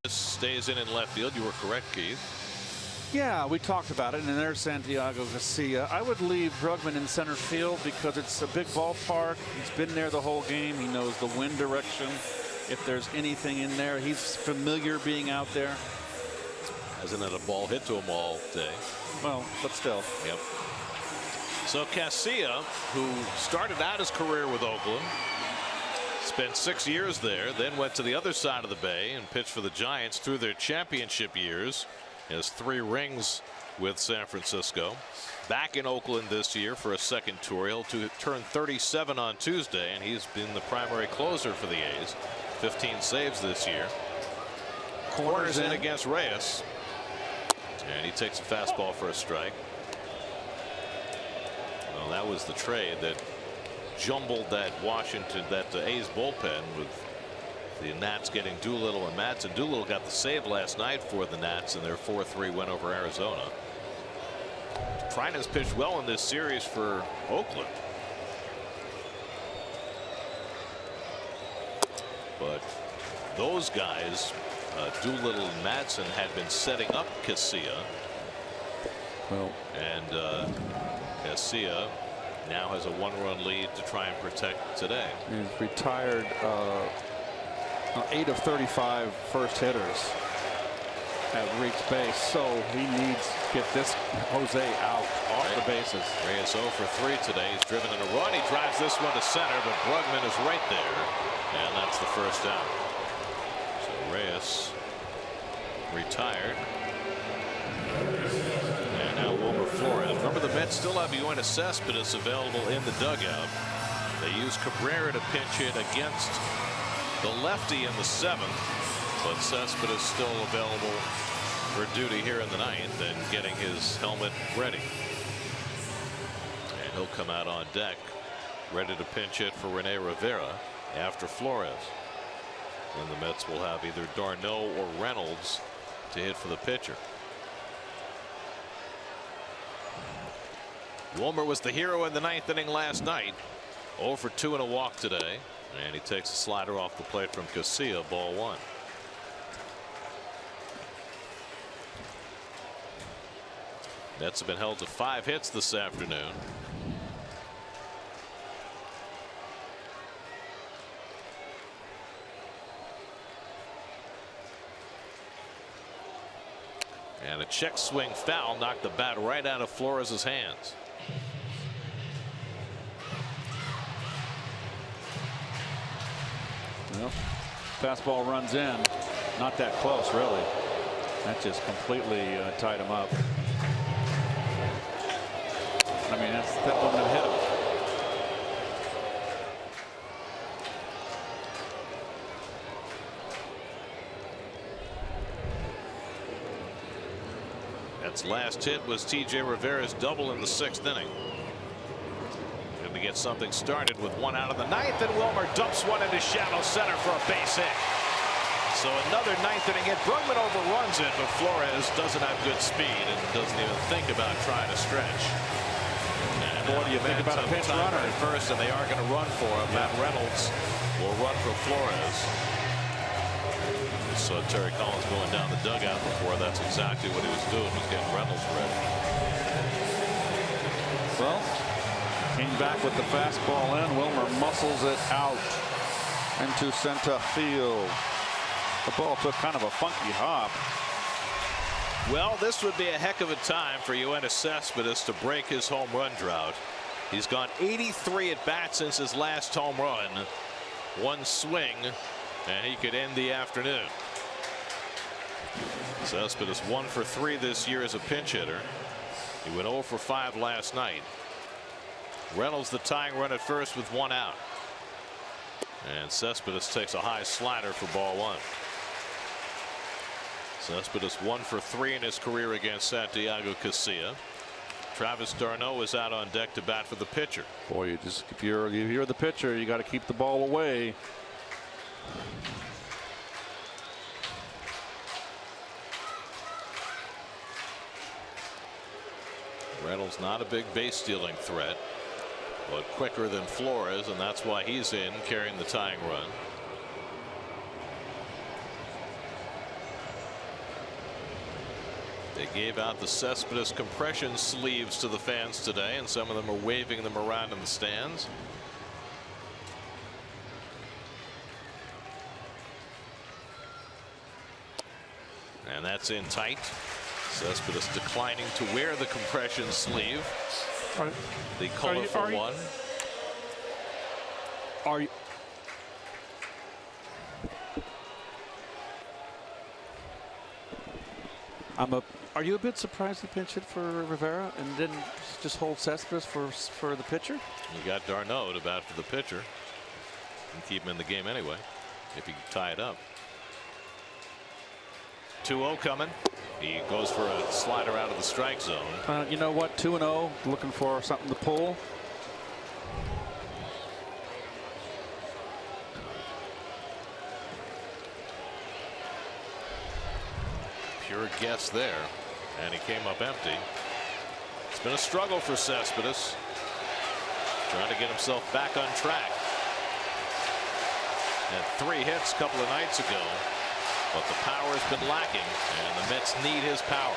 Stays in left field. You were correct, Keith. Yeah, we talked about it, and there's Santiago Garcia. I would leave Brugman in center field because it's a big ballpark. He's been there the whole game. He knows the wind direction. If there's anything in there, he's familiar being out there. Hasn't had a ball hit to him all day. Well, but still. Yep. So Garcia, who started out his career with Oakland, spent 6 years there, then went to the other side of the bay and pitched for the Giants through their championship years. He has 3 rings with San Francisco. Back in Oakland this year for a second tour. He'll turn 37 on Tuesday, and he's been the primary closer for the A's. 15 saves this year. Corners in against Reyes. And he takes a fastball for a strike. Well, that was the trade that jumbled that A's bullpen, with the Nats getting Doolittle and Matson. Doolittle got the save last night for the Nats in their 4-3 win over Arizona. Trine has pitched well in this series for Oakland. But those guys, Doolittle and Matson, had been setting up Garcia. Well, and Garcia now has a 1-run lead to try and protect today. he's retired 8 of 35 first hitters. have reached base, so he needs to get this Jose out off the bases. Reyes 0 for 3 today. He's driven in a run. He drives this one to center, but Brugman is right there, and that's the first out. So Reyes retired. And now Wilmer Flores. Remember, the Mets still have Yoenis Cespedes available in the dugout. They use Cabrera to pinch hit against the lefty in the 7th, but Cespedes still available for duty here in the 9th and getting his helmet ready. And he'll come out on deck ready to pinch hit for Rene Rivera after Flores. Then the Mets will have either d'Arnaud or Reynolds to hit for the pitcher. Wilmer was the hero in the 9th inning last night. 0 for 2 and a walk today, and he takes a slider off the plate from Casilla, ball 1. Mets have been held to 5 hits this afternoon. And a check swing foul knocked the bat right out of Flores' hands. Well, fastball runs in. Not that close, really. That just completely tied him up. I mean, that wouldn't have hit him. That's last hit was T.J. Rivera's double in the 6th inning. Going to get something started with 1 out of the 9th, and Wilmer dumps one into shallow center for a base hit. So another 9th inning hit. Brugman overruns it, but Flores doesn't have good speed and doesn't even think about trying to stretch. Boy, do you think about a pinch runner at first, and they are going to run for him. Matt Reynolds will run for Flores. So Terry Collins going down the dugout before. That's exactly what he was doing, was getting Reynolds ready. Well, came back with the fastball in. Wilmer muscles it out into center field. The ball took kind of a funky hop. Well, this would be a heck of a time for Yoenis Cespedes to break his home run drought. He's gone 83 at bats since his last home run. 1 swing, and he could end the afternoon. Cespedes 1 for 3 this year as a pinch hitter. He went 0 for 5 last night. Reynolds the tying run at first with 1 out. And Cespedes takes a high slider for ball 1. Cespedes 1 for 3 in his career against Santiago Casilla. Travis d'Arnaud is out on deck to bat for the pitcher. Boy, if you're the pitcher, you got to keep the ball away. Reynolds not a big base stealing threat, but quicker than Flores, and that's why he's in carrying the tying run. They gave out the Cespedes compression sleeves to the fans today, and some of them are waving them around in the stands. And that's in tight. Cespedes declining to wear the compression sleeve. The colorful one. Are you a bit surprised he pinch hit for Rivera and didn't just hold Cespedes for the pitcher? You got d'Arnaud to bat for the pitcher and keep him in the game anyway if you tie it up. 2-0 coming. He goes for a slider out of the strike zone. You know what? 2-0, looking for something to pull. Pure guess there, and he came up empty. It's been a struggle for Cespedes, trying to get himself back on track. Had 3 hits a couple of nights ago, but the power has been lacking, and the Mets need his power.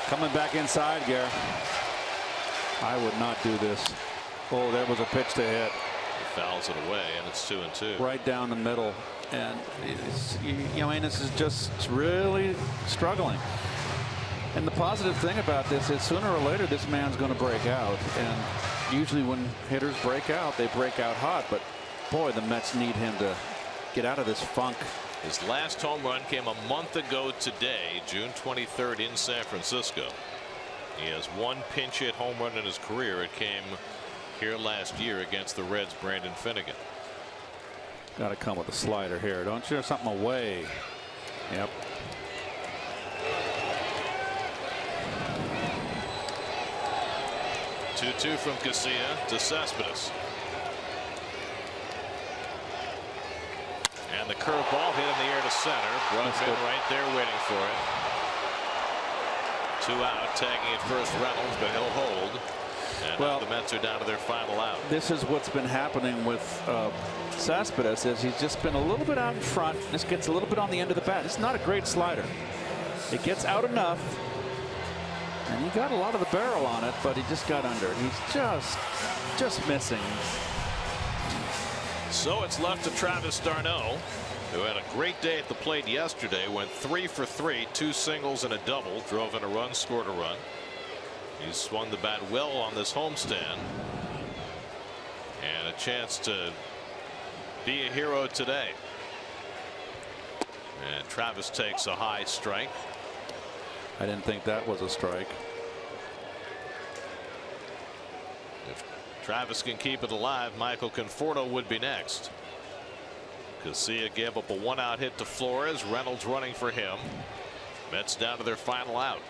Coming back inside, Gare. I would not do this. Oh, there was a pitch to hit. fouls it away, and it's 2-2. Right down the middle. And Yankees is just really struggling. And the positive thing about this is sooner or later this man's going to break out. And usually when hitters break out, they break out hot. But boy, the Mets need him to get out of this funk. His last home run came a month ago today, June 23rd in San Francisco. He has one pinch hit home run in his career. It came here last year against the Reds' Brandon Finnegan. Got to come with a slider here, don't you? Something away. Yep. Two from Casilla to Cespedes. And the curveball hit in the air to center. Brugman right there waiting for it. 2 out, tagging at first Reynolds, but he'll hold. And now the Mets are down to their final out. This is what's been happening with Cespedes, is he's just been a little bit out in front. This gets a little bit on the end of the bat. It's not a great slider. It gets out enough. And he got a lot of the barrel on it, but he just got under. He's just missing. So it's left to Travis d'Arnaud, who had a great day at the plate yesterday. Went 3 for 3, 2 singles and a double. Drove in a run, scored a run. He's swung the bat well on this homestand. And a chance to be a hero today. And Travis takes a high strike. I didn't think that was a strike. If Travis can keep it alive, Michael Conforto would be next. Casilla gave up a 1-out hit to Flores. Reynolds running for him. Mets down to their final out.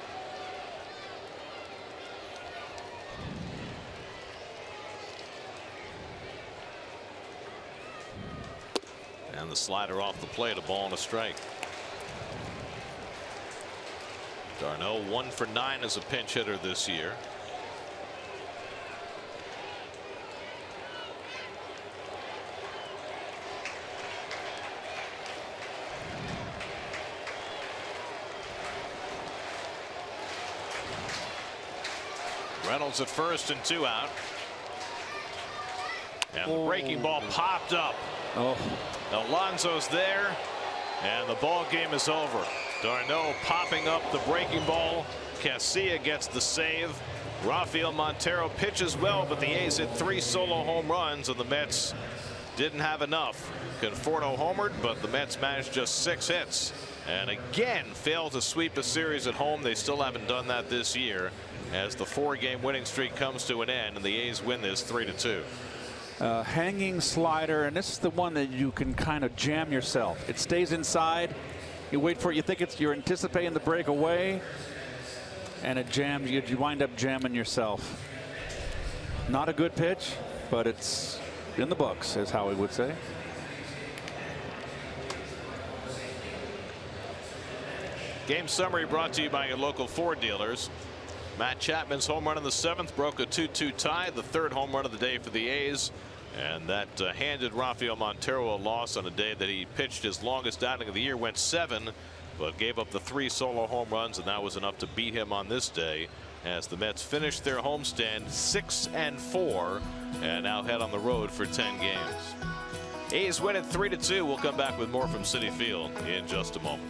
And the slider off the plate, a ball and a strike. d'Arnaud 1 for 9 as a pinch hitter this year. Reynolds at first and 2 out. And the breaking ball popped up. Alonso's there, and the ball game is over. d'Arnaud popping up the breaking ball. Casilla gets the save. Rafael Montero pitches well, but the A's hit 3 solo home runs, and the Mets didn't have enough. Conforto homered, but the Mets managed just 6 hits, and again failed to sweep a series at home. They still haven't done that this year, as the 4-game winning streak comes to an end, and the A's win this 3-2. Hanging slider, and this is the one that you can kind of jam yourself. It stays inside. You wait for it. You think you're anticipating the breakaway, and it jams. You wind up jamming yourself. Not a good pitch, but it's in the books, as Howie would say. Game summary brought to you by your local Ford dealers. Matt Chapman's home run in the 7th broke a 2-2 tie, the 3rd home run of the day for the A's, and that handed Rafael Montero a loss on a day that he pitched his longest outing of the year. Went 7, but gave up the 3 solo home runs, and that was enough to beat him on this day, as the Mets finished their homestand 6-4 and now head on the road for 10 games. A's win at 3-2. We'll come back with more from Citi Field in just a moment.